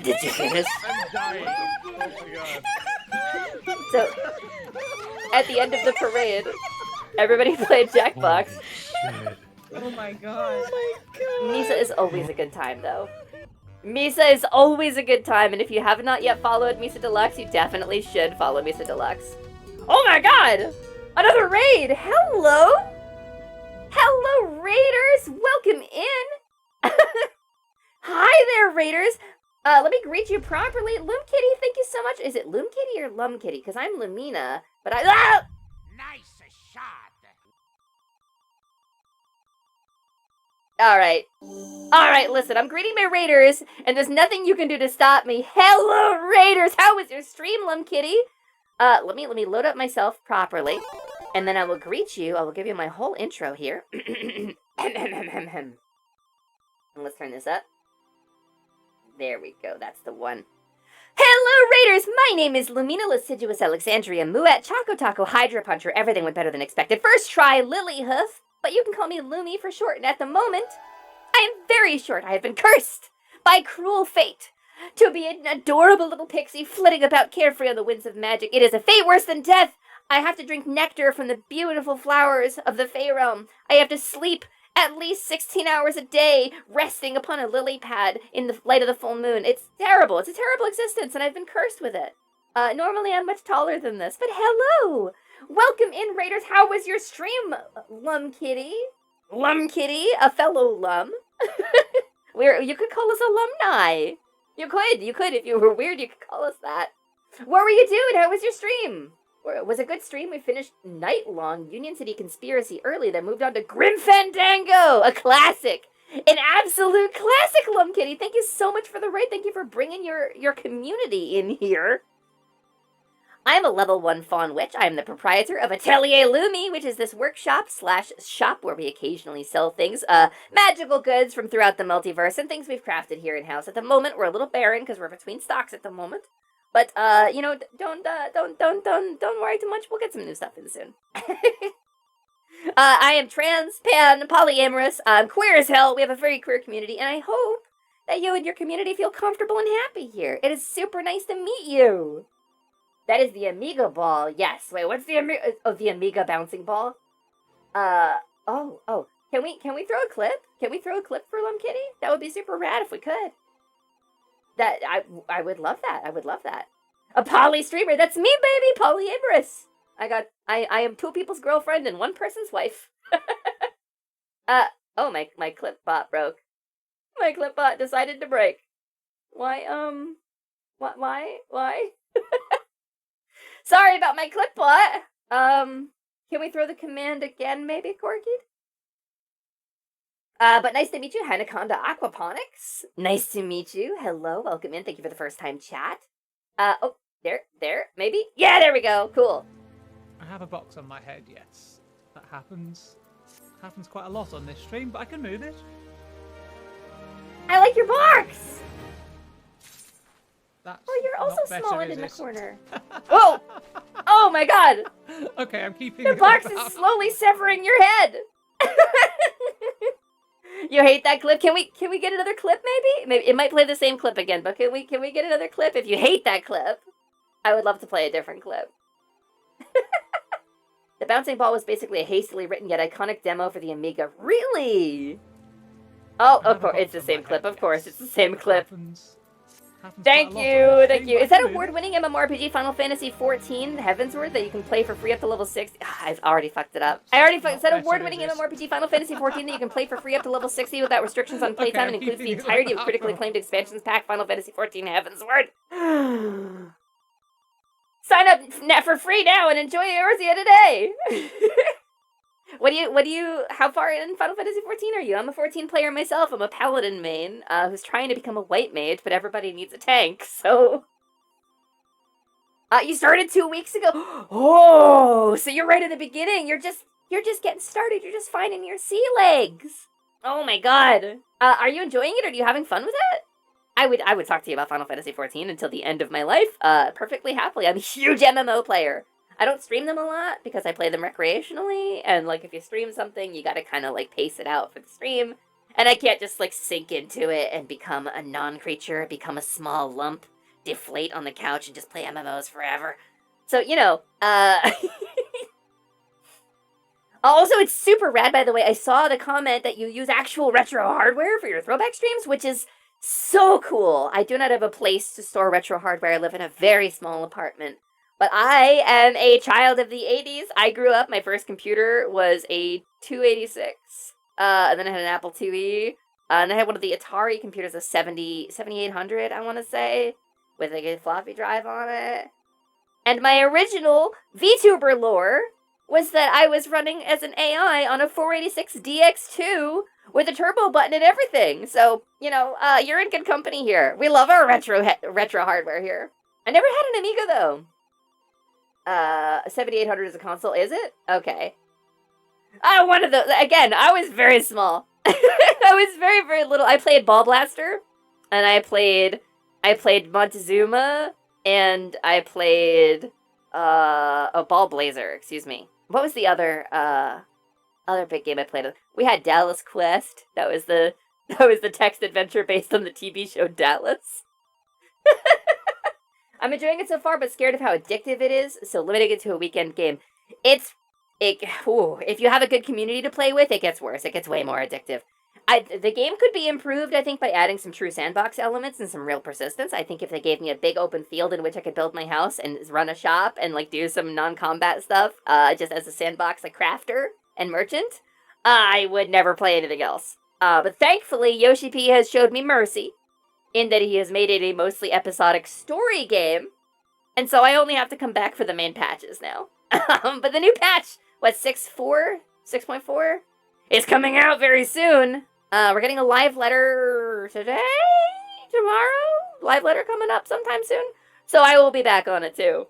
Did you hear this? I'm dying. Oh my god. So, at the end of the parade, everybody played Jackbox. Oh my god. Misa is always a good time, though. Misa is always a good time, and if you have not yet followed Misa Deluxe, you definitely should follow Misa Deluxe. Oh my god! Another raid! Hello! Hello, Raiders! Welcome in! Hi there, Raiders! Let me greet you properly. Loom Kitty, thank you so much. Is it Loom Kitty or Lum Kitty? Because I'm Lumina, but I... Ah! Nice shot. Alright, listen, I'm greeting my Raiders, and there's nothing you can do to stop me. Hello, Raiders! How was your stream, Lum Kitty? Let me load up myself properly, and then I will greet you. I will give you my whole intro here. And let's turn this up. There we go, that's the one. Hello, Raiders! My name is Lumina Lasiduous Alexandria Muet Choco Taco Hydra Puncher. Everything went better than expected. First try, Lily Hoof, but you can call me Lumi for short, and at the moment, I am very short. I have been cursed by cruel fate to be an adorable little pixie flitting about carefree on the winds of magic. It is a fate worse than death. I have to drink nectar from the beautiful flowers of the Fey realm. I have to sleep at least 16 hours a day, resting upon a lily pad in the light of the full moon. It's terrible. It's a terrible existence, and I've been cursed with it. Normally I'm much taller than this, but hello! Welcome in, Raiders. How was your stream, Lum Kitty? Lum Kitty, a fellow Lum. You could call us alumni. You could. If you were weird, you could call us that. What were you doing? How was your stream? Was a good stream. We finished night-long Union City Conspiracy early, then moved on to Grim Fandango, a classic. An absolute classic, Lum Kitty. Thank you so much for the raid. Thank you for bringing your community in here. I am a level 1 Faun Witch. I am the proprietor of Atelier Lumi, which is this workshop/shop where we occasionally sell things, magical goods from throughout the multiverse and things we've crafted here in-house. At the moment, we're a little barren because we're between stocks at the moment. But, you know, don't worry too much. We'll get some new stuff in soon. I am trans, pan, polyamorous, queer as hell. We have a very queer community, and I hope that you and your community feel comfortable and happy here. It is super nice to meet you. That is the Amiga ball. Yes. Wait, what's the Amiga? Oh, the Amiga bouncing ball. Oh. Can we throw a clip? Can we throw a clip for Lum Kitty? That would be super rad if we could. I would love that. I would love that. A poly streamer. That's me, baby. Polyamorous. I am 2 people's girlfriend and 1 person's wife. Oh, my clip bot broke. My clip bot decided to break. Why? Sorry about my clip bot. Can we throw the command again, maybe, Corky? But nice to meet you, Hanaconda Aquaponics. Nice to meet you. Hello, welcome in. Thank you for the first time chat. Oh, there, maybe? Yeah, there we go. Cool. I have a box on my head, yes. That happens quite a lot on this stream, but I can move it. I like your box! That's you're also not small better, and in the is it? corner. Whoa! Oh my god! Okay, I'm keeping Your it box up. is slowly severing your head! You hate that clip? Can we get another clip maybe? Maybe it might play the same clip again, but can we get another clip? If you hate that clip, I would love to play a different clip. The bouncing ball was basically a hastily written yet iconic demo for the Amiga. Really? Oh, of course, it's the same clip. Of course, it's the same clip. Thank you. Is that award-winning MMORPG Final Fantasy XIV Heavensward that you can play for free up to level 60? I've already fucked it up. Is that award-winning MMORPG Final Fantasy XIV that you can play for free up to level 60 without restrictions on playtime and includes the entirety of critically acclaimed expansions pack Final Fantasy XIV Heavensward? Sign up for free now and enjoy Eorzea today! How far in Final Fantasy XIV are you? I'm a 14 player myself. I'm a paladin main, who's trying to become a white mage, but everybody needs a tank, so... you started 2 weeks ago? Oh, so you're right at the beginning. You're just getting started. You're just finding your sea legs. Oh my god. Are you enjoying it, or are you having fun with it? I would talk to you about Final Fantasy XIV until the end of my life, perfectly happily. I'm a huge MMO player. I don't stream them a lot because I play them recreationally, and, like, if you stream something, you gotta kind of, like, pace it out for the stream, and I can't just, like, sink into it and become a non-creature, become a small lump, deflate on the couch, and just play MMOs forever. So, you know, Also, it's super rad, by the way. I saw the comment that you use actual retro hardware for your throwback streams, which is so cool. I do not have a place to store retro hardware. I live in a very small apartment. But I am a child of the 80s. I grew up, my first computer was a 286. And then I had an Apple IIe. And I had one of the Atari computers, a 7800, I want to say, with like a floppy drive on it. And my original VTuber lore was that I was running as an AI on a 486 DX2 with a turbo button and everything. So, you know, you're in good company here. We love our retro hardware here. I never had an Amiga, though. 7800 is a console, is it? Okay. One of those. Again, I was very small. I was very, very little. I played Ball Blaster, and I played Montezuma, and I played Ball Blazer, excuse me. What was the other big game I played? We had Dallas Quest. That was the text adventure based on the TV show Dallas. I'm enjoying it so far, but scared of how addictive it is, so limiting it to a weekend game. If you have a good community to play with, it gets worse. It gets way more addictive. The game could be improved, I think, by adding some true sandbox elements and some real persistence. I think if they gave me a big open field in which I could build my house and run a shop and, like, do some non-combat stuff, just as a sandbox, like, crafter and merchant, I would never play anything else. But thankfully, Yoshi P has showed me mercy, in that he has made it a mostly episodic story game, and so I only have to come back for the main patches now. But the new patch, 6.4, is coming out very soon. We're getting a live letter today? Tomorrow? Live letter coming up sometime soon. So I will be back on it too.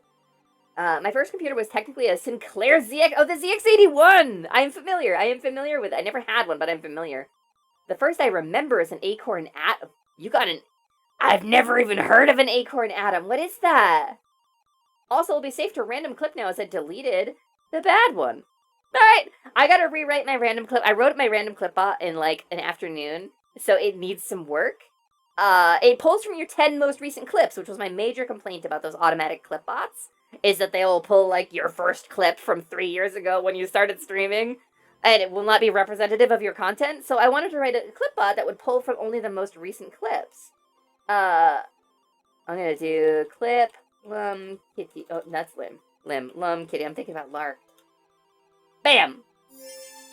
My first computer was technically a Sinclair ZX. Oh, the ZX81! I am familiar with it. I never had one, but I'm familiar. The first I remember is an Acorn Atom. You got an... I've never even heard of an Acorn Atom. What is that? Also, it'll be safe to random clip now as I deleted the bad one. Alright, I gotta rewrite my random clip. I wrote my random clip bot in, like, an afternoon, so it needs some work. It pulls from your 10 most recent clips, which was my major complaint about those automatic clip bots, is that they will pull, like, your first clip from 3 years ago when you started streaming, and it will not be representative of your content. So I wanted to write a clip bot that would pull from only the most recent clips. I'm gonna do clip, kitty. Oh, that's Lum, kitty. I'm thinking about Lark. Bam!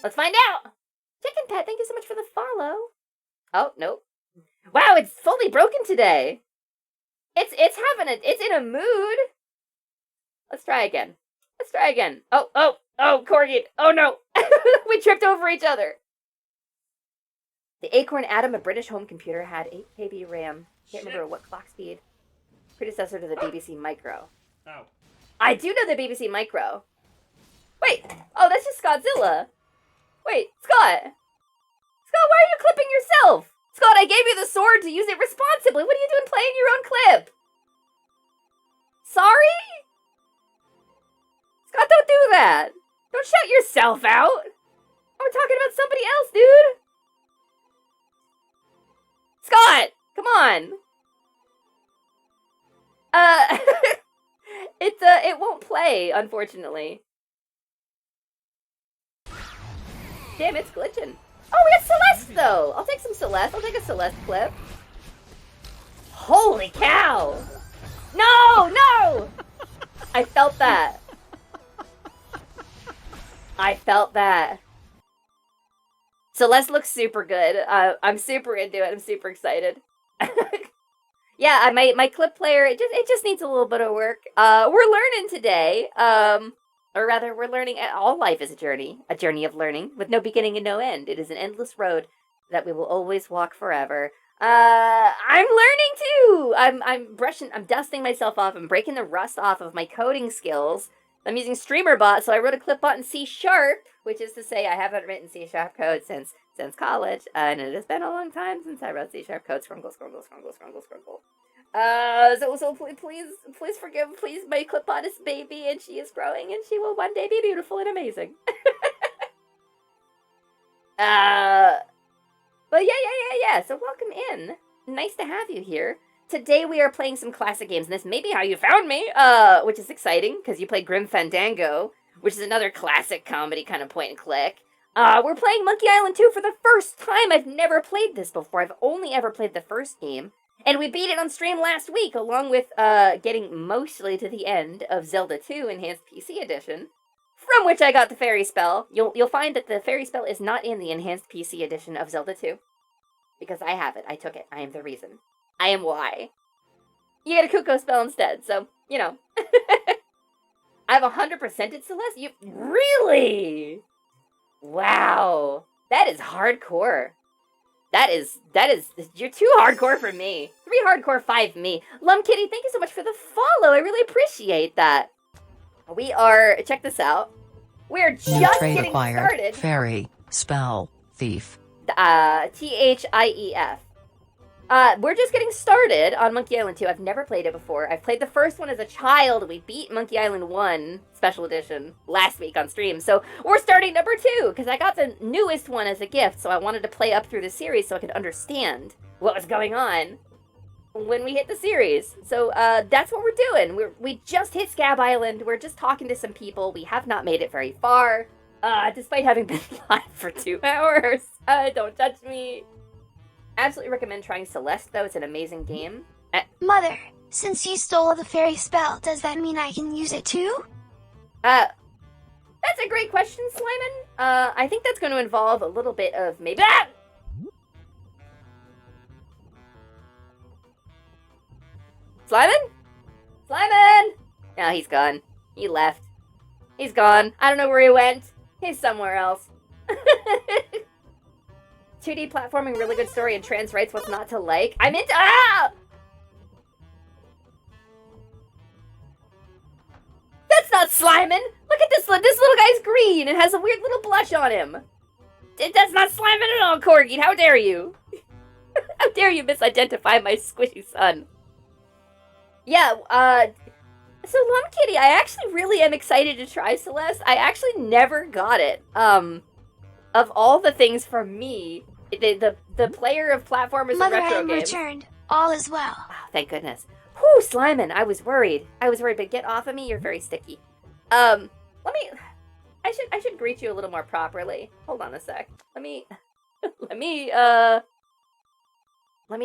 Let's find out! Chicken Pet, thank you so much for the follow. Oh, nope. Wow, it's fully broken today. It's in a mood. Let's try again. Oh, Corgi. Oh no. We tripped over each other. The Acorn Atom, a British home computer, had 8 KB RAM. Can't remember what clock speed. Predecessor to the BBC Micro. Oh. I do know the BBC Micro. Wait. Oh, that's just Scottzilla. Wait, Scott. Scott, why are you clipping yourself? Scott, I gave you the sword to use it responsibly. What are you doing playing your own clip? Sorry? Scott, don't do that. Don't shut yourself out. We're talking about somebody else, dude. Scott, come on. It won't play, unfortunately. Damn, it's glitching. Oh, we got Celeste, though. I'll take some Celeste. I'll take a Celeste clip. Holy cow. No! I felt that. Celeste looks super good. I'm super into it. I'm super excited. Yeah, my clip player, it just needs a little bit of work. We're learning today. Or rather, we're learning. All life is a journey of learning with no beginning and no end. It is an endless road that we will always walk forever. I'm learning too. I'm dusting myself off. I'm breaking the rust off of my coding skills. I'm using StreamerBot, so I wrote a clip bot in C#, which is to say I haven't written C# code since college, and it has been a long time since I wrote C# code. Scrungle. So please forgive, my clip bot is a baby, and she is growing, and she will one day be beautiful and amazing. But yeah. So welcome in. Nice to have you here. Today we are playing some classic games, and this may be how you found me, which is exciting, because you played Grim Fandango, which is another classic comedy kind of point and click. We're playing Monkey Island 2 for the first time. I've never played this before. I've only ever played the first game, and we beat it on stream last week, along with getting mostly to the end of Zelda 2 Enhanced PC Edition, from which I got the fairy spell. You'll find that the fairy spell is not in the Enhanced PC Edition of Zelda 2, because I have it. I took it. I am the reason. I am why. You get a Kuko spell instead, so, you know. I've 100%ed Celeste? You really? Wow. That is hardcore. That is, you're too hardcore for me. 3 hardcore, 5 me. Lum Kitty, thank you so much for the follow. I really appreciate that. We are, check this out. We're just getting started. Fairy, spell, thief. THIEF. We're just getting started on Monkey Island 2. I've never played it before. I've played the first one as a child. We beat Monkey Island 1 Special Edition last week on stream. So we're starting number 2, because I got the newest one as a gift, so I wanted to play up through the series so I could understand what was going on when we hit the series. So that's what we're doing. We just hit Scab Island. We're just talking to some people. We have not made it very far, despite having been live for 2 hours. Don't judge me. Absolutely recommend trying Celeste, though. It's an amazing game. Mother, since you stole the fairy spell, does that mean I can use it too? That's a great question, Slyman. I think that's going to involve a little bit of maybe... Ah! Slyman? Slyman! No, he's gone. He left. He's gone. I don't know where he went. He's somewhere else. 2D platforming, really good story, and trans rights, what's not to like? I'm into- Ah! That's Sliming? Look at this little guy's green and has a weird little blush on him. That's not Sliming at all, Corgi. How dare you? How dare you misidentify my squishy son? Yeah, so Lum Kitty, I actually really am excited to try Celeste. I actually never got it. Of all the things for me, the player of platformers Mother, I and retro am games. returned. All is well. Oh, thank goodness. Whew, Slimin', I was worried, but get off of me, you're very sticky. I should greet you a little more properly. Hold on a sec. Let me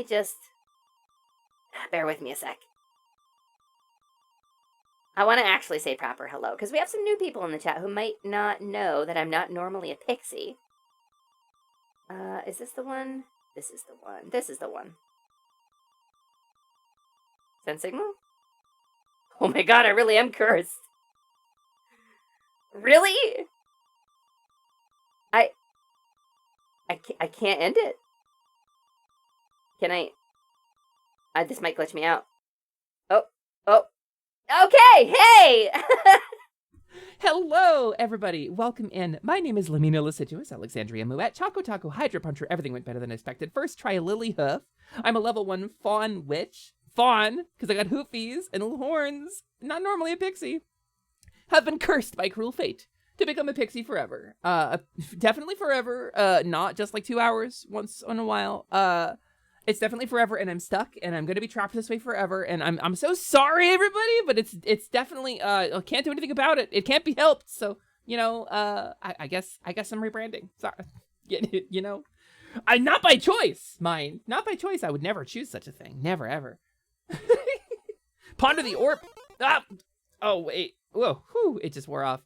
just, bear with me a sec. I want to actually say proper hello, because we have some new people in the chat who might not know that I'm not normally a pixie. Is this the one? This is the one. This is the one. Send signal? Oh my god, I really am cursed. Really? I can't end it. Can I? This might glitch me out. Oh. Okay, hey! Hello, everybody. Welcome in. My name is Lamina Lasciduous, Alexandria Muet, Choco Taco, Hydra Puncher. Everything went better than expected. First, try a Lily Hoof. I'm a level 1 Faun Witch. Faun, because I got hoofies and little horns. Not normally a pixie. Have been cursed by cruel fate to become a pixie forever. Definitely forever. Not just like 2 hours once in a while. It's definitely forever, and I'm stuck, and I'm gonna be trapped this way forever. And I'm so sorry, everybody, but it's definitely I can't do anything about it. It can't be helped. So you know, I guess I'm rebranding. Sorry, you know, not by choice, mind. Not by choice. I would never choose such a thing. Never ever. Ponder the orb. Ah! Oh wait. Whoa. Whew. It just wore off.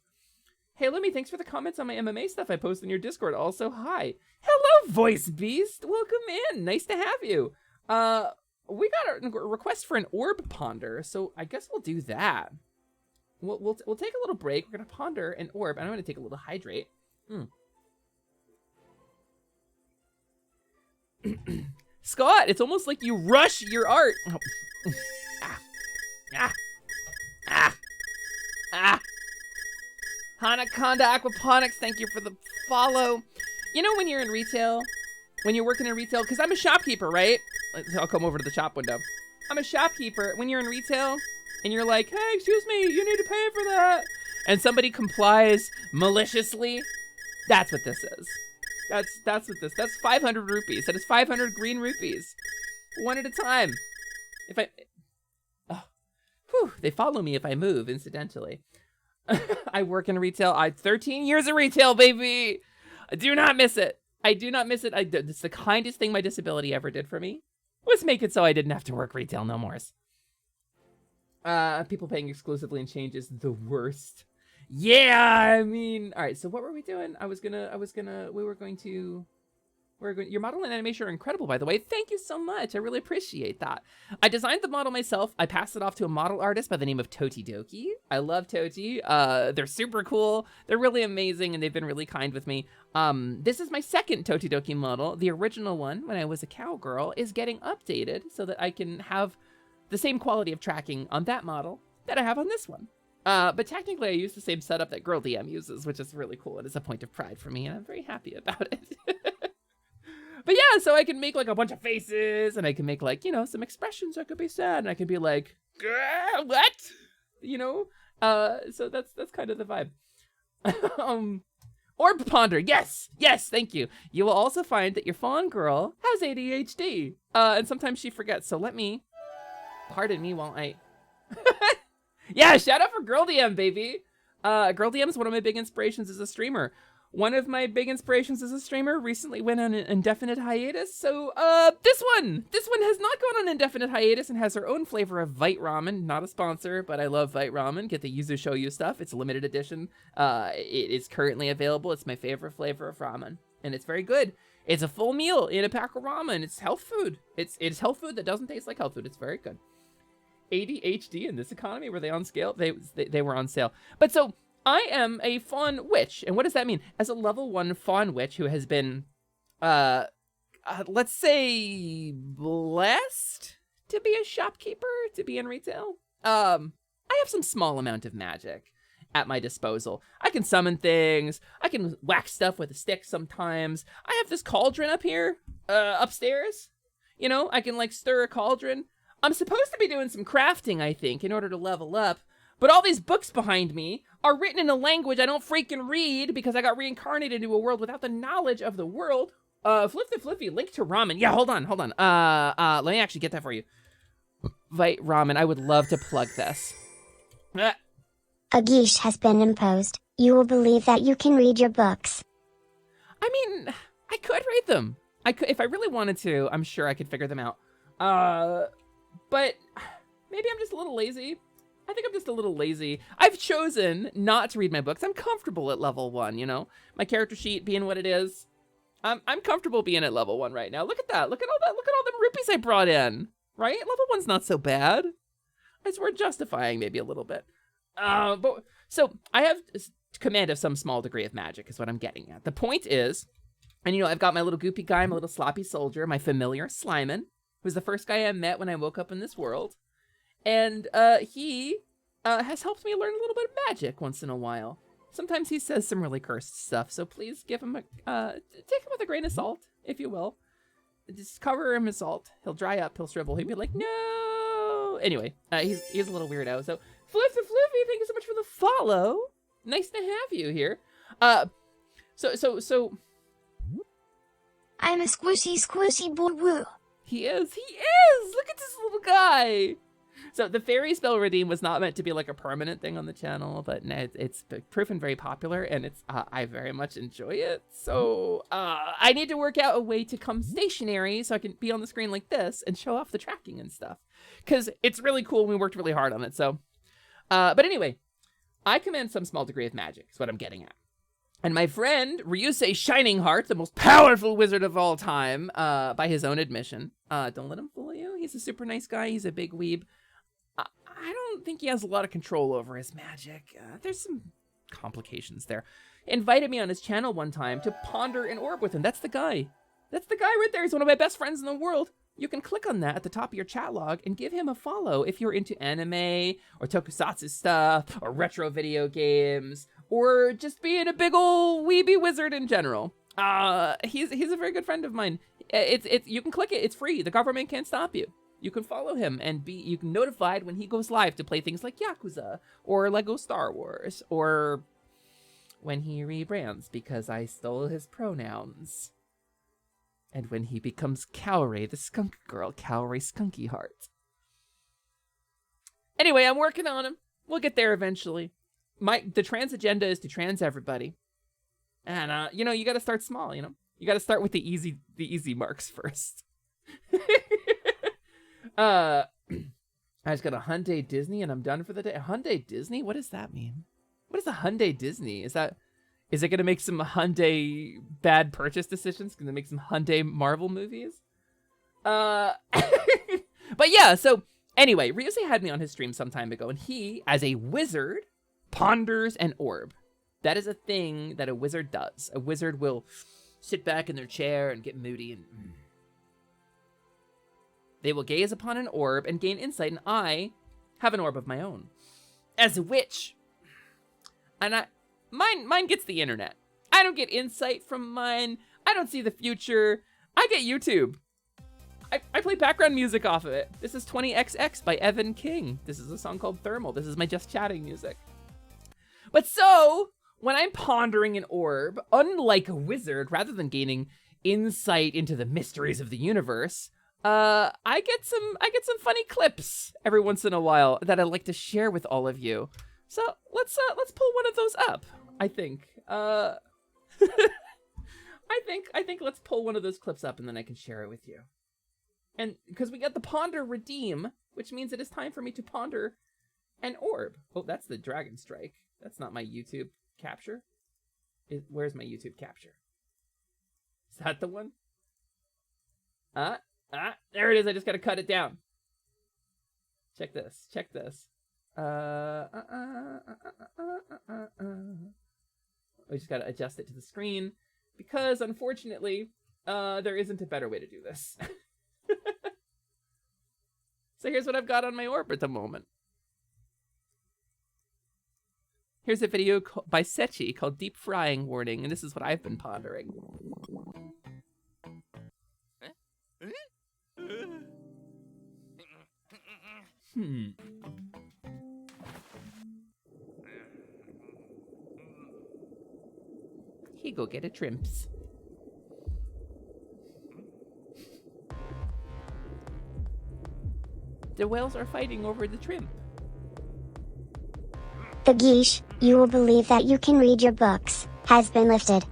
Hey, Lumi, thanks for the comments on my MMA stuff I post in your Discord. Also, hi. Hello, Voice Beast. Welcome in. Nice to have you. We got a request for an orb ponder, so I guess we'll do that. We'll take a little break. We're gonna ponder an orb, and I'm gonna take a little hydrate. Scott, it's almost like you rush your art. Hanaconda Aquaponics, thank you for the follow. You know when you're in retail, when you're working in retail, because I'm a shopkeeper, right? I'll come over to the shop window. I'm a shopkeeper. When you're in retail and you're like, hey, excuse me, you need to pay for that. And somebody complies maliciously, that's what this is. That's what that's 500 rupees. That is 500 green rupees. One at a time. They follow me if I move, incidentally. I work in retail. I 13 years of retail, baby. I do not miss it. I do not miss it. It's the kindest thing my disability ever did for me. Was make it so I didn't have to work retail no more. People paying exclusively in change is the worst. Yeah, I mean, all right. So what were we doing? Your model and animation are incredible, by the way. Thank you so much. I really appreciate that. I designed the model myself. I passed it off to a model artist by the name of Totidoki. I love Toti. They're super cool. They're really amazing, and they've been really kind with me. This is my second Totidoki model. The original one, when I was a cowgirl, is getting updated so that I can have the same quality of tracking on that model that I have on this one. But technically, I use the same setup that Girl DM uses, which is really cool. It is a point of pride for me, and I'm very happy about it. But yeah, so I can make like a bunch of faces, and I can make like, you know, some expressions that could be sad, and I can be like, what? You know? So that's kind of the vibe. Orb Ponder, yes, thank you. You will also find that your fawn girl has ADHD, and sometimes she forgets, so pardon me while I... Yeah, shout out for Girl DM, baby. Girl DM is one of my big inspirations as a streamer. One of my big inspirations as a streamer recently went on an indefinite hiatus, so this one has not gone on indefinite hiatus and has her own flavor of Vite Ramen. Not a sponsor, but I love Vite Ramen. Get the Yuzu Shoyu stuff. It's a limited edition. It is currently available. It's my favorite flavor of ramen, and it's very good. It's a full meal in a pack of ramen. It's health food. It's health food that doesn't taste like health food. It's very good. ADHD in this economy, were they on scale? They were on sale. But so I am a fawn witch, and what does that mean? As a level 1 fawn witch who has been, let's say, blessed to be a shopkeeper, to be in retail. I have some small amount of magic, at my disposal. I can summon things. I can whack stuff with a stick sometimes. I have this cauldron up here, upstairs. You know, I can like stir a cauldron. I'm supposed to be doing some crafting, I think, in order to level up. But all these books behind me are written in a language I don't freaking read because I got reincarnated into a world without the knowledge of the world. Flippy Flippy, link to ramen. Yeah, hold on. Let me actually get that for you. Vite ramen, I would love to plug this. A geesh has been imposed. You will believe that you can read your books. I mean, I could read them. I could, if I really wanted to, I'm sure I could figure them out. But maybe I'm just a little lazy. I think I'm just a little lazy. I've chosen not to read my books. I'm comfortable at level 1, you know? My character sheet being what it is. I'm comfortable being at level 1 right now. Look at that. Look at all that. Look at all the rupees I brought in. Right? Level 1's not so bad. It's worth justifying maybe a little bit. But so I have command of some small degree of magic is what I'm getting at. The point is, and you know, I've got my little goopy guy, my little sloppy soldier, my familiar Slimin, who's the first guy I met when I woke up in this world. And he has helped me learn a little bit of magic once in a while. Sometimes he says some really cursed stuff, so please give him take him with a grain of salt, if you will. Just cover him in salt. He'll dry up, he'll shrivel, he'll be like, no! Anyway, he's a little weirdo, so Flippy, thank you so much for the follow. Nice to have you here. So... I'm a squishy boo woo. He is! Look at this little guy! So the fairy spell redeem was not meant to be like a permanent thing on the channel, but it's proven very popular, and it's I very much enjoy it. So I need to work out a way to come stationary so I can be on the screen like this and show off the tracking and stuff. Because it's really cool, and we worked really hard on it. So, but anyway, I command some small degree of magic, is what I'm getting at. And my friend, Ryusei Shining Heart, the most powerful wizard of all time, by his own admission, don't let him fool you. He's a super nice guy. He's a big weeb. I don't think he has a lot of control over his magic. There's some complications there. Invited me on his channel one time to ponder an orb with him. That's the guy. That's the guy right there. He's one of my best friends in the world. You can click on that at the top of your chat log and give him a follow if you're into anime or tokusatsu stuff or retro video games or just being a big old weeby wizard in general. He's a very good friend of mine. You can click it. It's free. The government can't stop you. You can follow him and you can notified when he goes live to play things like Yakuza or Lego Star Wars or when he rebrands because I stole his pronouns. And when he becomes Cowray, the skunk girl, Cowray Skunky Heart. Anyway, I'm working on him. We'll get there eventually. The trans agenda is to trans everybody. And, you know, you got to start small, you know? You got to start with the easy marks first. I just got a Hyundai Disney and I'm done for the day. A Hyundai Disney? What does that mean? What is a Hyundai Disney? Is it going to make some Hyundai bad purchase decisions? Going to make some Hyundai Marvel movies? But yeah, so anyway, Ryusei had me on his stream some time ago, and he, as a wizard, ponders an orb. That is a thing that a wizard does. A wizard will sit back in their chair and get moody, and they will gaze upon an orb and gain insight, and I have an orb of my own. As a witch. And mine gets the internet. I don't get insight from mine. I don't see the future. I get YouTube. I play background music off of it. This is 20XX by Evan King. This is a song called Thermal. This is my just chatting music. But so, when I'm pondering an orb, unlike a wizard, rather than gaining insight into the mysteries of the universe, I get some funny clips every once in a while that I like to share with all of you. So let's pull one of those up. I think. I think let's pull one of those clips up and then I can share it with you. And because we got the ponder redeem, which means it is time for me to ponder an orb. Oh, that's the dragon strike. That's not my YouTube capture. Where's my YouTube capture? Is that the one? There it is. I just gotta cut it down. Check this. Check this. We just gotta adjust it to the screen because unfortunately, there isn't a better way to do this. So here's what I've got on my orb at the moment. Here's a video by Sechi called Deep Frying Warning, and this is what I've been pondering. He go get a trimps. The whales are fighting over the shrimp. The geesh, you will believe that you can read your books, has been lifted.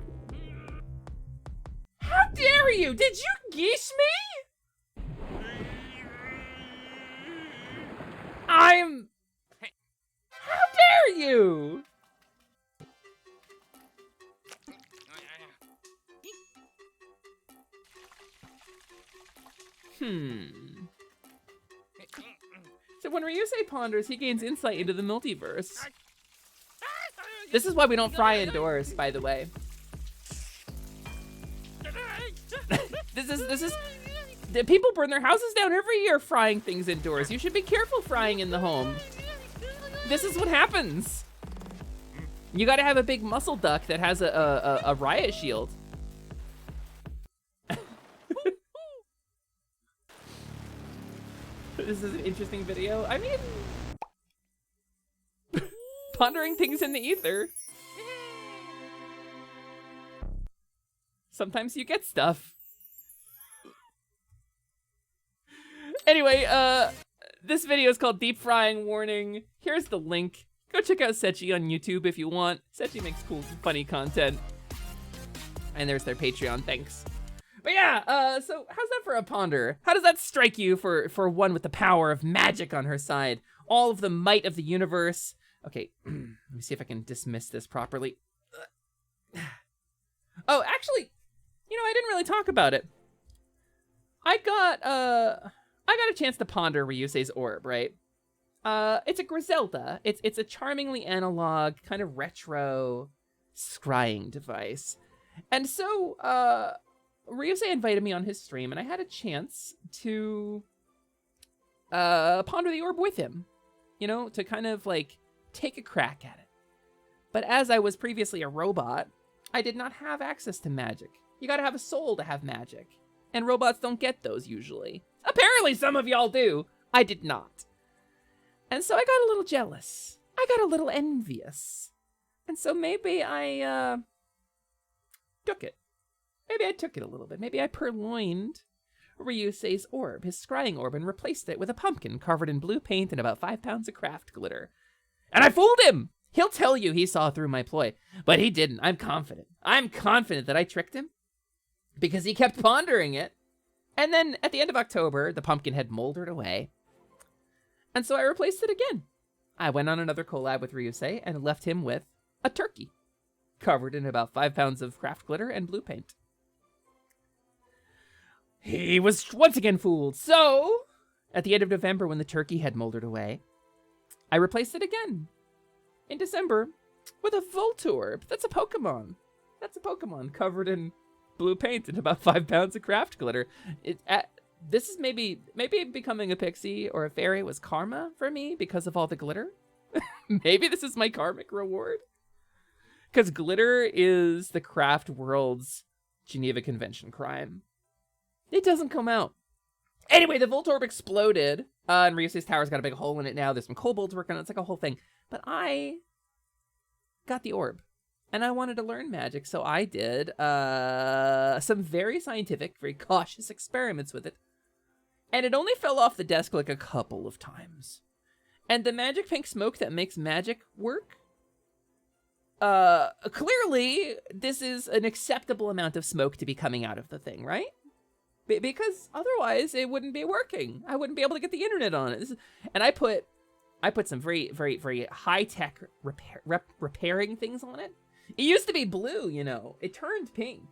How dare you? Did you geesh me? I'm... How dare you? So when Ryusei ponders, he gains insight into the multiverse. This is why we don't fry indoors, by the way. This is people burn their houses down every year frying things indoors. You should be careful frying in the home. This is what happens. You gotta have a big muscle duck that has a riot shield. This is an interesting video. I mean, pondering things in the ether. Sometimes you get stuff. Anyway, this video is called Deep Frying Warning. Here's the link. Go check out Sechi on YouTube if you want. Sechi makes cool, funny content. And there's their Patreon, thanks. But yeah, so how's that for a ponder? How does that strike you for one with the power of magic on her side? All of the might of the universe. Okay, let me see if I can dismiss this properly. Oh, actually, you know, I didn't really talk about it. I got a chance to ponder Ryusei's orb, right? It's a Griselda. It's a charmingly analog, kind of retro scrying device. And so, Ryusei invited me on his stream, and I had a chance to ponder the orb with him, you know, to kind of like take a crack at it. But as I was previously a robot, I did not have access to magic. You gotta have a soul to have magic, and robots don't get those usually. Apparently some of y'all do. I did not. And so I got a little jealous. I got a little envious. And so maybe I took it. Maybe I took it a little bit. Maybe I purloined Ryusei's orb, his scrying orb, and replaced it with a pumpkin covered in blue paint and about 5 pounds of craft glitter. And I fooled him! He'll tell you he saw through my ploy, but he didn't. I'm confident. I'm confident that I tricked him because he kept pondering it. And then at the end of October, the pumpkin had moldered away. And so I replaced it again. I went on another collab with Ryusei and left him with a turkey covered in about 5 pounds of craft glitter and blue paint. He was once again fooled. So, at the end of November, when the turkey had moldered away, I replaced it again in December with a Voltorb. That's a Pokemon. That's a Pokemon covered in blue paint and about 5 pounds of craft glitter. This is maybe becoming a pixie or a fairy was karma for me because of all the glitter. Maybe this is my karmic reward. Because glitter is the craft world's Geneva Convention crime. It doesn't come out. Anyway, the Voltorb exploded, and Ryusei's tower's got a big hole in it now. There's some kobolds working on it. It's like a whole thing. But I got the orb, and I wanted to learn magic, so I did some very scientific, very cautious experiments with it. And it only fell off the desk like a couple of times. And the magic pink smoke that makes magic work, clearly, this is an acceptable amount of smoke to be coming out of the thing, right? Because otherwise it wouldn't be working. I wouldn't be able to get the internet on it. And I put some very, very, very high-tech repairing things on it. It used to be blue, you know. It turned pink.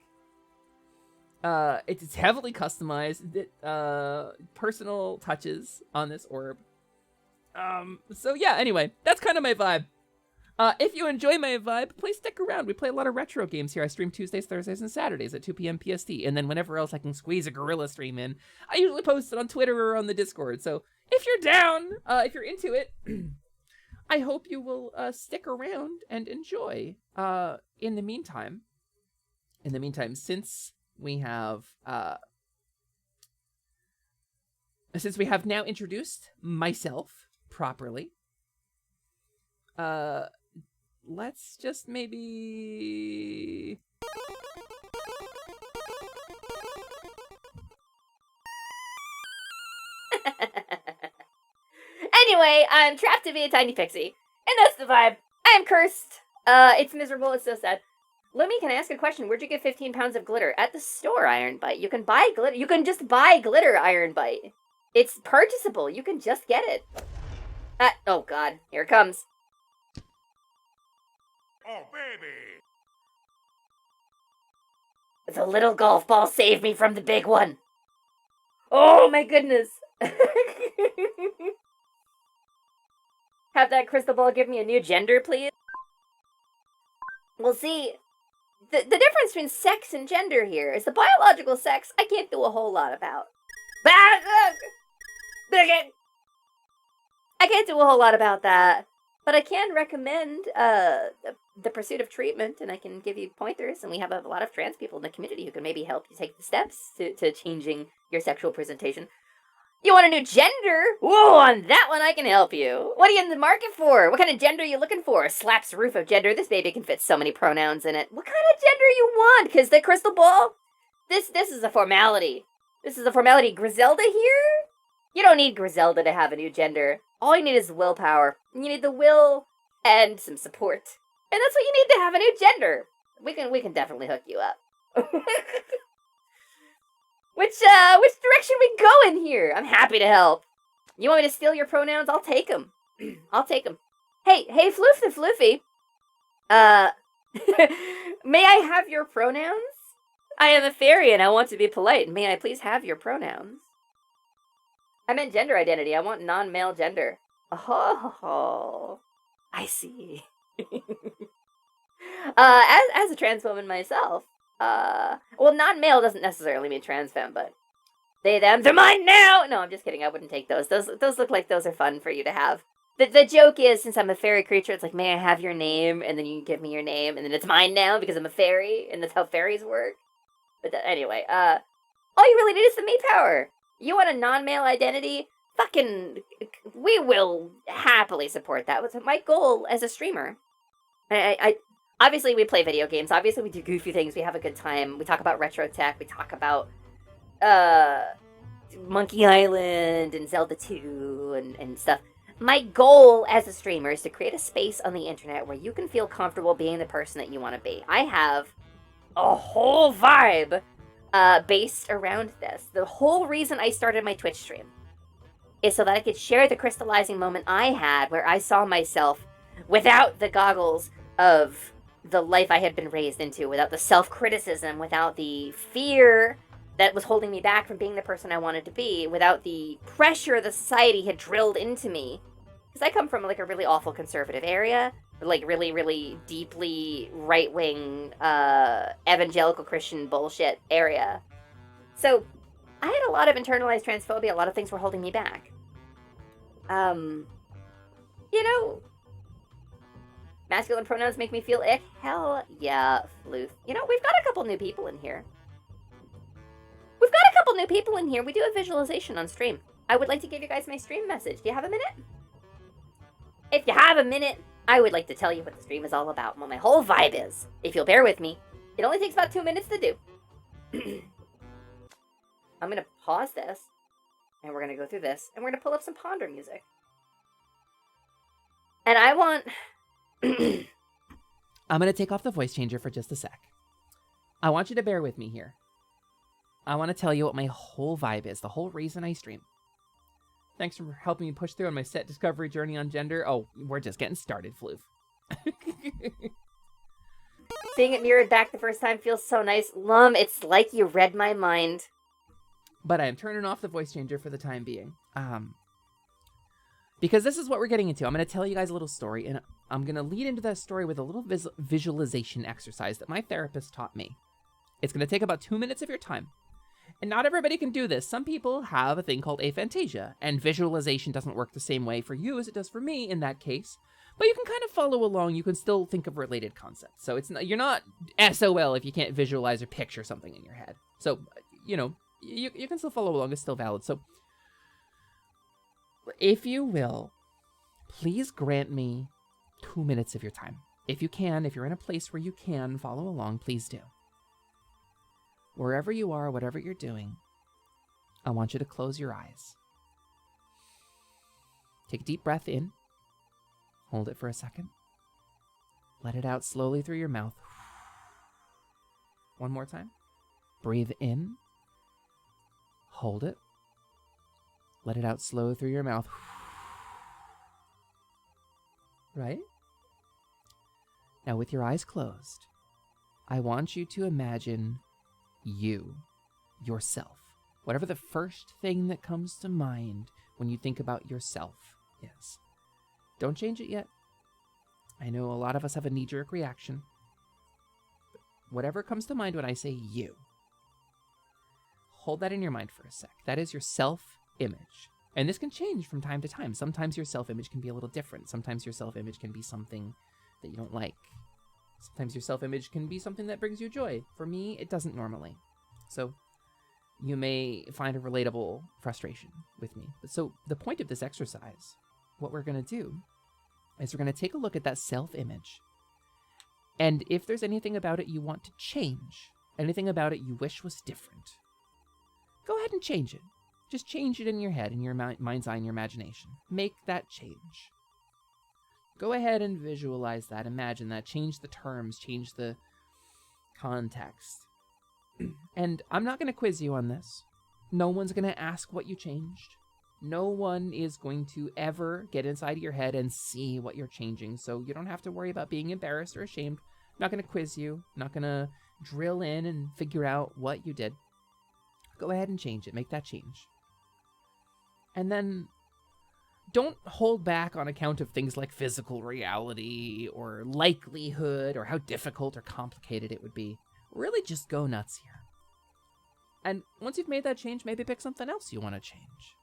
It's heavily customized. Personal touches on this orb. So yeah, anyway, that's kind of my vibe. If you enjoy my vibe, please stick around. We play a lot of retro games here. I stream Tuesdays, Thursdays, and Saturdays at 2 p.m. PST. And then whenever else I can squeeze a gorilla stream in, I usually post it on Twitter or on the Discord. So if you're down, if you're into it, I hope you will stick around and enjoy. In the meantime, since we have now introduced myself properly, let's just maybe... Anyway, I'm trapped to be a tiny pixie. And that's the vibe. I am cursed. It's miserable. It's so sad. Lumi, can I ask a question? Where'd you get 15 pounds of glitter? At the store, Iron Bite. You can buy glitter. You can just buy glitter, Iron Bite. It's purchasable. You can just get it. Oh god. Here it comes. Oh, baby! The little golf ball saved me from the big one. Oh my goodness. Have that crystal ball give me a new gender, please? Well, see, the difference between sex and gender here is the biological sex I can't do a whole lot about. I can't do a whole lot about that, but I can recommend the pursuit of treatment, and I can give you pointers, and we have a lot of trans people in the community who can maybe help you take the steps to changing your sexual presentation. You want a new gender? Whoa, on that one I can help you. What are you in the market for? What kind of gender are you looking for? Slaps roof of gender. This baby can fit so many pronouns in it. What kind of gender you want? Because the crystal ball, this is a formality. This is a formality. Griselda here? You don't need Griselda to have a new gender. All you need is willpower. You need the will and some support. And that's what you need to have a new gender. We can definitely hook you up. Which direction we go in here? I'm happy to help. You want me to steal your pronouns? I'll take them. I'll take them. Hey, Floof the Floofy. May I have your pronouns? I am a fairy and I want to be polite. May I please have your pronouns? I meant gender identity. I want non-male gender. Oh, I see. As a trans woman myself, well, non-male doesn't necessarily mean trans femme, but they, them, they're mine now! No, I'm just kidding. I wouldn't take those. Those look like those are fun for you to have. The joke is, since I'm a fairy creature, it's like, may I have your name? And then you can give me your name, and then it's mine now because I'm a fairy, and that's how fairies work. But anyway, all you really need is the me power. You want a non-male identity? Fucking, we will happily support that. What's my goal as a streamer? I obviously, we play video games. Obviously, we do goofy things. We have a good time. We talk about retro tech. We talk about Monkey Island and Zelda 2 and stuff. My goal as a streamer is to create a space on the internet where you can feel comfortable being the person that you want to be. I have a whole vibe based around this. The whole reason I started my Twitch stream is so that I could share the crystallizing moment I had where I saw myself without the goggles of the life I had been raised into, without the self-criticism, without the fear that was holding me back from being the person I wanted to be, without the pressure the society had drilled into me. Because I come from like a really awful conservative area, like really, really deeply right-wing evangelical Christian bullshit area. So I had a lot of internalized transphobia. A lot of things were holding me back. You know, masculine pronouns make me feel ick. Hell yeah, Floof. You know, we've got a couple new people in here. We do a visualization on stream. I would like to give you guys my stream message. Do you have a minute? If you have a minute, I would like to tell you what the stream is all about and what my whole vibe is. If you'll bear with me, it only takes about 2 minutes to do. I'm going to pause this, and we're going to go through this, and we're going to pull up some Ponder music. And I want... I'm going to take off the voice changer for just a sec. I want you to bear with me here. I want to tell you what my whole vibe is, the whole reason I stream. Thanks for helping me push through on my set discovery journey on gender. Oh, we're just getting started, Floof. Seeing it mirrored back the first time feels so nice. Lum, it's like you read my mind. But I am turning off the voice changer for the time being. Because this is what we're getting into. I'm going to tell you guys a little story, and I'm going to lead into that story with a little visualization exercise that my therapist taught me. It's going to take about 2 minutes of your time. And not everybody can do this. Some people have a thing called aphantasia, and visualization doesn't work the same way for you as it does for me in that case. But you can kind of follow along. You can still think of related concepts. So you're not SOL if you can't visualize or picture something in your head. So, you know, you can still follow along. It's still valid. So, if you will, please grant me 2 minutes of your time. If you can, if you're in a place where you can follow along, please do. Wherever you are, whatever you're doing, I want you to close your eyes. Take a deep breath in. Hold it for a second. Let it out slowly through your mouth. One more time. Breathe in. Hold it. Let it out slow through your mouth. Right? Now, with your eyes closed, I want you to imagine you, yourself. Whatever the first thing that comes to mind when you think about yourself is. Don't change it yet. I know a lot of us have a knee-jerk reaction. But whatever comes to mind when I say you, hold that in your mind for a sec. That is your self-image. And this can change from time to time. Sometimes your self-image can be a little different. Sometimes your self-image can be something that you don't like. Sometimes your self-image can be something that brings you joy. For me, it doesn't normally. So you may find a relatable frustration with me. So the point of this exercise, what we're going to do is we're going to take a look at that self-image. And if there's anything about it you want to change, anything about it you wish was different, go ahead and change it. Just change it in your head, in your mind's eye, in your imagination. Make that change. Go ahead and visualize that, imagine that, change the terms, change the context. And I'm not going to quiz you on this. No one's going to ask what you changed. No one is going to ever get inside of your head and see what you're changing, so you don't have to worry about being embarrassed or ashamed. I'm not going to quiz you. I'm not going to drill in and figure out what you did. Go ahead and change it. Make that change. And then don't hold back on account of things like physical reality or likelihood or how difficult or complicated it would be. Really just go nuts here. And once you've made that change, maybe pick something else you want to change.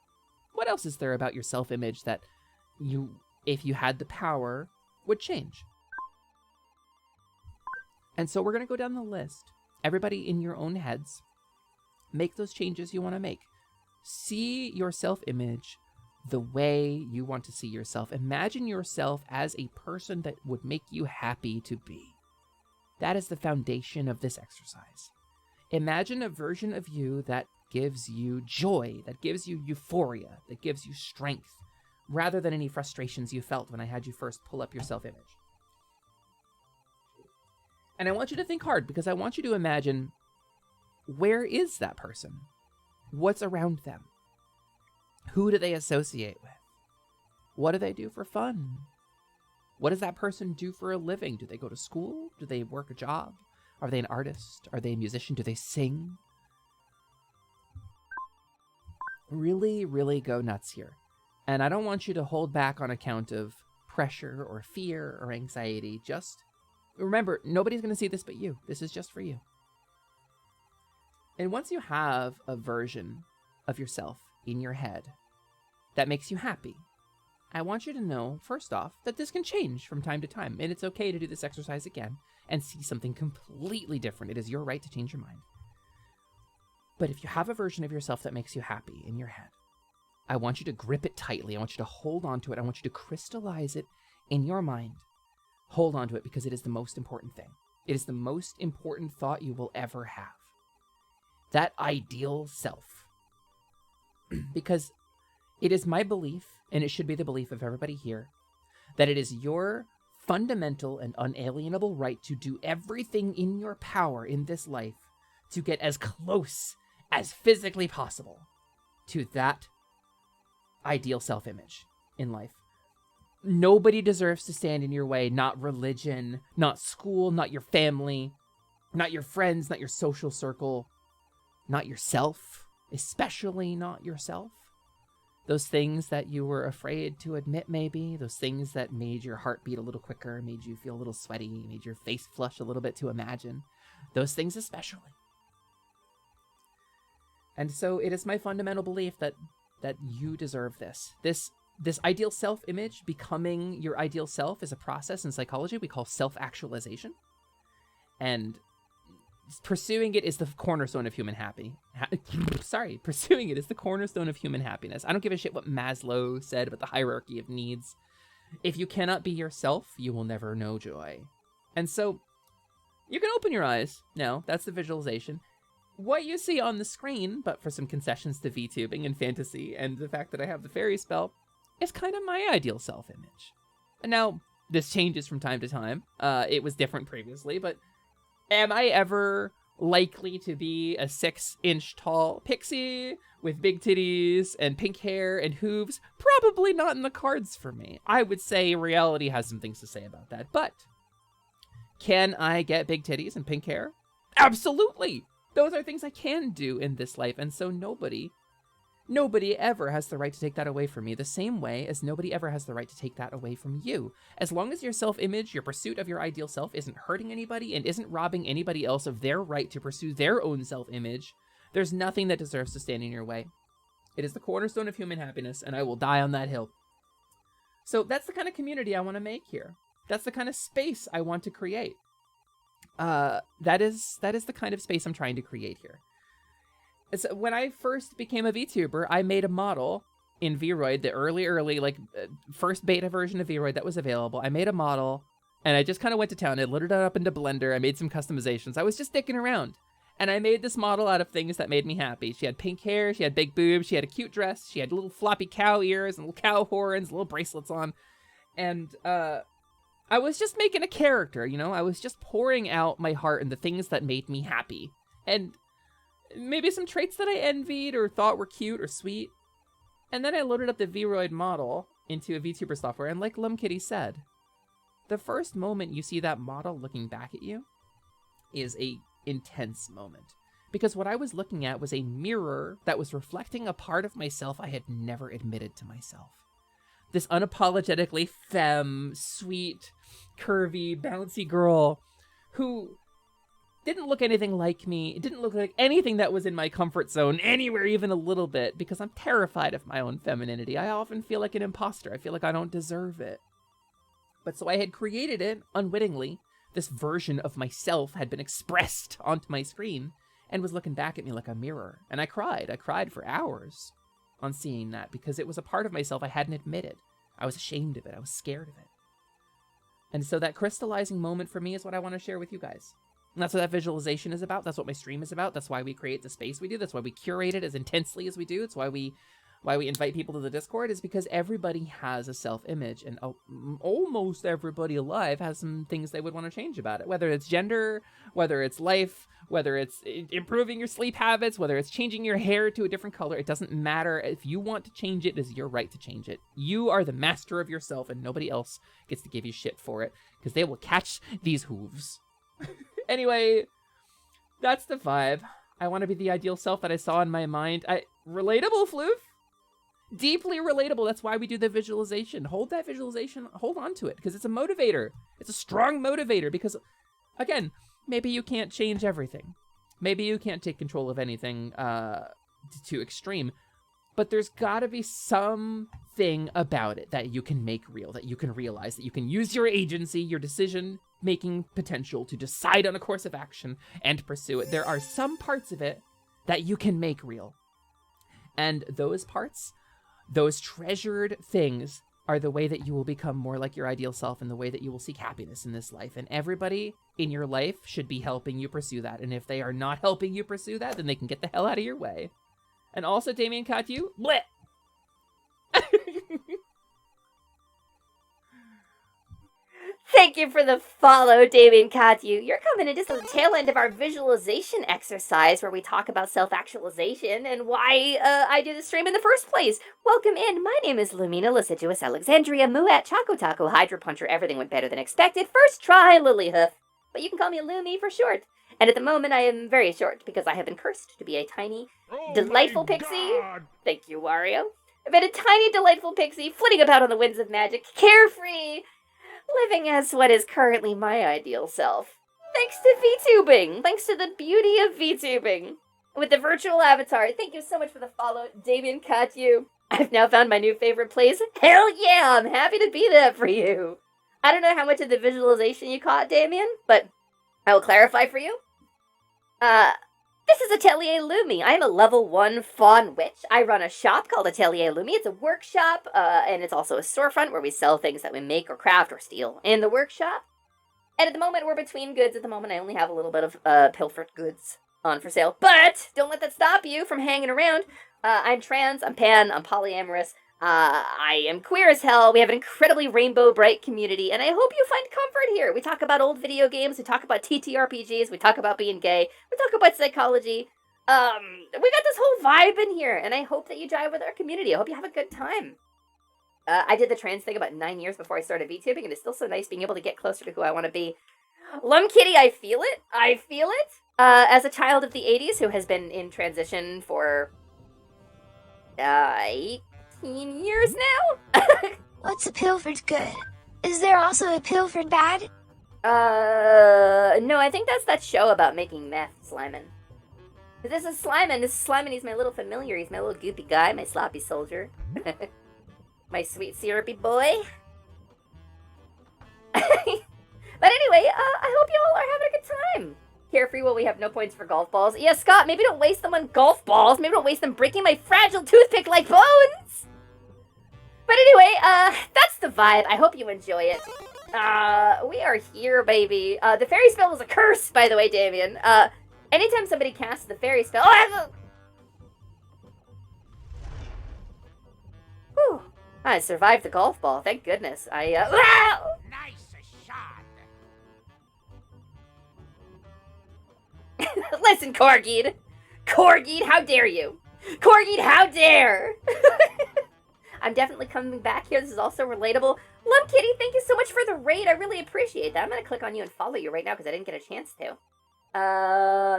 What else is there about your self-image that you, if you had the power, would change? And so we're going to go down the list. Everybody in your own heads, make those changes you want to make. See your self-image the way you want to see yourself. Imagine yourself as a person that would make you happy to be. That is the foundation of this exercise. Imagine a version of you that gives you joy, that gives you euphoria, that gives you strength, rather than any frustrations you felt when I had you first pull up your self-image. And I want you to think hard, because I want you to imagine, where is that person? What's around them? Who do they associate with? What do they do for fun? What does that person do for a living? Do they go to school? Do they work a job? Are they an artist? Are they a musician? Do they sing? Really, really go nuts here. And I don't want you to hold back on account of pressure or fear or anxiety. Just remember, nobody's going to see this but you. This is just for you. And once you have a version of yourself in your head that makes you happy, I want you to know, first off, that this can change from time to time. And it's okay to do this exercise again and see something completely different. It is your right to change your mind. But if you have a version of yourself that makes you happy in your head, I want you to grip it tightly. I want you to hold on to it. I want you to crystallize it in your mind. Hold on to it, because it is the most important thing. It is the most important thought you will ever have. That ideal self. Because it is my belief, and it should be the belief of everybody here, that it is your fundamental and unalienable right to do everything in your power in this life to get as close as physically possible to that ideal self-image in life. Nobody deserves to stand in your way, not religion, not school, not your family, not your friends, not your social circle, not yourself, especially not yourself. Those things that you were afraid to admit, maybe, those things that made your heart beat a little quicker, made you feel a little sweaty, made your face flush a little bit to imagine, those things especially. And so it is my fundamental belief that you deserve this. This this ideal self-image, becoming your ideal self, is a process in psychology we call self-actualization. And pursuing it is the cornerstone of human pursuing it is the cornerstone of human happiness. I don't give a shit what Maslow said about the hierarchy of needs. If you cannot be yourself, you will never know joy. And so, you can open your eyes. No, that's the visualization. What you see on the screen, but for some concessions to VTubing and fantasy, and the fact that I have the fairy spell, is kind of my ideal self-image. And now, this changes from time to time. It was different previously, but am I ever likely to be a 6-inch tall pixie with big titties and pink hair and hooves? Probably not in the cards for me. I would say reality has some things to say about that, but can I get big titties and pink hair? Absolutely! Those are things I can do in this life, and so nobody ever has the right to take that away from me, the same way as nobody ever has the right to take that away from you. As long as your self-image, your pursuit of your ideal self, isn't hurting anybody and isn't robbing anybody else of their right to pursue their own self-image, there's nothing that deserves to stand in your way. It is the cornerstone of human happiness, and I will die on that hill. So that's the kind of community I want to make here. That's the kind of space I want to create. That is the kind of space I'm trying to create here. So when I first became a VTuber, I made a model in Vroid, the early, like, first beta version of Vroid that was available. I made a model, and I just kind of went to town. I loaded it up into Blender. I made some customizations. I was just dicking around. And I made this model out of things that made me happy. She had pink hair, she had big boobs, she had a cute dress, she had little floppy cow ears and little cow horns, little bracelets on. And, I was just making a character, you know? I was just pouring out my heart and the things that made me happy. And maybe some traits that I envied or thought were cute or sweet. And then I loaded up the Vroid model into a VTuber software, and like Lumkitty said, the first moment you see that model looking back at you is a intense moment. Because what I was looking at was a mirror that was reflecting a part of myself I had never admitted to myself. This unapologetically femme, sweet, curvy, bouncy girl who didn't look anything like me. It didn't look like anything that was in my comfort zone anywhere, even a little bit, because I'm terrified of my own femininity. I often feel like an imposter. I feel like I don't deserve it. But so I had created it unwittingly. This version of myself had been expressed onto my screen and was looking back at me like a mirror. And I cried. I cried for hours on seeing that because it was a part of myself I hadn't admitted. I was ashamed of it. I was scared of it. And so that crystallizing moment for me is what I want to share with you guys. And that's what that visualization is about. That's what my stream is about. That's why we create the space we do. That's why we curate it as intensely as we do. It's why we invite people to the Discord, is because everybody has a self-image, and almost everybody alive has some things they would want to change about it. Whether it's gender, whether it's life, whether it's improving your sleep habits, whether it's changing your hair to a different color, it doesn't matter. If you want to change it, it is your right to change it. You are the master of yourself, and nobody else gets to give you shit for it, because they will catch these hooves. Anyway, that's the vibe. I want to be the ideal self that I saw in my mind. Relatable, Floof? Deeply relatable. That's why we do the visualization. Hold that visualization. Hold on to it, because it's a motivator. It's a strong motivator, because, again, maybe you can't change everything. Maybe you can't take control of anything to extreme. But there's got to be something about it that you can make real, that you can realize, that you can use your agency, your decision-making potential to decide on a course of action and pursue it. There are some parts of it that you can make real. And those parts, those treasured things, are the way that you will become more like your ideal self and the way that you will seek happiness in this life. And everybody in your life should be helping you pursue that. And if they are not helping you pursue that, then they can get the hell out of your way. And also, Damien Katyu, bleh! Thank you for the follow, Damien Katyu. You're coming into the tail end of our visualization exercise where we talk about self-actualization and why I do the stream in the first place. Welcome in. My name is Lumina Lasciduous Alexandria Muat Choco Taco Hydra Puncher. Everything went better than expected. First try, Lilyhoof. But you can call me Lumi for short. And at the moment, I am very short because I have been cursed to be a tiny, delightful pixie. Thank you, Wario. I've been a tiny, delightful pixie flitting about on the winds of magic, carefree, living as what is currently my ideal self. Thanks to VTubing. Thanks to the beauty of VTubing. With the virtual avatar. Thank you so much for the follow, Damien Katyu. I've now found my new favorite place. Hell yeah, I'm happy to be there for you. I don't know how much of the visualization you caught, Damien, but I will clarify for you. This is Atelier Lumi. I am a level 1 faun witch. I run a shop called Atelier Lumi. It's a workshop, and it's also a storefront where we sell things that we make or craft or steal in the workshop. And at the moment, we're between goods. At the moment, I only have a little bit of pilfered goods on for sale. But don't let that stop you from hanging around. I'm trans, I'm pan, I'm polyamorous. I am queer as hell. We have an incredibly rainbow bright community, and I hope you find comfort here. We talk about old video games, we talk about TTRPGs, we talk about being gay, we talk about psychology. We got this whole vibe in here, and I hope that you jive with our community. I hope you have a good time. I did the trans thing about 9 years before I started VTubing, and it's still so nice being able to get closer to who I want to be. Lum Kitty, I feel it. I feel it. As a child of the 80s who has been in transition for 18 years now? What's a pilfered good? Is there also a pilfered bad? No, I think that's that show about making meth, Slimin. This is Slimin. He's my little familiar. He's my little goopy guy, my sloppy soldier. My sweet syrupy boy. But anyway, I hope you all are having a good time. Carefree while we have no points for golf balls. Yeah, Scott, maybe don't waste them on golf balls. Maybe don't waste them breaking my fragile toothpick-like bones. But anyway, that's the vibe. I hope you enjoy it. We are here, baby. The fairy spell was a curse, by the way, Damien. Anytime somebody casts the fairy spell... Whew. I survived the golf ball, thank goodness. Nice shot. Listen, Corgid. Corgid, how dare you? Corgid, how dare? I'm definitely coming back here. This is also relatable. Lum Kitty, thank you so much for the raid. I really appreciate that. I'm going to click on you and follow you right now because I didn't get a chance to.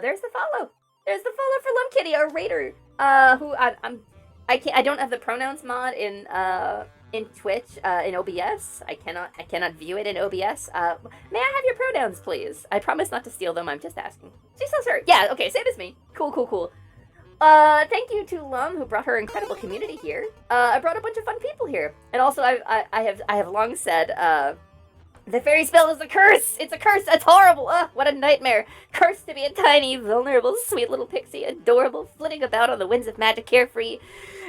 There's the follow. There's the follow for Lum Kitty, our raider. Who I don't have the pronouns mod in Twitch, in OBS. I cannot view it in OBS. May I have your pronouns, please? I promise not to steal them. I'm just asking. She's so sorry. Yeah, okay, same as me. Cool. Thank you to Lum, who brought her incredible community here. I brought a bunch of fun people here. And also, I have long said, the fairy spell is a curse! It's a curse! That's horrible! What a nightmare! Cursed to be a tiny, vulnerable, sweet little pixie, adorable, flitting about on the winds of magic, carefree,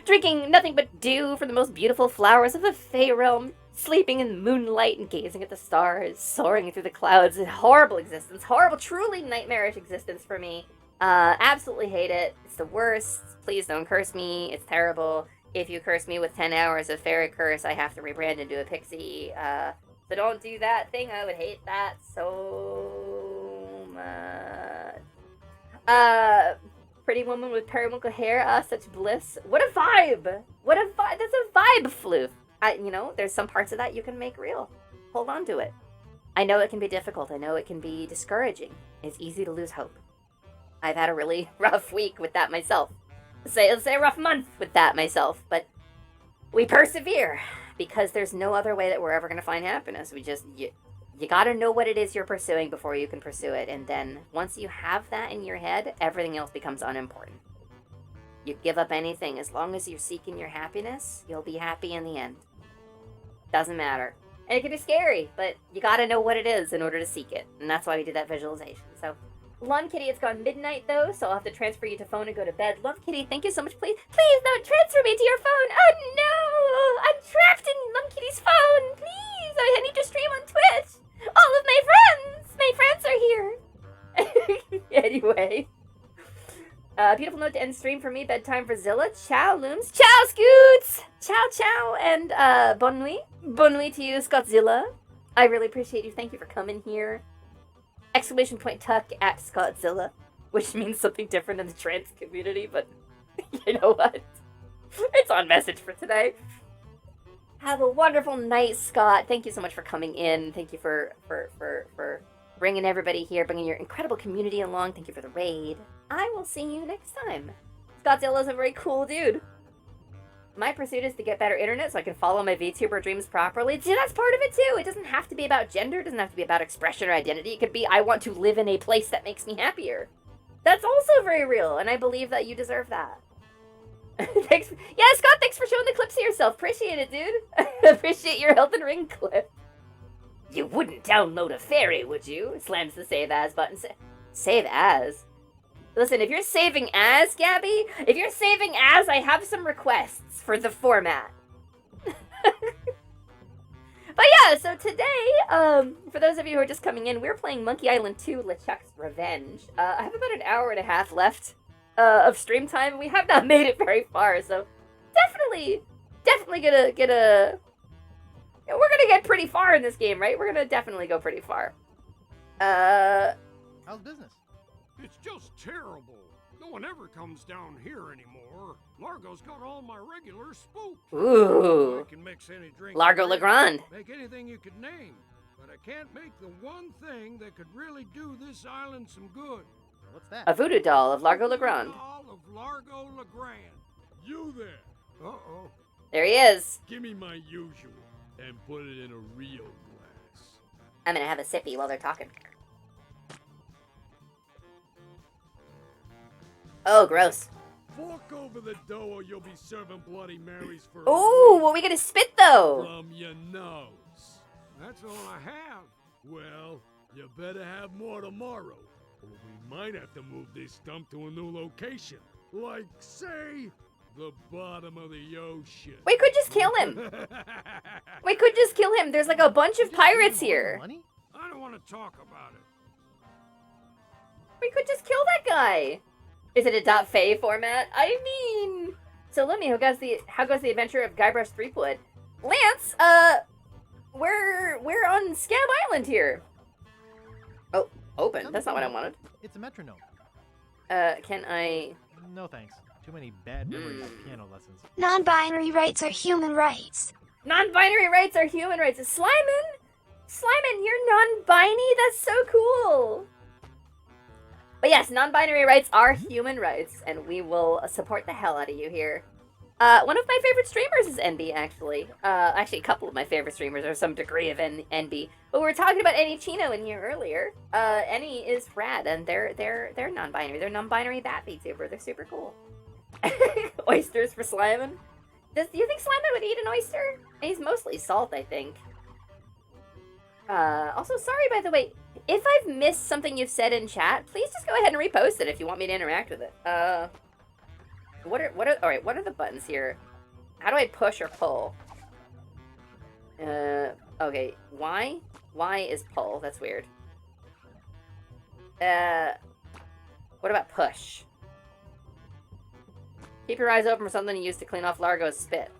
drinking nothing but dew from the most beautiful flowers of the Fey realm, sleeping in moonlight and gazing at the stars, soaring through the clouds. A horrible existence. Horrible, truly nightmarish existence for me. Absolutely hate it. It's the worst. Please don't curse me. It's terrible. If you curse me with 10 hours of fairy curse, I have to rebrand into a pixie. So don't do that thing. I would hate that so much. Pretty woman with periwinkle hair. Such bliss. What a vibe. What a vibe. That's a vibe, Floof. There's some parts of that you can make real. Hold on to it. I know it can be difficult. I know it can be discouraging. It's easy to lose hope. I've had a really rough week with that myself. Let's say a rough month with that myself. But we persevere. Because there's no other way that we're ever going to find happiness. You gotta know what it is you're pursuing before you can pursue it. And then, once you have that in your head, everything else becomes unimportant. You give up anything. As long as you're seeking your happiness, you'll be happy in the end. Doesn't matter. And it can be scary, but you gotta know what it is in order to seek it. And that's why we did that visualization. So, Lum Kitty, it's gone midnight though, so I'll have to transfer you to phone and go to bed. Lum Kitty, thank you so much. Please don't transfer me to your phone. Oh no! I'm trapped in Lum Kitty's phone. Please, I need to stream on Twitch. All of my friends are here. Anyway. Beautiful note to end stream for me. Bedtime for Zilla. Ciao, Looms. Ciao, Scoots. Ciao, and bonne nuit. Bonne nuit to you, Scottzilla. I really appreciate you. Thank you for coming here. !tuck at Scottzilla, which means something different in the trans community, but you know what? It's on message for today. Have a wonderful night, Scott. Thank you so much for coming in. Thank you for bringing everybody here, bringing your incredible community along. Thank you for the raid. I will see you next time. Scottzilla's a very cool dude. My pursuit is to get better internet so I can follow my VTuber dreams properly. See, that's part of it too. It doesn't have to be about gender. It doesn't have to be about expression or identity. It could be, I want to live in a place that makes me happier. That's also very real, and I believe that you deserve that. Thanks. Yeah, Scott, thanks for showing the clips of yourself. Appreciate it, dude. Appreciate your Elden Ring clip. You wouldn't download a fairy, would you? Slams the save as button. Save as? Listen, if you're saving as, Gabby, if you're saving as, I have some requests for the format. But yeah, so today, for those of you who are just coming in, we're playing Monkey Island 2 LeChuck's Revenge. I have about an hour and a half left of stream time, and we have not made it very far, so definitely gonna get a... We're gonna get pretty far in this game, right? We're gonna definitely go pretty far. How's business? It's just terrible. No one ever comes down here anymore. Largo's got all my regulars spooked. Ooh. I can mix any drink. Largo Legrand. Make anything you could name. But I can't make the one thing that could really do this island some good. What's that? A voodoo doll of Largo Legrand. Doll of Largo Legrand. You there. Uh-oh. There he is. Give me my usual and put it in a real glass. I'm gonna have a sippy while they're talking. Oh, gross. Fork over the dough or you'll be serving Bloody Marys for Ooh, what are we gonna spit though? from your nose. That's all I have. Well, you better have more tomorrow, or we might have to move this stump to a new location. Like, say, the bottom of the ocean. We could just kill him. We could just kill him. There's like a bunch of pirates here. I don't want to talk about it. We could just kill that guy. Is it a .fae format? I mean, so Lumi, how goes the adventure of Guybrush Threepwood? Lance, we're on Scab Island here. Oh, open. That's not what I wanted. It's a metronome. Can I? No thanks. Too many bad memories of piano lessons. Non-binary rights are human rights. Non-binary rights are human rights. Slyman, you're non-binary. That's so cool. But yes, non-binary rights are human rights, and we will support the hell out of you here. One of my favorite streamers is NB, actually. Actually, a couple of my favorite streamers are some degree of NB. But we were talking about Any Chino in here earlier. Any is rad, and they're non-binary. They're non-binary bat VTuber. They're super cool. Oysters for Slyman. Do you think Slyman would eat an oyster? He's mostly salt, I think. Also, sorry, by the way, if I've missed something you've said in chat, please just go ahead and repost it if you want me to interact with it. What are the buttons here? How do I push or pull? Okay, Y? Y is pull, that's weird. What about push? Keep your eyes open for something you use to clean off Largo's spit.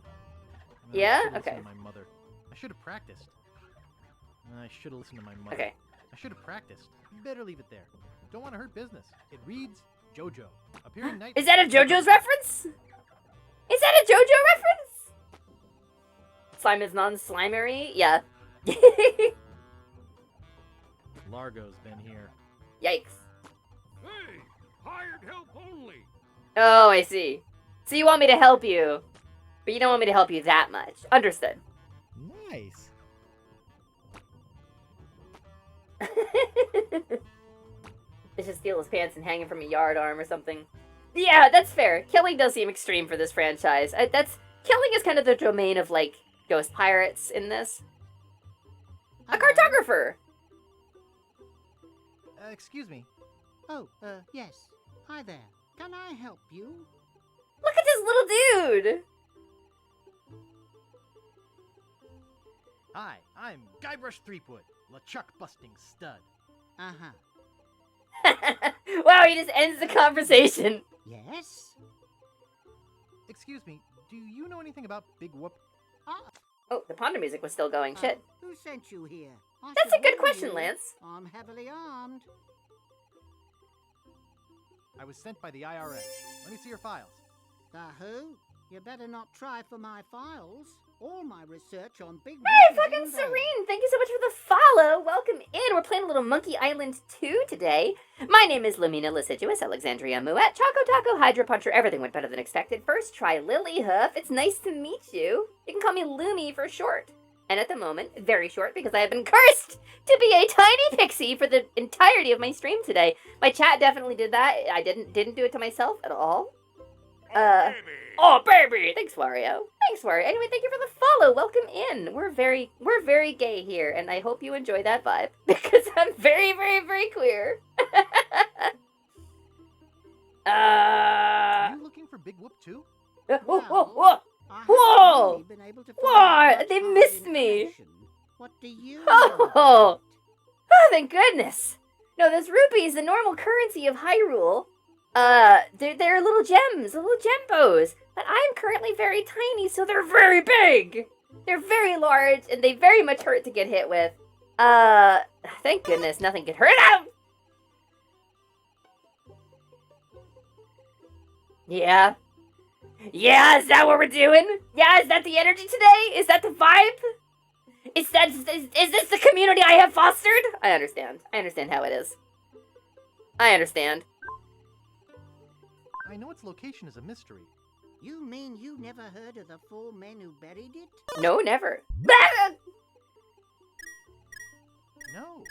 Yeah? Okay. My mother. I should have practiced. I should have listened to my mother. Okay. I should have practiced. Better leave it there. Don't want to hurt business. It reads JoJo. Appearing night. Is that a JoJo's reference? Is that a JoJo reference? Slime is non-slimery? Yeah. Largo's been here. Yikes. Hey, hired help only. Oh, I see. So you want me to help you, but you don't want me to help you that much. Understood. Nice. They should steal his pants and hang him from a yard arm or something. Yeah, that's fair. Killing does seem extreme for this franchise. Killing is kind of the domain of, like, ghost pirates in this. A cartographer! Excuse me. Oh, yes. Hi there. Can I help you? Look at this little dude! Hi, I'm Guybrush Threepwood, LeChuck busting stud. Uh-huh. Wow, he just ends the conversation. Yes? Excuse me, do you know anything about Big Whoop? Oh, the Ponder music was still going. Shit. Who sent you here? That's a good question, Lance. I'm heavily armed. I was sent by the IRS. Let me see your files. The who? You better not try for my files. All my research on Big Hey, Whoop is fucking in there. Serene! Thank you so much for the follow! Welcome in! We're playing a little Monkey Island 2 today. My name is Lumina Liciduous, Alexandria Muet, Choco Taco, Hydra Puncher, everything went better than expected. First try Lily Hoof. It's nice to meet you. You can call me Lumi for short. And at the moment, very short because I have been cursed to be a tiny pixie for the entirety of my stream today. My chat definitely did that. I didn't do it to myself at all. Oh, baby! Thanks, Wario. Thanks, Wario. Anyway, thank you for the follow. Welcome in. We're very gay here, and I hope you enjoy that vibe because I'm very, very, very queer. Are you looking for Big Whoop too? Whoa! Whoa! Whoa! They missed me. What do you Oh, thank goodness. No, those rupees, the normal currency of Hyrule. They're little gems, little gembos. But I'm currently very tiny, so they're very big. They're very large, and they very much hurt to get hit with. Thank goodness nothing can hurt them. Yeah. Yeah, is that what we're doing? Yeah, is that the energy today? Is that the vibe? Is this the community I have fostered? I understand. I understand how it is. I understand. I know its location is a mystery. You mean you never heard of the 4 men who buried it? No, never. No.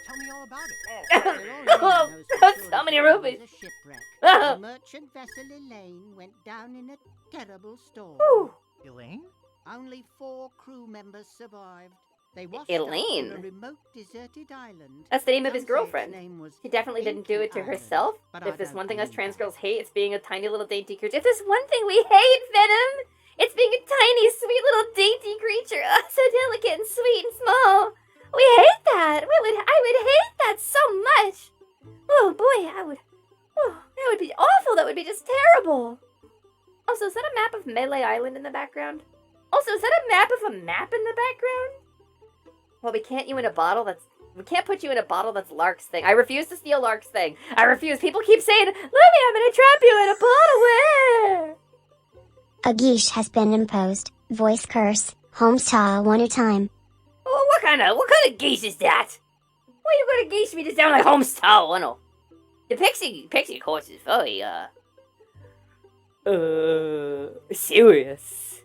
Tell me all about it. Oh, so many rupees. A shipwreck. The merchant vessel Elaine went down in a terrible storm. Elaine? Only 4 crew members survived. They washed Elaine? up on a remote deserted island. That's the name of his Some say its girlfriend. name was She definitely didn't do it to Island, herself. but If I there's don't one thing us believe trans that. girls hate, it's being a tiny little dainty creature. If there's one thing we hate, Venom, it's being a tiny, sweet little dainty creature. Oh, so delicate and sweet and small. We hate that. I would hate that so much. Oh boy, that would be awful. That would be just terrible. Also, is that a map of Melee Island in the background? Also, is that a map of a map in the background? Well, we can't put you in a bottle that's Lark's thing. I refuse to steal Lark's thing. I refuse. People keep saying, Lumi, I'm gonna trap you in a bottle. Where? A geesh has been imposed. Voice curse. Homestyle one time. Well, what kind of geese is that? Why are you gonna geese me to sound like Homestyle 10? The Pixie course is very, serious.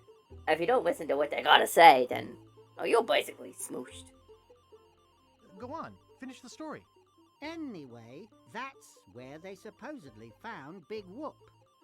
If you don't listen to what they gotta say, then, you're basically smooshed. Go on. Finish the story. Anyway, that's where they supposedly found Big Whoop.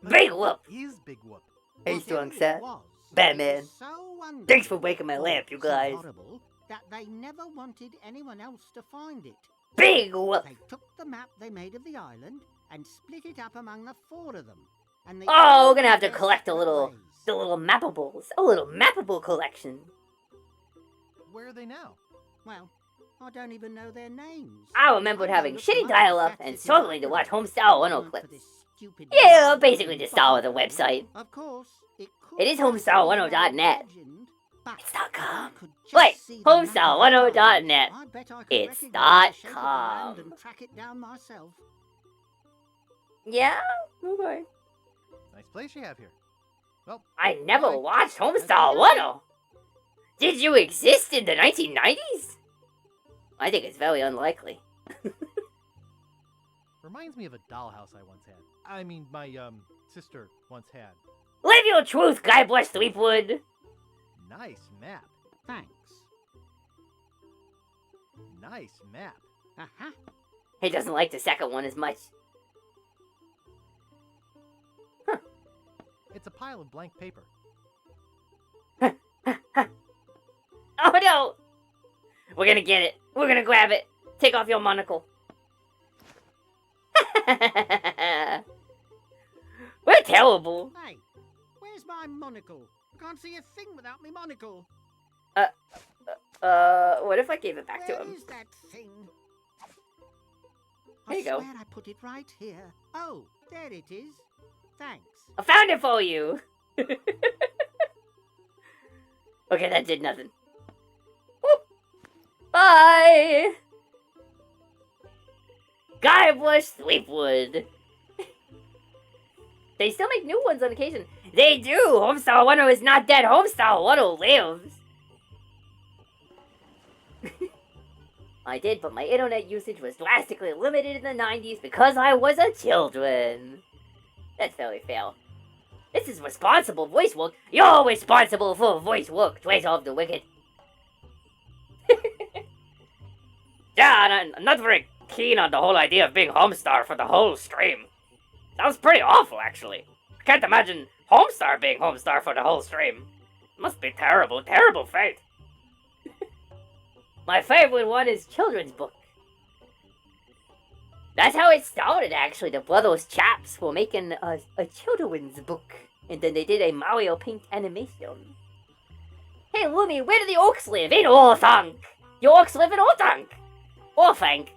Big Whoop! Is Big Whoop. Hey, strong set. Was, Batman. so wonderful, Thanks for waking my lamp, you so guys. horrible that they never wanted anyone else to find it. Big Whoop! They took the map they made of the island and split it up among the 4 of them. And they Oh, we're gonna have to their collect the separate little ways. mappables. A little mappable collection. Where are they now? Well, I don't even know their names. I remember having looked shitty them up dial-up if and that's struggling to watch Homestyle 10 for clips. this stupid Yeah, web basically just all and the website. Of course, it It is could homestyle10.net. legend, but It's .com. could just Wait, see the map of the homestyle10.net. I bet I could It's recognize the shape of the .com. land and track it down myself. Yeah? Okay. Nice place you have here. Well, I never bye. watched Homestyle 10. Did you exist in the 1990s? I think it's very unlikely. Reminds me of a dollhouse I once had. I mean, my, sister once had. Live your truth, Guy Bless Threepwood. Nice map. Thanks. Nice map. Uh-huh. He doesn't like the second one as much. It's a pile of blank paper. Oh no! We're gonna get it. We're gonna grab it. Take off your monocle. We're terrible. Hey, where's my monocle? I can't see a thing without my monocle. What if I gave it back to Where him? is that thing? There you I go. swear I put it right here. Oh, there it is. Thanks. I found it for you. Okay, that did nothing. Whoop. Bye. Guy Bush Threepwood. They still make new ones on occasion. They do. Homestar 10 is not dead. Homestar 10 lives. I did, but my internet usage was drastically limited in the 90s because I was a children. That's very fair. This is responsible voice work. You're responsible for voice work, Trace of the Wicked. Yeah, I'm not very keen on the whole idea of being Homestar for the whole stream. Sounds pretty awful, actually. I can't imagine Homestar being Homestar for the whole stream. Must be terrible, terrible fate. My favorite one is children's book. That's how it started, actually. The brothers chaps were making a children's book. And then they did a Mario Paint animation. Hey, Lumi, where do the orcs live? In Orthanc. The orcs live in Orthanc. Orthanc.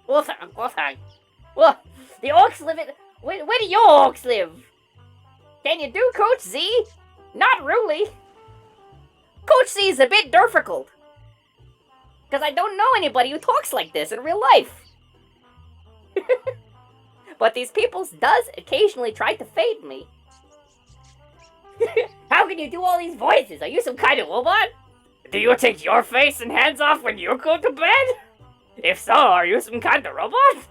Well, the orcs live in... Where do your orcs live? Can you do Coach Z? Not really. Coach Z is a bit difficult. Because I don't know anybody who talks like this in real life. But these people does occasionally try to fade me. How can you do all these voices? Are you some kind of robot? Do you take your face and hands off when you go to bed? If so, are you some kind of robot?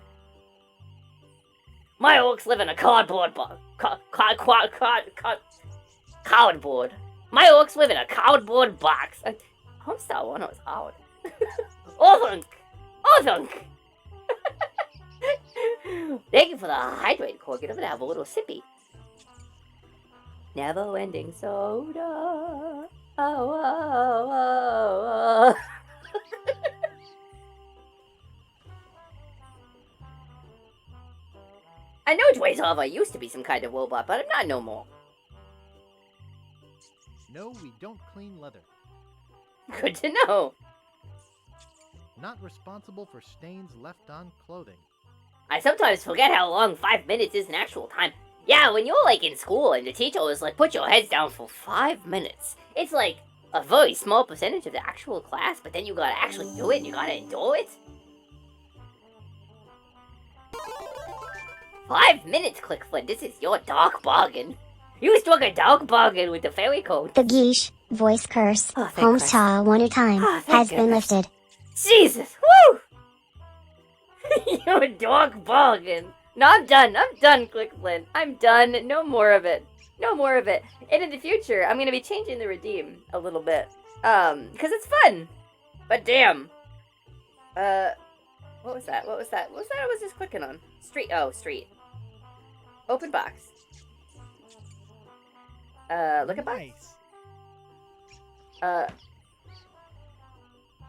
My orcs live in a cardboard box. Cardboard. My orcs live in a cardboard box. Homestar 1 was hard. Orthunk! Thank you for the hydrate, Corgi. I'm gonna have a little sippy. Never ending soda. Oh. I know Dwayzava used to be some kind of robot, but I'm not no more. No, we don't clean leather. Good to know. Not responsible for stains left on clothing. I sometimes forget how long 5 minutes is in actual time. Yeah, when you're like in school and the teacher was like, put your heads down for 5 minutes. It's like a very small percentage of the actual class, but then you gotta actually do it and you gotta endure it. 5 minutes, Clickflint. This is your dark bargain. You struck a dark bargain with the fairy code. The geesh, voice curse, Homestar 1 at time, has been lifted. Jesus, woo! You dark bargain. No, I'm done, Clickflint. I'm done. No more of it. No more of it. And in the future, I'm gonna be changing the redeem a little bit. Because it's fun. But damn. What was that? What was that I was just clicking on? Street. Oh, street. Open box. Look at box. Oh,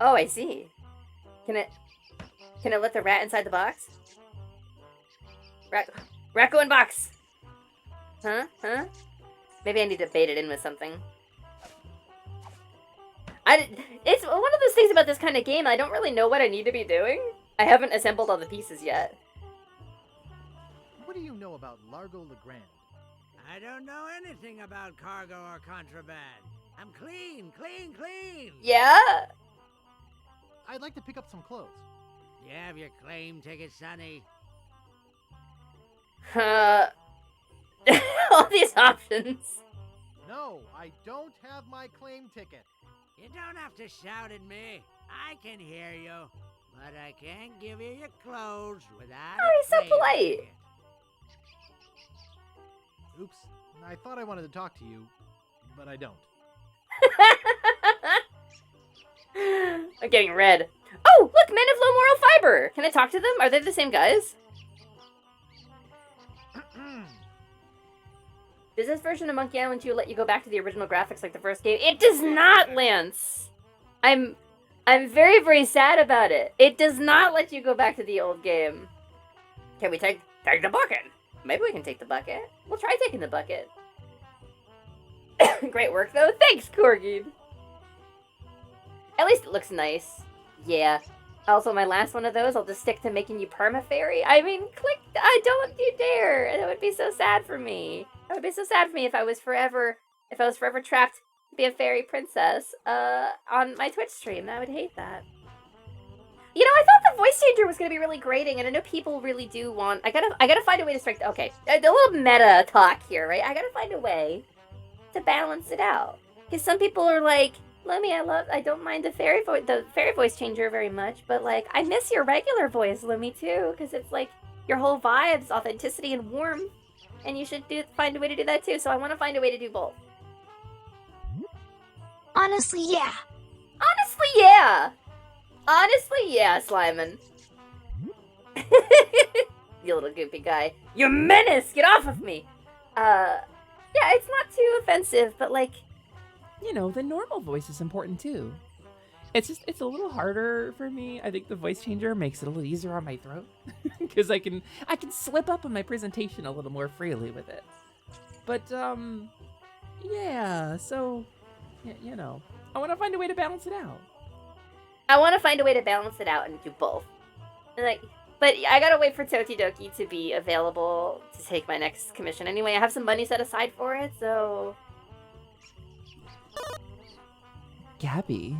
I see. Can it let the rat inside the box? Rat go in box! Huh? Maybe I need to bait it in with something. It's one of those things about this kind of game, I don't really know what I need to be doing. I haven't assembled all the pieces yet. What do you know about Largo Legrand? I don't know anything about cargo or contraband. I'm clean. Yeah? I'd like to pick up some clothes. You have your claim ticket, Sonny. All these options. No, I don't have my claim ticket. You don't have to shout at me. I can hear you. But I can't give you your clothes without Oh, he's so polite. Oops, I thought I wanted to talk to you, but I don't. I'm getting red. Oh, look, men of low moral fiber. Can I talk to them? Are they the same guys? Does this version of Monkey Island 2 let you go back to the original graphics like the first game? It does not, Lance. I'm very, very sad about it. It does not let you go back to the old game. Can we take the bucket? Maybe we can take the bucket. We'll try taking the bucket. Great work, though. Thanks, Corgi. At least it looks nice. Yeah. Also, my last one of those, I'll just stick to making you perma-fairy. I mean, don't you dare. That would be so sad for me. That would be so sad for me if I was forever trapped to be a fairy princess on my Twitch stream. I would hate that. You know, I thought the voice changer was gonna be really grating, and I know people really do want. I gotta find a way to strike. Okay, a little meta talk here, right? I gotta find a way to balance it out, because some people are like, Lumi, I don't mind the fairy voice changer very much, but like, I miss your regular voice, Lumi, too, because it's like your whole vibe's authenticity and warmth. And you should find a way to do that too, so I want to find a way to do both. Honestly, yeah. Honestly, yeah, Slyman. You little goopy guy. You menace! Get off of me! Yeah, it's not too offensive, but like, you know, the normal voice is important too. It's a little harder for me. I think the voice changer makes it a little easier on my throat because I can slip up on my presentation a little more freely with it. But yeah. So, you know, I want to find a way to balance it out. I want to find a way to balance it out and do both. And like, but I gotta wait for Tokidoki to be available to take my next commission. Anyway, I have some money set aside for it, so. Gabby,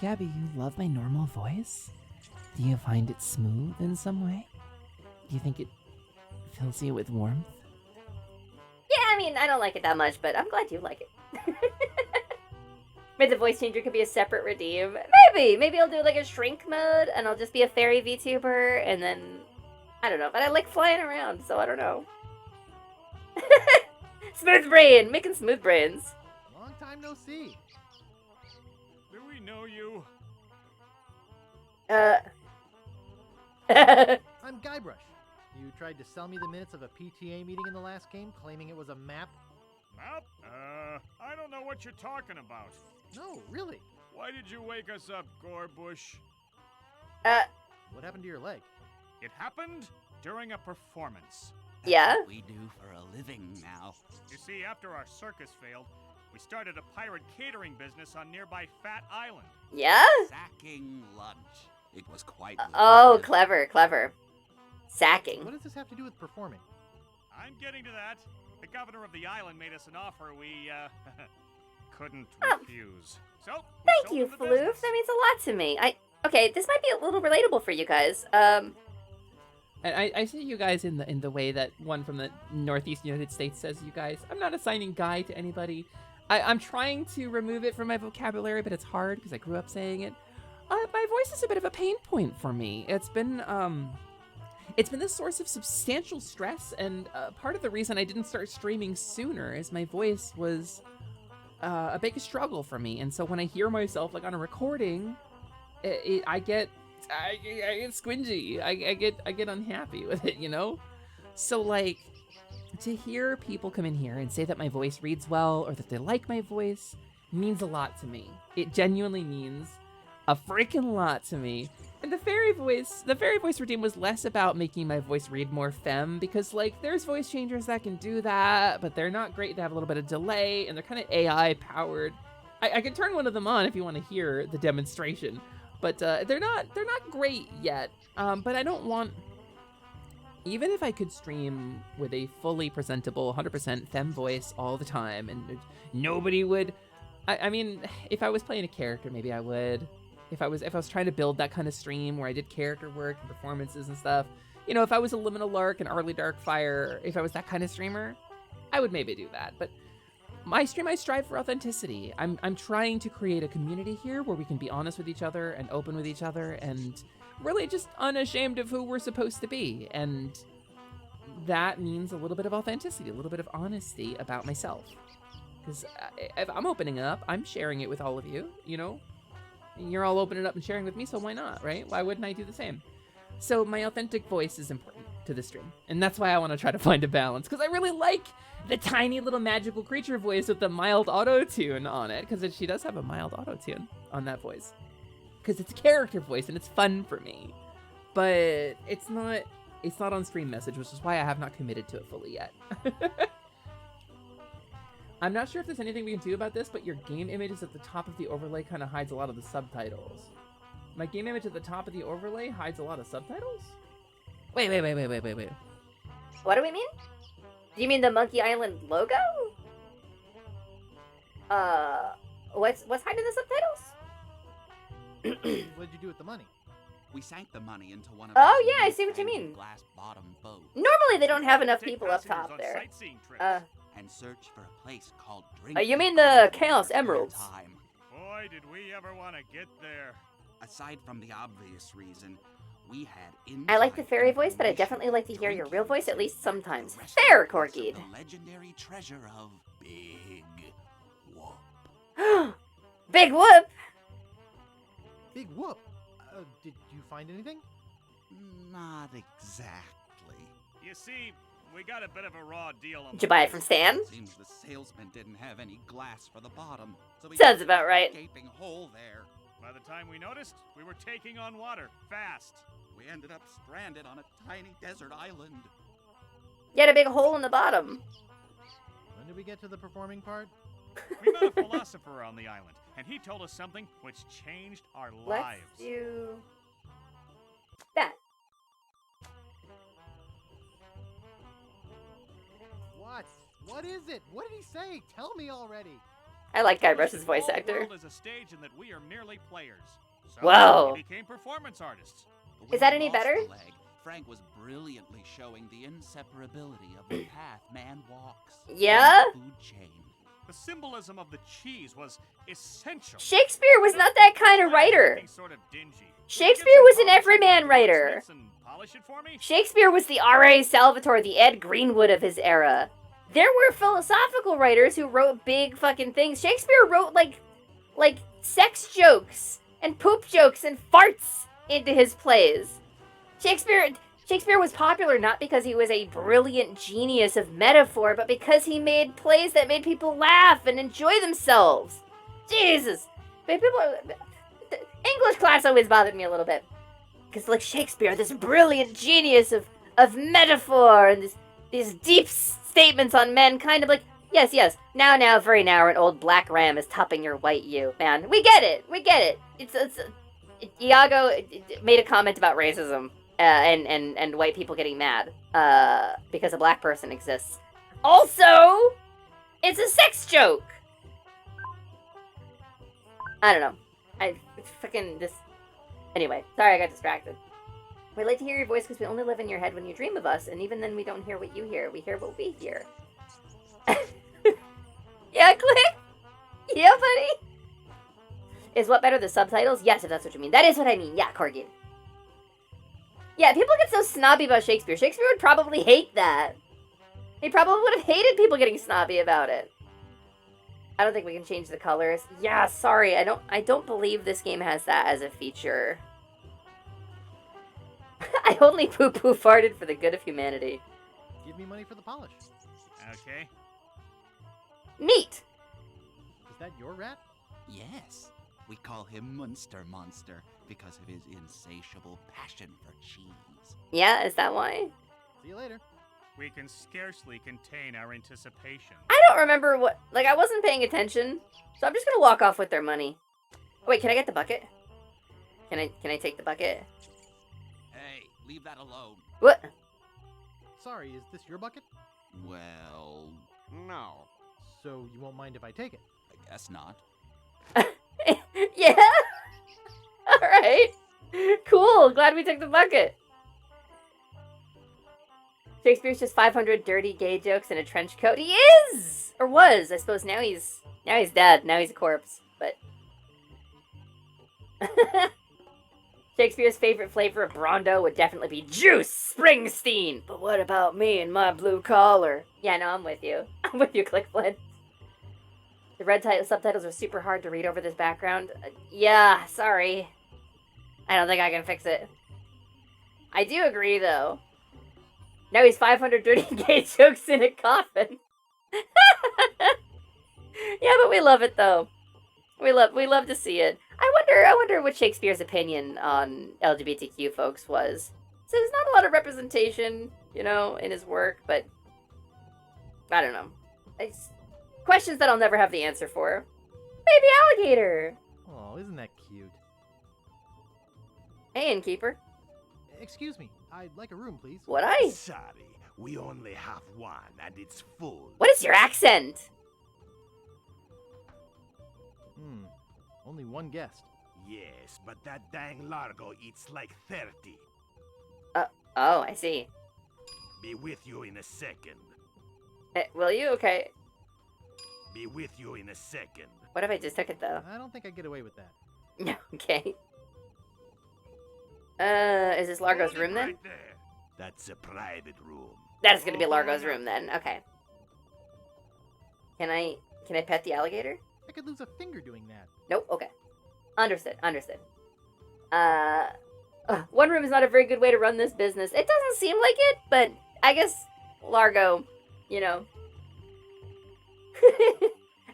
you love my normal voice? Do you find it smooth in some way? Do you think it fills you with warmth? Yeah, I mean, I don't like it that much, but I'm glad you like it. Maybe the voice changer could be a separate redeem. Maybe I'll do like a shrink mode, and I'll just be a fairy VTuber, and then I don't know. But I like flying around, so I don't know. Smooth brain, making smooth brains. Long time no see. Do we know you? I'm Guybrush. You tried to sell me the minutes of a PTA meeting in the last game, claiming it was a map. Map? I don't know what you're talking about. No, really. Why did you wake us up, Gorbush? What happened to your leg? It happened during a performance. Yeah? What we do for a living now. You see, after our circus failed, we started a pirate catering business on nearby Fat Island. Yeah? Sacking lunch. It was quite oh, clever. Sacking. What does this have to do with performing? I'm getting to that. The governor of the island made us an offer we, couldn't refuse. So, thank you, Floof. That means a lot to me. Okay, this might be a little relatable for you guys. And I see you guys in the way that one from the Northeast United States says you guys. I'm not assigning guy to anybody. I'm trying to remove it from my vocabulary, but it's hard because I grew up saying it. My voice is a bit of a pain point for me. It's been the source of substantial stress, and part of the reason I didn't start streaming sooner is my voice was a big struggle for me. And so when I hear myself like on a recording, I get squingy. I get unhappy with it, you know? So like to hear people come in here and say that my voice reads well or that they like my voice means a lot to me. It genuinely means a freaking lot to me. And the fairy voice redeem was less about making my voice read more femme, because like there's voice changers that can do that, but they're not great. They have a little bit of delay and they're kind of AI powered. I can turn one of them on if you want to hear the demonstration, but they're not great yet. But I don't want, even if I could stream with a fully presentable 100% femme voice all the time and nobody would, I mean, if I was playing a character, maybe I would. If I was trying to build that kind of stream where I did character work and performances and stuff, you know, if I was a Liminal Lark and Arly Darkfire, if I was that kind of streamer, I would maybe do that. But my stream, I strive for authenticity. I'm trying to create a community here where we can be honest with each other and open with each other and really just unashamed of who we're supposed to be. And that means a little bit of authenticity, a little bit of honesty about myself. Because if I'm opening up, I'm sharing it with all of you, you know? You're all opening up and sharing with me, so why not, right? Why wouldn't I do the same? So my authentic voice is important to the stream. And that's why I want to try to find a balance, because I really like the tiny little magical creature voice with the mild auto-tune on it, because she does have a mild auto-tune on that voice. Because it's a character voice, and it's fun for me. But it's not on stream message, which is why I have not committed to it fully yet. I'm not sure if there's anything we can do about this, but your game image is at the top of the overlay kind of hides a lot of the subtitles. My game image at the top of the overlay hides a lot of subtitles? Wait. What do we mean? Do you mean the Monkey Island logo? What's hiding the subtitles? What did you do with the money? We sank the money into one of Oh yeah, I see what you mean. Glass bottom boat. Normally they don't have enough people up top there. And search for a place called You mean the Chaos Emeralds? Boy, did we ever want to get there. Aside from the obvious reason, we had I like the fairy voice, but I definitely like to hear your real voice at least sometimes. Fair, Corky. The legendary treasure of Big Whoop. Big Whoop? Big Whoop? Did you find anything? Not exactly. You see, we got a bit of a raw deal on Did you buy it from Stan? Seems the salesman didn't have any glass for the bottom. So Sounds about right. Gaping hole there. By the time we noticed, we were taking on water, fast. We ended up stranded on a tiny desert island. You had a big hole in the bottom. When did we get to the performing part? We met a philosopher on the island, and he told us something which changed our lives. Let's do that. What? What is it? What did he say? Tell me already. I like Guybrush's voice The actor. world is a stage and that we are merely players. So Whoa. we became performance artists. Is that any better? Frank was brilliantly showing the inseparability of the path man walks. Yeah? from the food chain. The symbolism of the cheese was essential. Shakespeare was not that kind of writer. Sort of dingy. Shakespeare was an everyman writer. Polish it for me? Shakespeare was the R.A. Salvatore, the Ed Greenwood of his era. There were philosophical writers who wrote big fucking things. Shakespeare wrote like sex jokes and poop jokes and farts into his plays. Shakespeare was popular not because he was a brilliant genius of metaphor, but because he made plays that made people laugh and enjoy themselves. Jesus. But the English class always bothered me a little bit. Because like Shakespeare, this brilliant genius of metaphor and these deep statements on men, kind of like, yes, now, very now, an old black ram is topping your white ewe, man. We get it. Iago made a comment about racism and white people getting mad because a black person exists. Also, it's a sex joke. I don't know. Anyway, sorry I got distracted. We like to hear your voice because we only live in your head when you dream of us, and even then we don't hear what you hear. We hear what we hear. Yeah, click? Yeah, buddy? Is what better, the subtitles? Yes, if that's what you mean. That is what I mean. Yeah, Corgi. Yeah, people get so snobby about Shakespeare. Shakespeare would probably hate that. He probably would have hated people getting snobby about it. I don't think we can change the colors. Yeah, sorry. I don't believe this game has that as a feature. I only poo-poo farted for the good of humanity. Give me money for the polish. Okay. Neat. Is that your rat? Yes. We call him Munster Monster because of his insatiable passion for cheese. Yeah, is that why? See you later. We can scarcely contain our anticipation. I don't remember what... Like, I wasn't paying attention, so I'm just gonna walk off with their money. Oh, wait, can I get the bucket? Can I take the bucket? Hey, leave that alone. What? Sorry, is this your bucket? Well, no. So you won't mind if I take it? I guess not. Yeah? Alright. Cool, glad we took the bucket. Shakespeare's just 500 dirty gay jokes in a trench coat. He is! Or was. I suppose now he's dead. Now he's a corpse. But... Shakespeare's favorite flavor of Brondo would definitely be juice Springsteen. But what about me and my blue collar? Yeah, no, I'm with you. I'm with you, Clickflint. The red subtitles are super hard to read over this background. Yeah, sorry. I don't think I can fix it. I do agree, though. Now he's 500 dirty gay jokes in a coffin. Yeah, but we love it, though. We love to see it. I wonder what Shakespeare's opinion on LGBTQ folks was. So there's not a lot of representation, you know, in his work, but I don't know. Questions that I'll never have the answer for. Baby alligator! Oh, isn't that cute? Hey, innkeeper. Excuse me, I'd like a room, please. Would I? Sorry, we only have one and it's full. What is your accent? Only one guest. Yes, but that dang Largo eats like 30. Oh, I see. Be with you in a second. Will you? Okay. Be with you in a second. What if I just took it, though? I don't think I'd get away with that. No, okay. Is this Largo's room, then? Right there. That's a private room. That is gonna be Largo's room, then. Okay. Can I pet the alligator? I could lose a finger doing that. Nope, okay. Understood. One room is not a very good way to run this business. It doesn't seem like it, but I guess Largo, you know.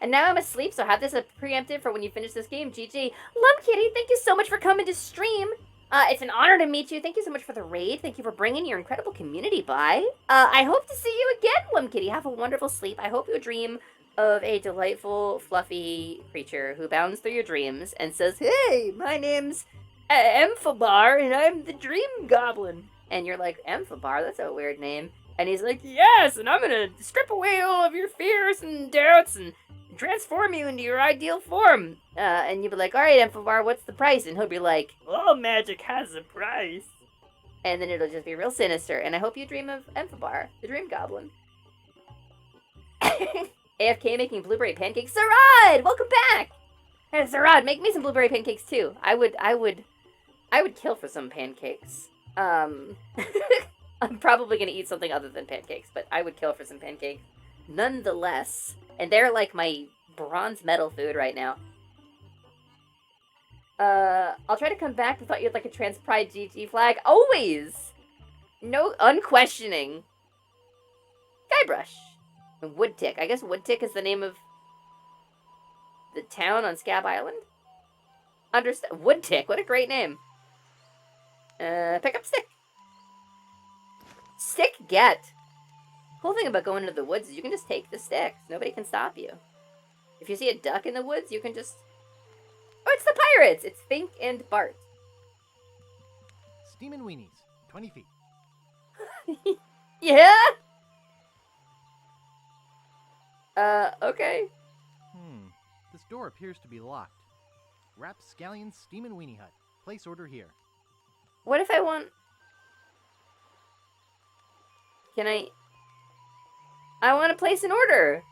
And now I'm asleep, so have this preemptive for when you finish this game. GG. Lum Kitty, thank you so much for coming to stream. It's an honor to meet you. Thank you so much for the raid. Thank you for bringing your incredible community by. I hope to see you again, Lum Kitty. Have a wonderful sleep. I hope you dream of a delightful, fluffy creature who bounds through your dreams and says, "Hey, my name's Amphibar, and I'm the Dream Goblin." And you're like, "Amphibar? That's a weird name." And he's like, "Yes, and I'm gonna strip away all of your fears and doubts and transform you into your ideal form." And you'd be like, "All right, Amphibar, what's the price?" And he'll be like, "All magic has a price." And then it'll just be real sinister. And I hope you dream of Amphibar, the Dream Goblin. AFK making blueberry pancakes. Sarad, welcome back. Hey, Sarad, make me some blueberry pancakes too. I would kill for some pancakes. I'm probably gonna eat something other than pancakes, but I would kill for some pancakes nonetheless. And they're like my bronze medal food right now. I'll try to come back. I thought you had like a trans pride GG flag. Always! No unquestioning. Guybrush. And Woodtick. I guess Woodtick is the name of the town on Scab Island? Understand. Woodtick. What a great name. Pick up stick. Stick get. Cool thing about going into the woods is you can just take the sticks. Nobody can stop you. If you see a duck in the woods, you can just... Oh, it's the pirates! It's Fink and Bart. Steamin' weenies. 20 feet. Yeah? Okay. This door appears to be locked. Rapscallion's Steamin' Weenie Hut. Place order here. What if I want... Can I want to place an order.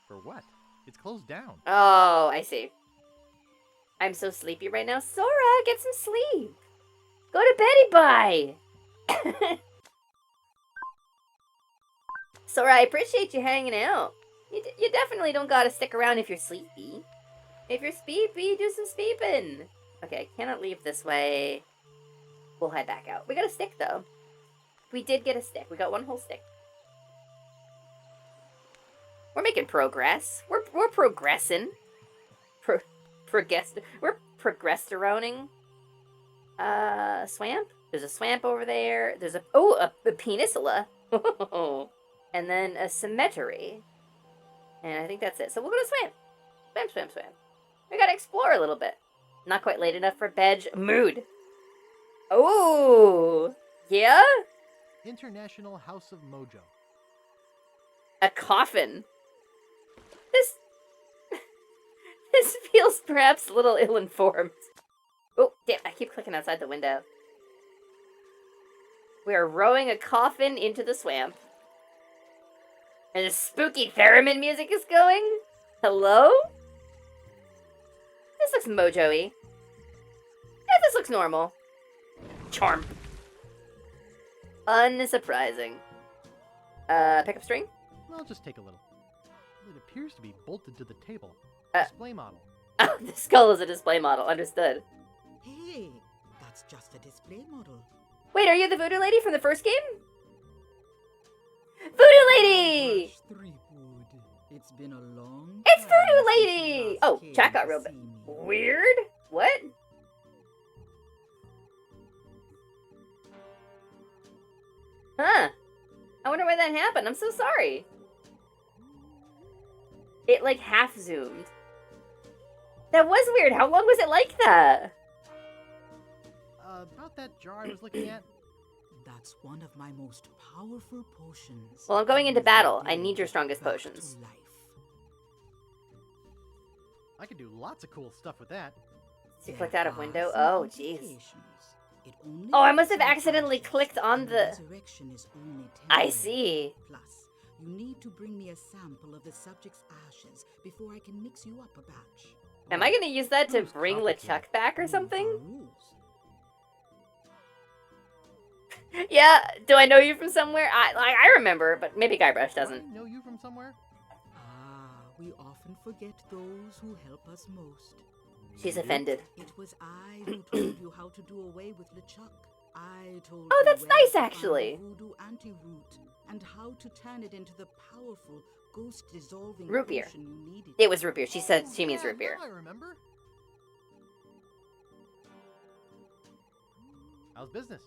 For what? It's closed down. Oh, I see. I'm so sleepy right now. Sora, get some sleep. Go to Betty Bye. Sora, I appreciate you hanging out. You definitely don't gotta stick around if you're sleepy. If you're sleepy, do some sleeping. Okay, I cannot leave this way. We'll head back out. We got a stick, though. We did get a stick. We got one whole stick. We're making progress. We're progressing. We're progresteroning. Swamp? There's a swamp over there. There's a peninsula. And then a cemetery. And I think that's it. So we'll go to swamp. Swam. We gotta explore a little bit. Not quite late enough for bed. Mood. Oh, yeah? International House of Mojo. A coffin. This feels perhaps a little ill-informed. Oh, damn, I keep clicking outside the window. We are rowing a coffin into the swamp. And the spooky theremin music is going? Hello? This looks mojo-y. Yeah, this looks normal. Charm. Unsurprising. Pick up string? I'll just take a little. It appears to be bolted to the table. Display model. Oh, the skull is a display model. Understood. Hey, that's just a display model. Wait, are you the voodoo lady from the first game? Voodoo lady! It's been a long It's voodoo lady! Oh, chat got real bad. Weird? What? Huh. I wonder why that happened. I'm so sorry. It, like, half-zoomed. That was weird. How long was it like that? About that jar I was looking at? That's one of my most powerful potions. Well, I'm going into battle. I need your strongest potions. I could do lots of cool stuff with that. So you clicked out of window? Oh, jeez. Oh, I must have accidentally clicked on the... I see. Plus, you need to bring me a sample of the subject's ashes before I can mix you up a batch. Am I going to use that to bring LeChuck back or something? Yeah, do I know you from somewhere? I remember, but maybe Guybrush doesn't. I know you from somewhere? We often forget those who help us most. She's offended. It was I who told you how to do away with LeChuck. I told Oh, you that's where nice, to find actually. Voodoo anti-root and how to turn it into the powerful ghost-dissolving Root beer. potion you needed. It was root beer. She said she means Yeah, root beer. now I remember. How's business?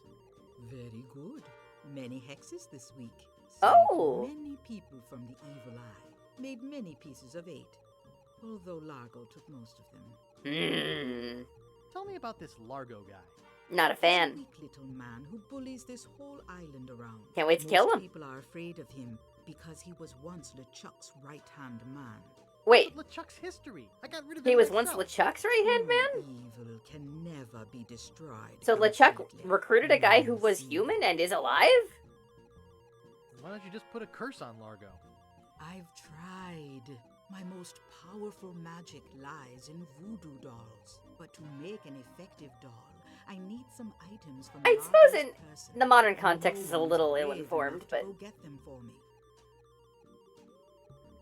Very good. Many hexes this week. Oh. Saved many people from the evil eye. Made many pieces of 8. Although Largo took most of them. Hmm. Tell me about this Largo guy. Not a He's fan. a weak little man who bullies this whole island around. Can't wait to kill Most him. people are afraid of him because he was once LeChuck's right-hand man. Wait. LeChuck's history. I got rid of He him was once myself. LeChuck's right-hand man? Evil can never be destroyed. So LeChuck recruited a guy who was human and is alive? Why don't you just put a curse on Largo? I've tried. My most powerful magic lies in voodoo dolls. But to make an effective doll, I need some items from I suppose in Largo's person. the modern And context no is a one's little brave ill-informed, enough to but... go get them for me.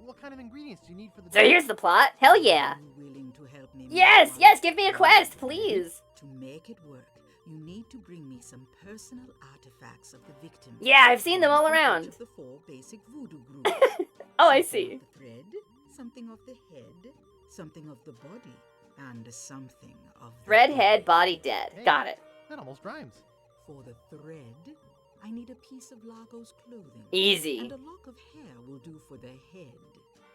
What kind of ingredients do you need for the So here's the plot. Hell yeah. Are you willing to help me? Yes, yes, give me a quest, please. To make it work, you need to bring me some personal artifacts of the victims. Yeah, I've seen them all From each around. of the 4 basic voodoo groups. Oh, I Something see. of the thread, something of the head, something of the body, and something of the Thread, body. head, body, dead. Hey, Got it. That almost rhymes. For the thread, I need a piece of Largo's clothing. Easy. And a lock of hair will do for the head.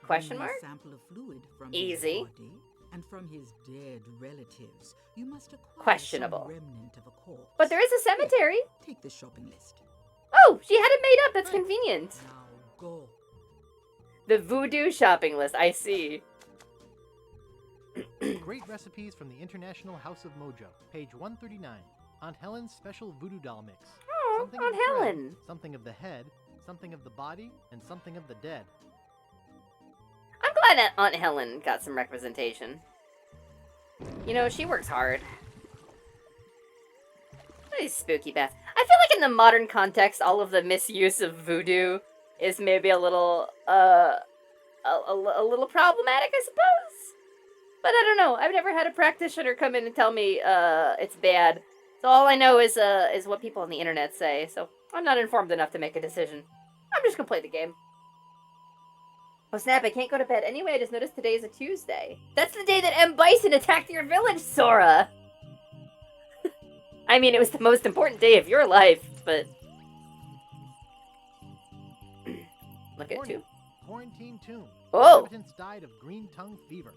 Question Bring me mark? a sample of fluid from Easy. his body, and from his dead relatives, you must acquire Questionable. some remnant of a corpse. But there is a cemetery. Take the shopping list. Oh, she had it made up. That's convenient. Now go. The voodoo shopping list. I see. Great recipes from the International House of Mojo, page 139. Aunt Helen's special voodoo doll mix. Oh, Something Aunt of the thread, Helen. something of the head, something of the body, and something of the dead. I'm glad that Aunt Helen got some representation. You know, she works hard. These spooky Beth. I feel like in the modern context, all of the misuse of voodoo is maybe a little, a little problematic, I suppose. But I don't know. I've never had a practitioner come in and tell me, it's bad. So all I know is what people on the internet say. So I'm not informed enough to make a decision. I'm just gonna play the game. Oh snap, I can't go to bed. Anyway, I just noticed today is a Tuesday. That's the day that M. Bison attacked your village, Sora! I mean, it was the most important day of your life, but... Look at Warning. you. Quarantine tomb. Oh! Inhabitants died of green tongue fever.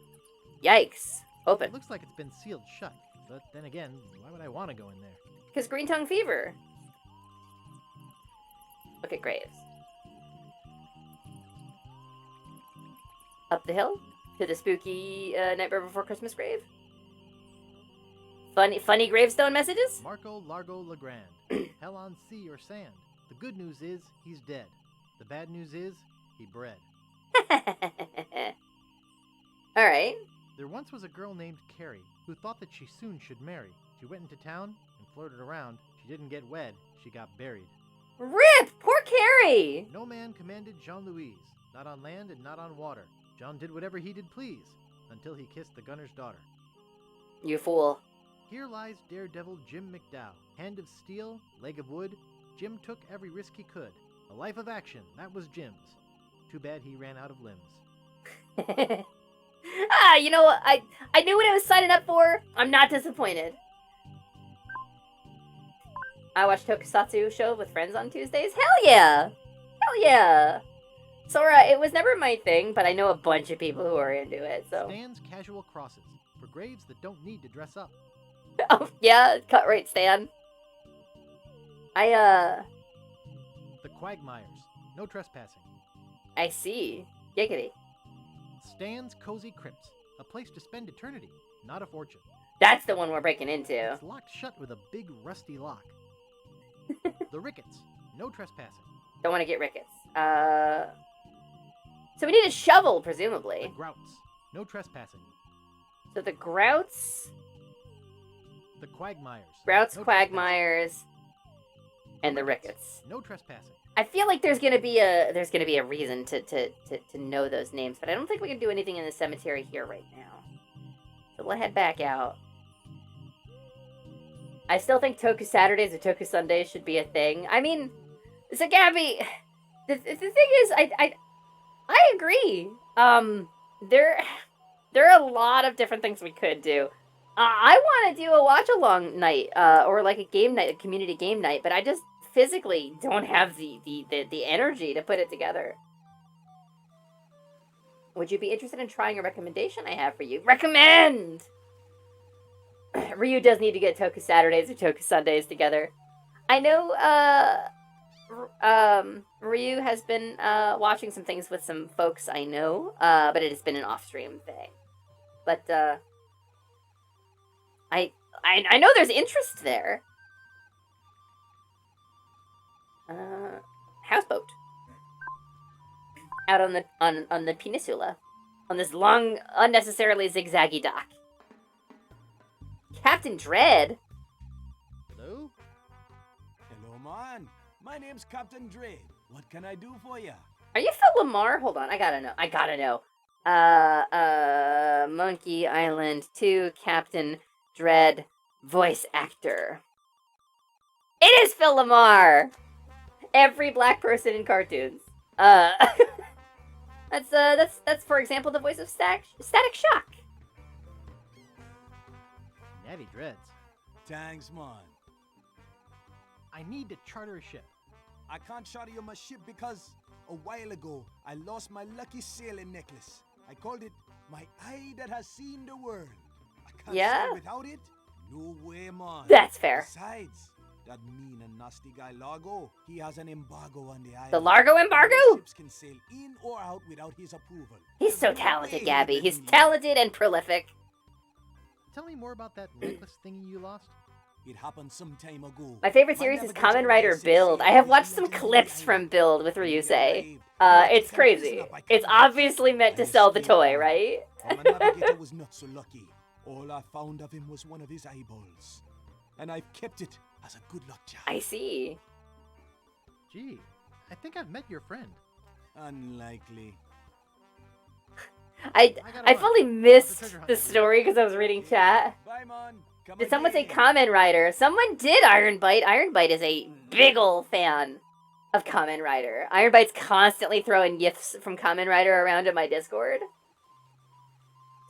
Yikes. Open. It looks like it's been sealed shut, but then again, why would I want to go in there? Because green tongue fever. Look at graves. Up the hill to the spooky Nightmare Before Christmas grave. Funny gravestone messages? Marco Largo Legrand. Hell on sea or sand. The good news is he's dead. The bad news is he bred. Alright. There once was a girl named Carrie who thought that she soon should marry. She went into town and flirted around. She didn't get wed. She got buried. RIP! Poor Carrie! No man commanded Jean-Louise, not on land and not on water. John did whatever he did please, until he kissed the gunner's daughter. You fool. Here lies daredevil Jim McDowell. Hand of steel, leg of wood. Jim took every risk he could. A life of action, that was Jim's. Too bad he ran out of limbs. You know what? I knew what I was signing up for. I'm not disappointed. I watch Tokusatsu show with friends on Tuesdays. Hell yeah! Hell yeah! Sora, it was never my thing, but I know a bunch of people who are into it, so... Stan's casual crosses, for graves that don't need to dress up. Oh, yeah, cut right, Stan. The Quagmires, no trespassing. I see. Giggity. Stan's Cozy Crypts, a place to spend eternity, not a fortune. That's the one we're breaking into. It's locked shut with a big rusty lock. The Ricketts, no trespassing. Don't want to get rickets. So we need a shovel, presumably. The Grouts, no trespassing. So the Grouts... The Quagmires. Grouts, no Quagmires, and the Ricketts. No trespassing. I feel like there's gonna be a reason to know those names, but I don't think we can do anything in the cemetery here right now. So we'll head back out. I still think Toku Saturdays or Toku Sundays should be a thing. I mean, so Gabby, the thing is, I agree. There are a lot of different things we could do. I want to do a watch-along night, or like a game night, a community game night, but I just physically don't have the energy to put it together. Would you be interested in trying a recommendation I have for you? Recommend! Ryu does need to get Toku Saturdays or Toku Sundays together. I know, Ryu has been, watching some things with some folks I know, but it has been an off-stream thing. But, I know there's interest there. Houseboat. Out on the peninsula. On this long, unnecessarily zigzaggy dock. Captain Dread? Hello? Hello, man. My name's Captain Dread. What can I do for ya? Are you Phil Lamar? Hold on, I gotta know. Monkey Island 2, Captain Dread, voice actor. It is Phil Lamar! Every black person in cartoons. That's for example the voice of Static Shock. Natty Dreads. Thanks, man. I need to charter a ship. I can't charter you my ship because a while ago I lost my lucky sailing necklace. I called it my eye that has seen the world. I can't sail without it. No way, man. That's fair. Besides, that mean and nasty guy Largo, he has an embargo on the island. The Largo embargo? No ships can sail in or out without his approval. He's so talented, Gabby. He's talented and prolific. Tell me more about that necklace thingy you lost. It happened some time ago. My favorite series is Kamen Rider Build. I have watched some clips from Build with Ryusei. It's crazy. It's obviously meant to sell the toy, right? My navigator was not so lucky. All I found of him was one of his eyeballs. And I've kept it as a good luck charm. I see. Gee, I think I've met your friend. Unlikely. I fully missed the story because I was reading chat. Bye, man. Did someone say Kamen Rider? Someone did Iron Bite. Iron Bite is a big ol' fan of Kamen Rider. Iron Bite's constantly throwing gifs from Kamen Rider around in my Discord.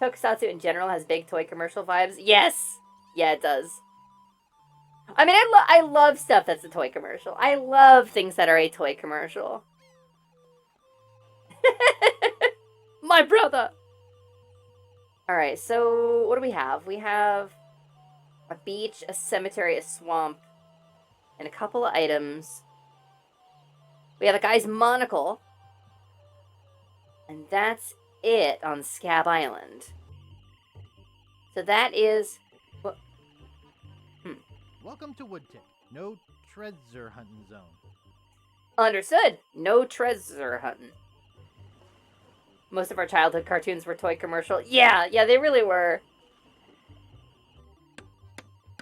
Tokusatsu in general has big toy commercial vibes. Yes! Yeah, it does. I mean, I love stuff that's a toy commercial. I love things that are a toy commercial. My brother! Alright, so what do we have? We have a beach, a cemetery, a swamp, and a couple of items. We have a guy's monocle. And that's it on Scab Island. So that is... Welcome to Woodtick. No treasure hunting zone. Understood. No treasure hunting. Most of our childhood cartoons were toy commercial. Yeah, they really were.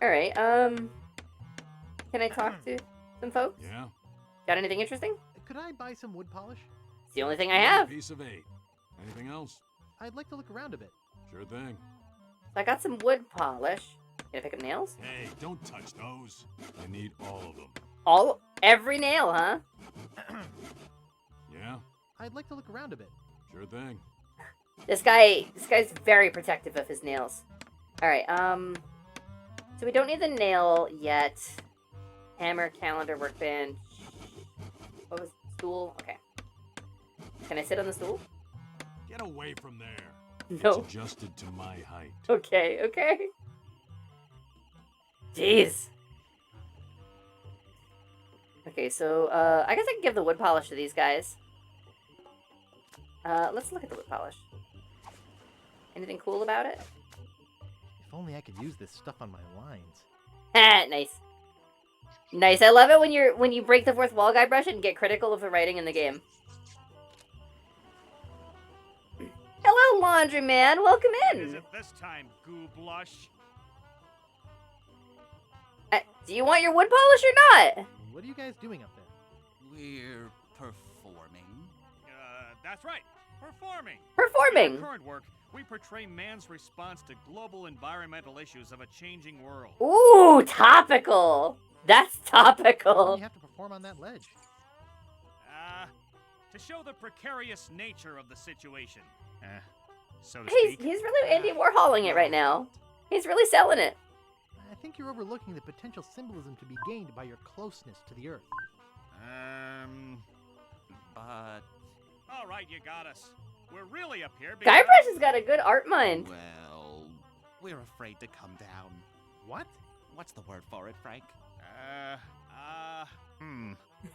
Alright, can I talk to some folks? Yeah. Got anything interesting? Could I buy some wood polish? It's the only thing I have. Piece of 8. Anything else? I'd like to look around a bit. Sure thing. So I got some wood polish. Can I pick up nails? Hey, don't touch those. I need all of them. Every nail, huh? Yeah? I'd like to look around a bit. Sure thing. This guy's very protective of his nails. Alright, so we don't need the nail yet. Hammer, calendar, workbench. What was stool? Okay. Can I sit on the stool? Get away from there. No. It's adjusted to my height. Okay. Jeez. Okay, so, I guess I can give the wood polish to these guys. Let's look at the wood polish. Anything cool about it? If only I could use this stuff on my lines. Nice. Nice. I love it when you break the fourth wall, guy brush, and get critical of the writing in the game. Hello, laundry man. Welcome in. Is it this time, goo blush? Do you want your wood polish or not? What are you guys doing up there? We're performing. That's right. Performing. Performing. In our current work, we portray man's response to global environmental issues of a changing world. Ooh, topical. That's topical. You have to perform on that ledge. To show the precarious nature of the situation. So to He's speak. really Andy Warholing it right now. He's really selling it. I think you're overlooking the potential symbolism to be gained by your closeness to the Earth. But... All right, you got us. We're really up here because... Guybrush has got a good art mind. Well, we're afraid to come down. What? What's the word for it, Frank?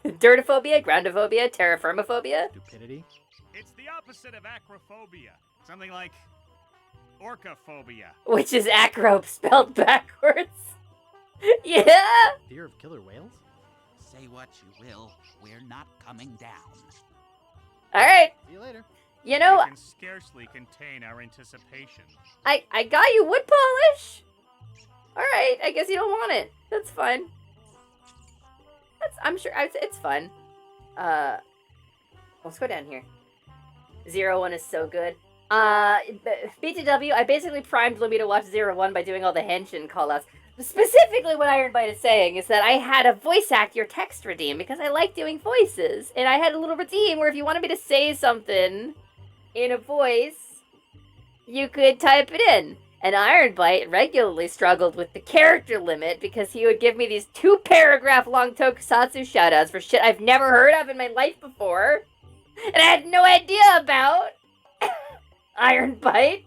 Dirtophobia, groundophobia, terraformophobia. Stupidity. It's the opposite of acrophobia. Something like orcaphobia. Which is acro spelled backwards. Yeah. Fear of killer whales? Say what you will, we're not coming down. All right. See you later. You know, We can scarcely contain our anticipation. I got you wood polish. All right, I guess you don't want it. That's fine. I'm sure it's fun. Let's go down here. 01 is so good. BTW, I basically primed Lumi to watch 01 by doing all the henshin callouts. Specifically, what Iron Bite is saying is that I had a voice actor text redeem because I like doing voices, and I had a little redeem where if you wanted me to say something in a voice, you could type it in. And Iron Bite regularly struggled with the character limit because he would give me these 2-paragraph long tokusatsu shoutouts for shit I've never heard of in my life before, and I had no idea about. Iron Bite.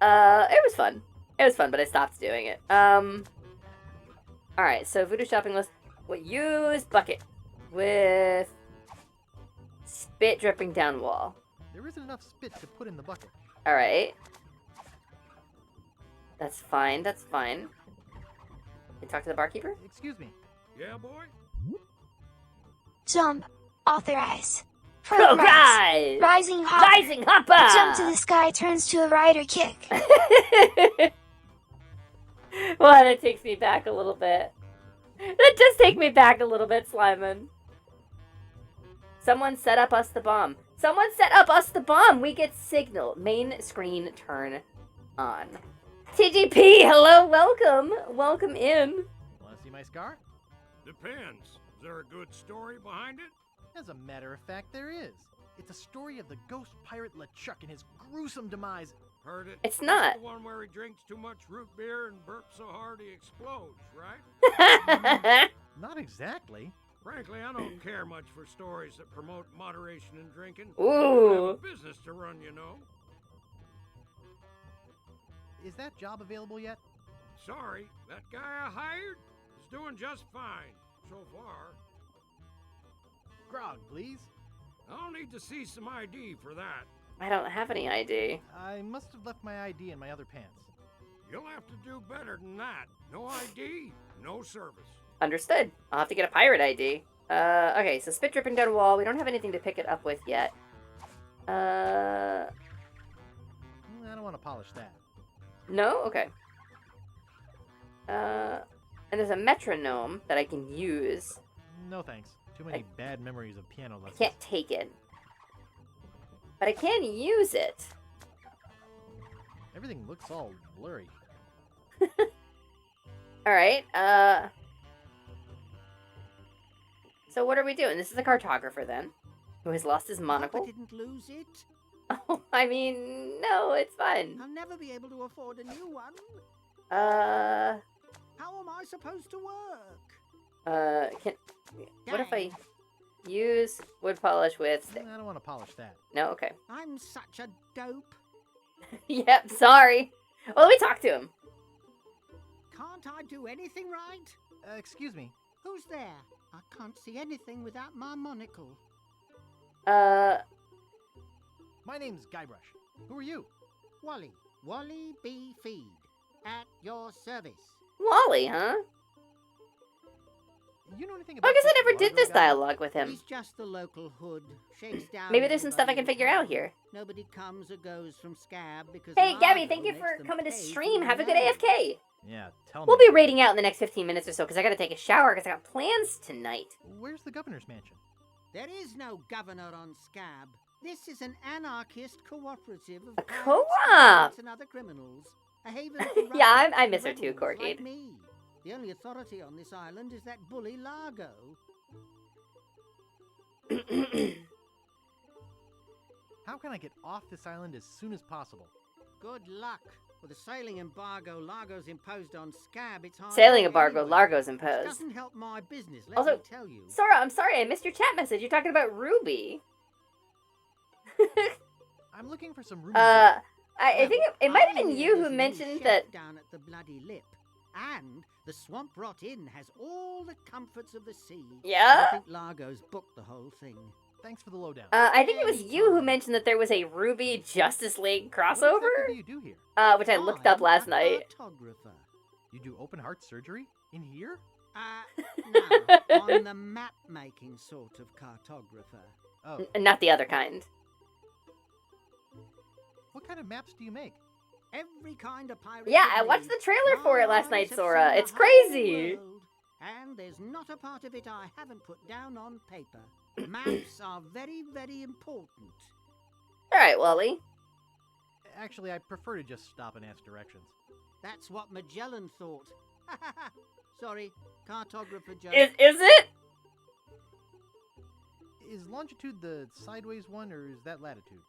It was fun. It was fun, but I stopped doing it. Alright, so voodoo shopping list. We'll use bucket with spit dripping down wall. There isn't enough spit to put in the bucket. Alright. That's fine, that's fine. You talk to the barkeeper? Excuse me. Yeah, boy? Jump. Authorize. Progress! Rising hopper. Rising hopper! Jump to the sky turns to a rider kick. Well, that takes me back a little bit. That does take me back a little bit, Slyman. Someone set up us the bomb. Someone set up us the bomb! We get signal. Main screen turn on. TGP, hello, welcome. Welcome in. Want to see my scar? Depends. Is there a good story behind it? As a matter of fact, there is. It's a story of the ghost pirate LeChuck and his gruesome demise. Heard it. It's not. The one where he drinks too much root beer and burps so hard he explodes, right? Not exactly. Frankly, I don't care much for stories that promote moderation in drinking. Ooh. I have a business to run, you know. Is that job available yet? Sorry, that guy I hired is doing just fine so far. Grog, please. I'll need to see some ID for that. I don't have any ID. I must have left my ID in my other pants. You'll have to do better than that. No ID, no service. Understood. I'll have to get a pirate ID. Okay, so spit dripping down a wall. We don't have anything to pick it up with yet. I don't want to polish that. No? Okay. And there's a metronome that I can use. No thanks. Too many bad memories of piano lessons. I can't take it. But I can use it. Everything looks all blurry. Alright, so what are we doing? This is a cartographer then, who has lost his monocle. I didn't lose it. Oh, I mean, no, it's fine. I'll never be able to afford a new one. How am I supposed to work? what if I use wood polish with stick? I don't want to polish that. No? Okay. I'm such a dope. Yep, sorry. Well, let me talk to him. Can't I do anything right? Excuse me. Who's there? I can't see anything without my monocle. My name's Guybrush. Who are you? Wally. Wally B. Feed. At your service. Wally, huh? You know anything about I guess I this never did Largo this guy? dialogue with him. He's just the local hood. Shakes down. Maybe there's some stuff I can everybody figure in out town. here. Nobody comes or goes from Scab because. Hey, Gabby, Largo thank you makes for them coming to pay stream. for Have a good their AFK. Yeah, tell We'll me. be raiding out in the next 15 minutes or so because I gotta take a shower because I got plans tonight. Where's the governor's mansion? There is no governor on Scab. This is an anarchist cooperative of co-op? pirates and other criminals. A haven for Yeah, ruffians I and miss her too, rebels Corky. like me. The only authority on this island is that bully Largo. How can I get off this island as soon as possible? Good luck. With a sailing embargo Largo's imposed on Scab, it's hard Sailing work embargo anyway. Largo's It imposed. doesn't help my business, let Also, me tell you. Sora, I'm sorry, I missed your chat message. You're talking about Ruby. I'm looking for some room. I think it might have been you who mentioned that. Down at the Bloody Lip. And the Swamp Rot Inn has all the comforts of the sea. Yeah? I think Largo's booked the whole thing. Thanks for the lowdown. I think it was you who mentioned that there was a Ruby Justice League crossover. What exactly do you do here? Which I looked up last night. Cartographer. You do open heart surgery in here? No, I'm the map-making sort of cartographer. Oh. Not the other kind. What kind of maps do you make? Every kind of pirate. Yeah, I watched the trailer for it last night, Sora. It's crazy. And there's not a part of it I haven't put down on paper. Maps are very, very important. Alright, Wally. Actually, I prefer to just stop and ask directions. That's what Magellan thought. Sorry, cartographer joke. Is it? Is longitude the sideways one, or is that latitude?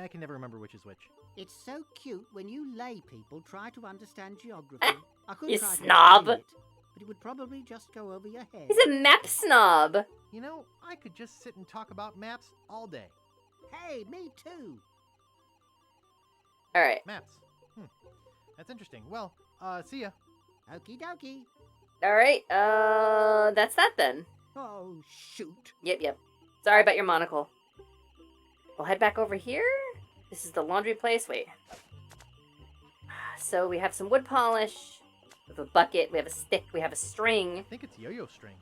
I can never remember which is which. It's so cute when you lay people try to understand geography. I could You try to snob. explain it, but it would probably just go over your head. He's a map snob. You know, I could just sit and talk about maps all day. Hey, me too. Alright. Maps. That's interesting. Well, see ya. Okie dokie. Alright, that's that then. Oh, shoot. Yep. Sorry about your monocle. We'll head back over here. This is the laundry place. Wait. So we have some wood polish. We have a bucket. We have a stick. We have a string. I think it's yo-yo string.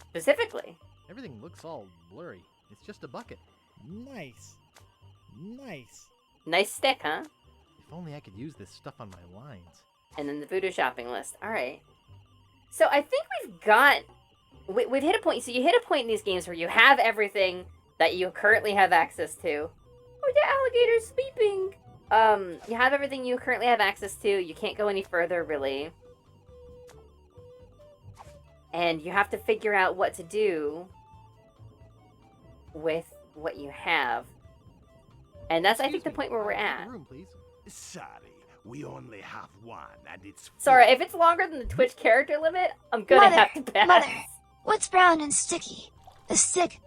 Specifically. Everything looks all blurry. It's just a bucket. Nice. Nice stick, huh? If only I could use this stuff on my lines. And then the voodoo shopping list. Alright. So I think we've got... We've hit a point. So you hit a point in these games where you have everything that you currently have access to. Oh, the alligator's sleeping! You have everything you currently have access to. You can't go any further, really. And you have to figure out what to do with what you have. And that's, I think, the point where we're at. Room, please. Sorry, we only have one, and it's... Sorry, if it's longer than the Twitch character limit, I'm gonna have to pass. Mother, what's brown and sticky? The stick.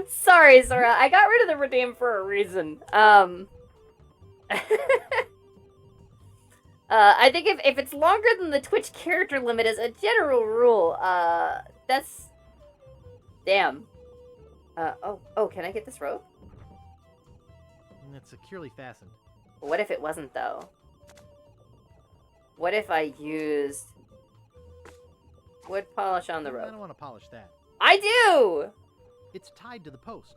Sorry, Zora. I got rid of the redeem for a reason. I think if it's longer than the Twitch character limit as a general rule, that's... Damn. Oh, can I get this rope? It's securely fastened. What if it wasn't, though? What if I used wood polish on the rope? I don't want to polish that. I do! It's tied to the post.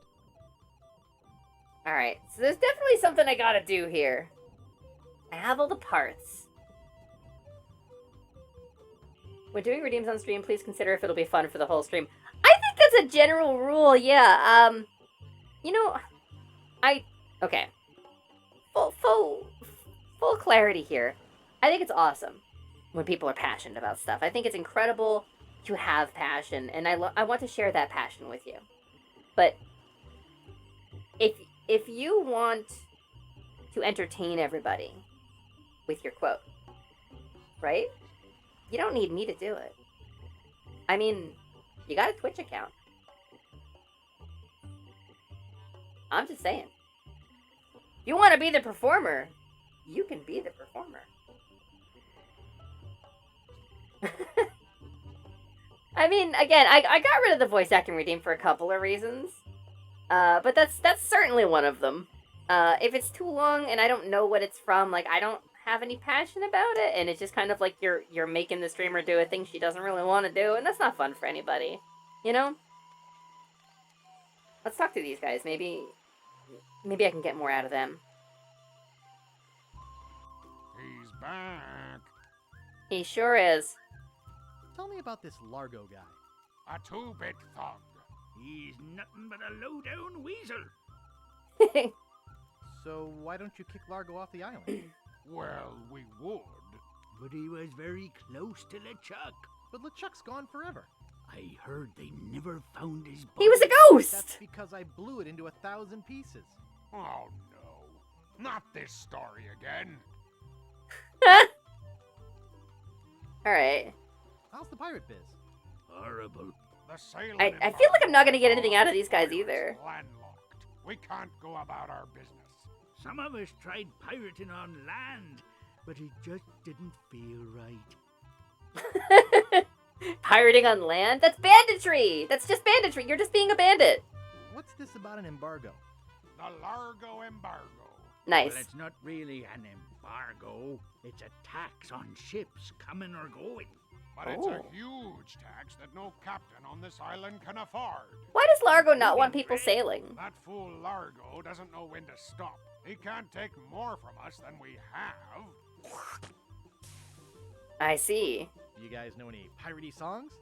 Alright, so there's definitely something I gotta do here. I have all the parts. When doing redeems on stream, please consider if it'll be fun for the whole stream. I think that's a general rule, yeah. You know, okay. Full clarity here. I think it's awesome when people are passionate about stuff. I think it's incredible to have passion, and I want to share that passion with you. But if you want to entertain everybody with your quote, right? You don't need me to do it. I mean, you got a Twitch account. I'm just saying. If you want to be the performer, you can be the performer. I mean, again, I got rid of the voice acting redeem for a couple of reasons. But that's certainly one of them. If it's too long and I don't know what it's from, like, I don't have any passion about it, and it's just kind of like you're making the streamer do a thing she doesn't really want to do, and that's not fun for anybody. You know? Let's talk to these guys. Maybe I can get more out of them. He's back. He sure is. Tell me about this Largo guy. A two-bit thug. He's nothing but a low-down weasel. So why don't you kick Largo off the island? Well, we would. But he was very close to LeChuck. But LeChuck's gone forever. I heard they never found his body. He was a ghost! That's because I blew it into 1,000 pieces. Oh no. Not this story again. Alright. How's the pirate biz? Horrible. The sailing I feel like I'm not gonna get anything out of these guys either. landlocked. We can't go about our business. Some of us tried pirating on land, but it just didn't feel right. Pirating on land? That's banditry! That's just banditry. You're just being a bandit. What's this about an embargo? The Largo embargo. Nice. Well, it's not really an embargo. It's a tax on ships coming or going. But it's a huge tax that no captain on this island can afford. Why does Largo not want people sailing? That fool Largo doesn't know when to stop. He can't take more from us than we have. I see. You guys know any piratey songs?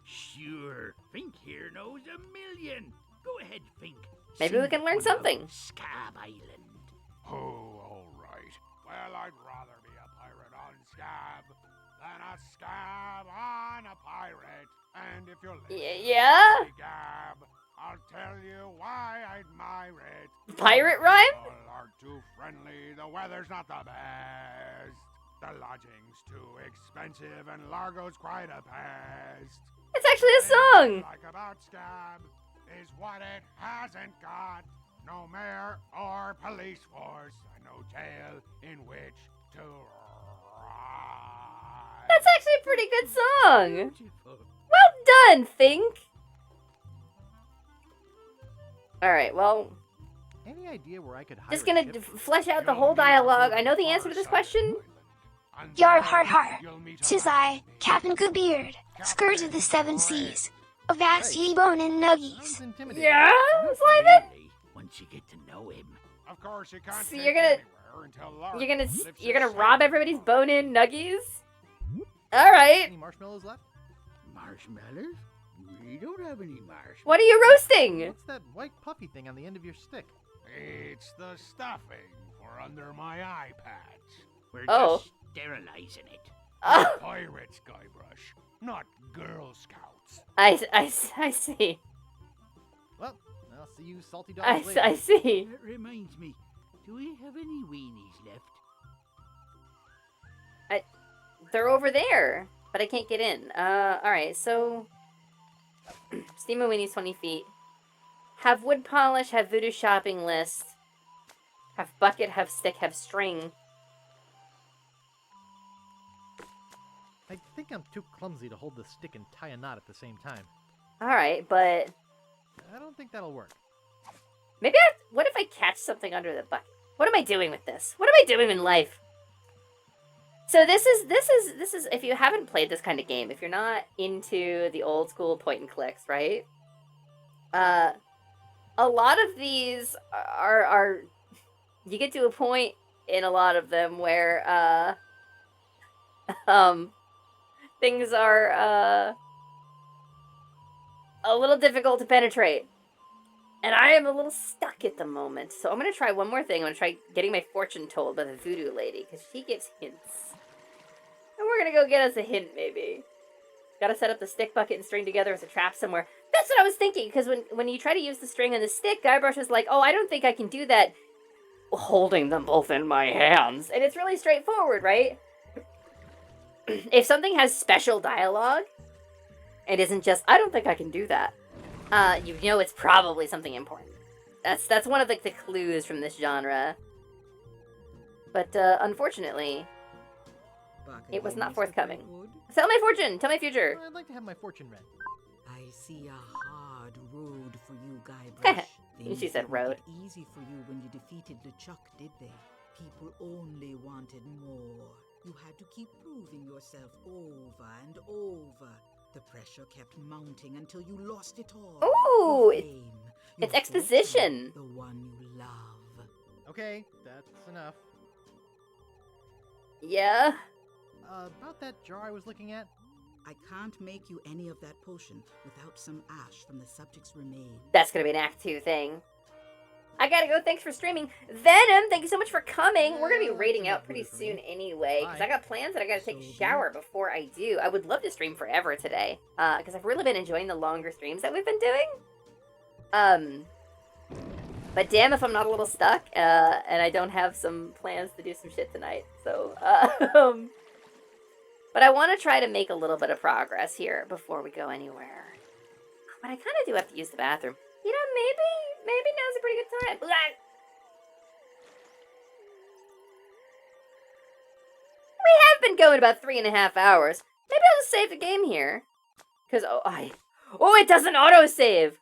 Sure. Fink here knows a million. Go ahead, Fink. Maybe we can learn something. Scab Island. Oh, all right. Well, I'd rather be a pirate on Scab than a scab on a pirate. And if you'll listen Yeah? to me, Gab, I'll tell you why I admire it. Pirate rhyme? People are too friendly. The weather's not the best. The lodging's too expensive, and Largo's quite a pest. It's actually a song. What I like about Scab is what it hasn't got. No mayor or police force, and no jail in which to ride. That's actually a pretty good song. Well done, Fink. Alright, well, Any idea where I could hire just gonna flesh out the whole dialogue. I know the answer to this question. Yar har har, 'tis I, Captain Goodbeard, scourge of the seven seas, avast ye bone and nuggies. Yeah, Slyvan? Once you get to know him. Of course, you can't So take you're gonna, anywhere until Largo you're gonna, lifts you're gonna his rob everybody's bone-in nuggies? All right. Any marshmallows left? Marshmallows? We don't have any marshmallows. What are you roasting? What's that white puffy thing on the end of your stick? It's the stuffing for under my eye patch. We're Oh. just sterilizing it. Oh. Pirates, Guybrush, not Girl Scouts. I see. Well, I'll see you salty dogs later. I see. That reminds me, do we have any weenies left? They're over there, but I can't get in. Alright, so... Steam and Weenies 20 feet. Have wood polish, have voodoo shopping list. Have bucket, have stick, have string. I think I'm too clumsy to hold the stick and tie a knot at the same time. Alright, but... I don't think that'll work. Maybe what if I catch something under the bucket? What am I doing with this? What am I doing in life? So this is if you haven't played this kind of game, if you're not into the old school point and clicks, right? A lot of these are you get to a point in a lot of them where things are a little difficult to penetrate. And I am a little stuck at the moment. So I'm going to try one more thing. I'm going to try getting my fortune told by the voodoo lady, because she gives hints. And we're going to go get us a hint, maybe. Got to set up the stick, bucket, and string together as a trap somewhere. That's what I was thinking, because when you try to use the string and the stick, Guybrush is like, oh, I don't think I can do that holding them both in my hands. And it's really straightforward, right? If something has special dialogue, it isn't just, I don't think I can do that. You know it's probably something important. That's one of the clues from this genre. But unfortunately, it was not forthcoming. Sell my fortune! Tell my future! I'd like to have my fortune read. I see a hard road for you, Guybrush. She said road. Easy for you when you defeated LeChuck, did they? People only wanted more. You had to keep proving yourself over and over. The pressure kept mounting until you lost it all. Ooh! Your fame, It's your exposition! fortune, the one you love. Okay, that's enough. Yeah? About that jar I was looking at, I can't make you any of that potion without some ash from the subject's remains. That's gonna be an Act 2 thing. I gotta go. Thanks for streaming. Venom, thank you so much for coming. We're gonna be raiding out pretty soon anyway, because I got plans and I gotta take a shower before I do. I would love to stream forever today, because I've really been enjoying the longer streams that we've been doing. But damn if I'm not a little stuck, and I don't have some plans to do some shit tonight. So, but I want to try to make a little bit of progress here before we go anywhere. But I kind of do have to use the bathroom. You know, maybe now's a pretty good time. Blah. We have been going about 3.5 hours. Maybe I'll just save the game here. Because, it doesn't autosave.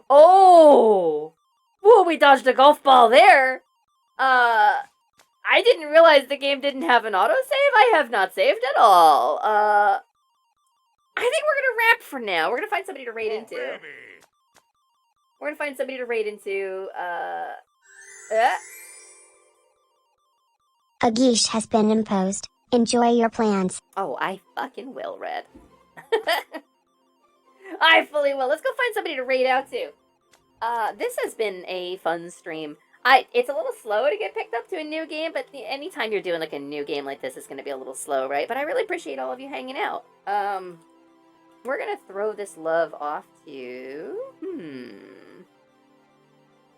Oh, we dodged a golf ball there. I didn't realize the game didn't have an autosave. I have not saved at all. I think we're going to wrap for now. We're going to find somebody to raid into. We're gonna find somebody to raid into, A geesh has been imposed. Enjoy your plans. Oh, I fucking will, Red. I fully will. Let's go find somebody to raid out to. This has been a fun stream. It's a little slow to get picked up to a new game, but anytime you're doing like a new game like this, it's gonna be a little slow, right? But I really appreciate all of you hanging out. We're gonna throw this love off to...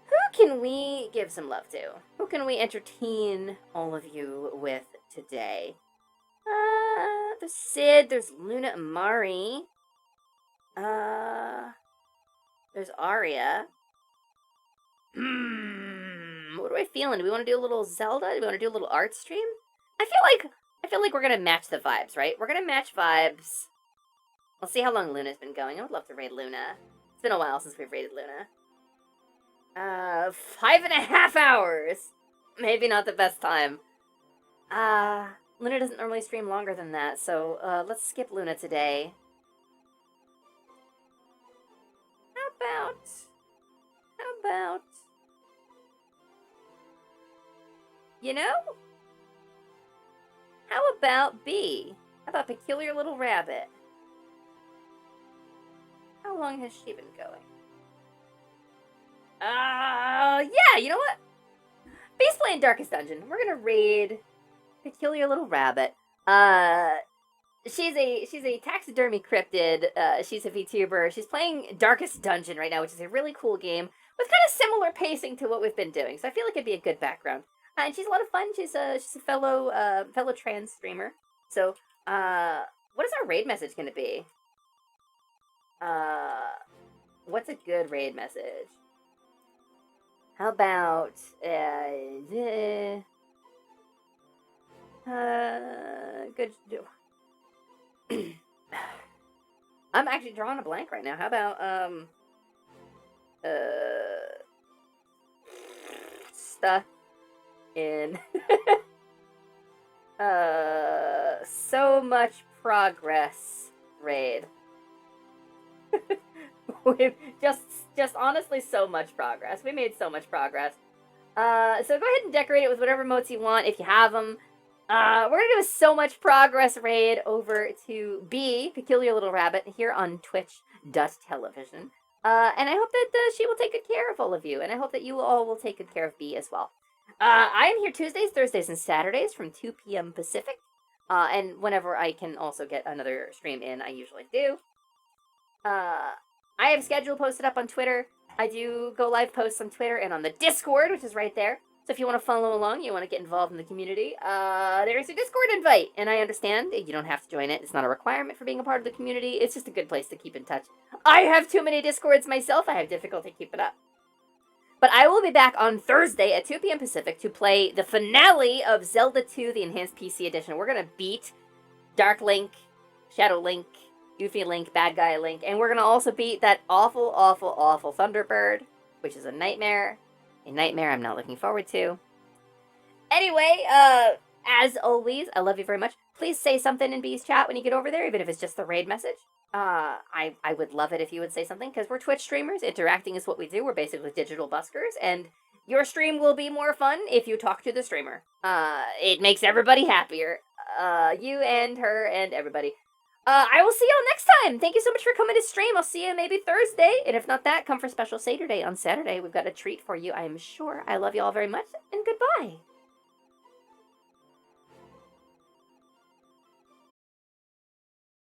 Who can we give some love to? Who can we entertain all of you with today? There's Sid, there's Luna and Mari. There's Aria. What are we feeling? Do we want to do a little Zelda? Do we want to do a little art stream? I feel like we're gonna match the vibes, right? We're gonna match vibes. We'll see how long Luna's been going. I would love to raid Luna. It's been a while since we've raided Luna. 5.5 hours. Maybe not the best time. Luna doesn't normally stream longer than that, so let's skip Luna today. How about, you know? How about B? How about Peculiar Little Rabbit? How long has she been going? Yeah, you know what? B's playing Darkest Dungeon. We're gonna raid Peculiar Little Rabbit. She's a taxidermy cryptid. She's a VTuber. She's playing Darkest Dungeon right now, which is a really cool game with kind of similar pacing to what we've been doing. So I feel like it'd be a good background. And she's a lot of fun. She's a fellow trans streamer. So what is our raid message gonna be? What's a good raid message? How about, good, I'm actually drawing a blank right now. How about, stuck in, so much progress raid. We've just honestly so much progress. We made so much progress. So go ahead and decorate it with whatever emotes you want if you have them. We're gonna do a so much progress raid over to B, Peculiar Little Rabbit, here on Twitch.tv. And I hope that she will take good care of all of you, and I hope that you all will take good care of B as well. I am here Tuesdays, Thursdays, and Saturdays from 2 p.m. Pacific. And whenever I can also get another stream in, I usually do. I have schedule posted up on Twitter. I do go live posts on Twitter and on the Discord, which is right there. So if you want to follow along, you want to get involved in the community, there's a Discord invite. And I understand you don't have to join it. It's not a requirement for being a part of the community. It's just a good place to keep in touch. I have too many Discords myself. I have difficulty keeping up. But I will be back on Thursday at 2 p.m. Pacific to play the finale of Zelda 2, the Enhanced PC Edition. We're going to beat Dark Link, Shadow Link, Goofy Link, Bad Guy Link, and we're going to also beat that awful, awful, awful Thunderbird, which is a nightmare. A nightmare I'm not looking forward to. Anyway, as always, I love you very much. Please say something in B's chat when you get over there, even if it's just the raid message. I would love it if you would say something, because we're Twitch streamers. Interacting is what we do. We're basically digital buskers, and your stream will be more fun if you talk to the streamer. It makes everybody happier. You and her and everybody. I will see y'all next time. Thank you so much for coming to stream. I'll see you maybe Thursday. And if not that, come for special Saturday. On Saturday, we've got a treat for you, I am sure. I love y'all very much, and goodbye.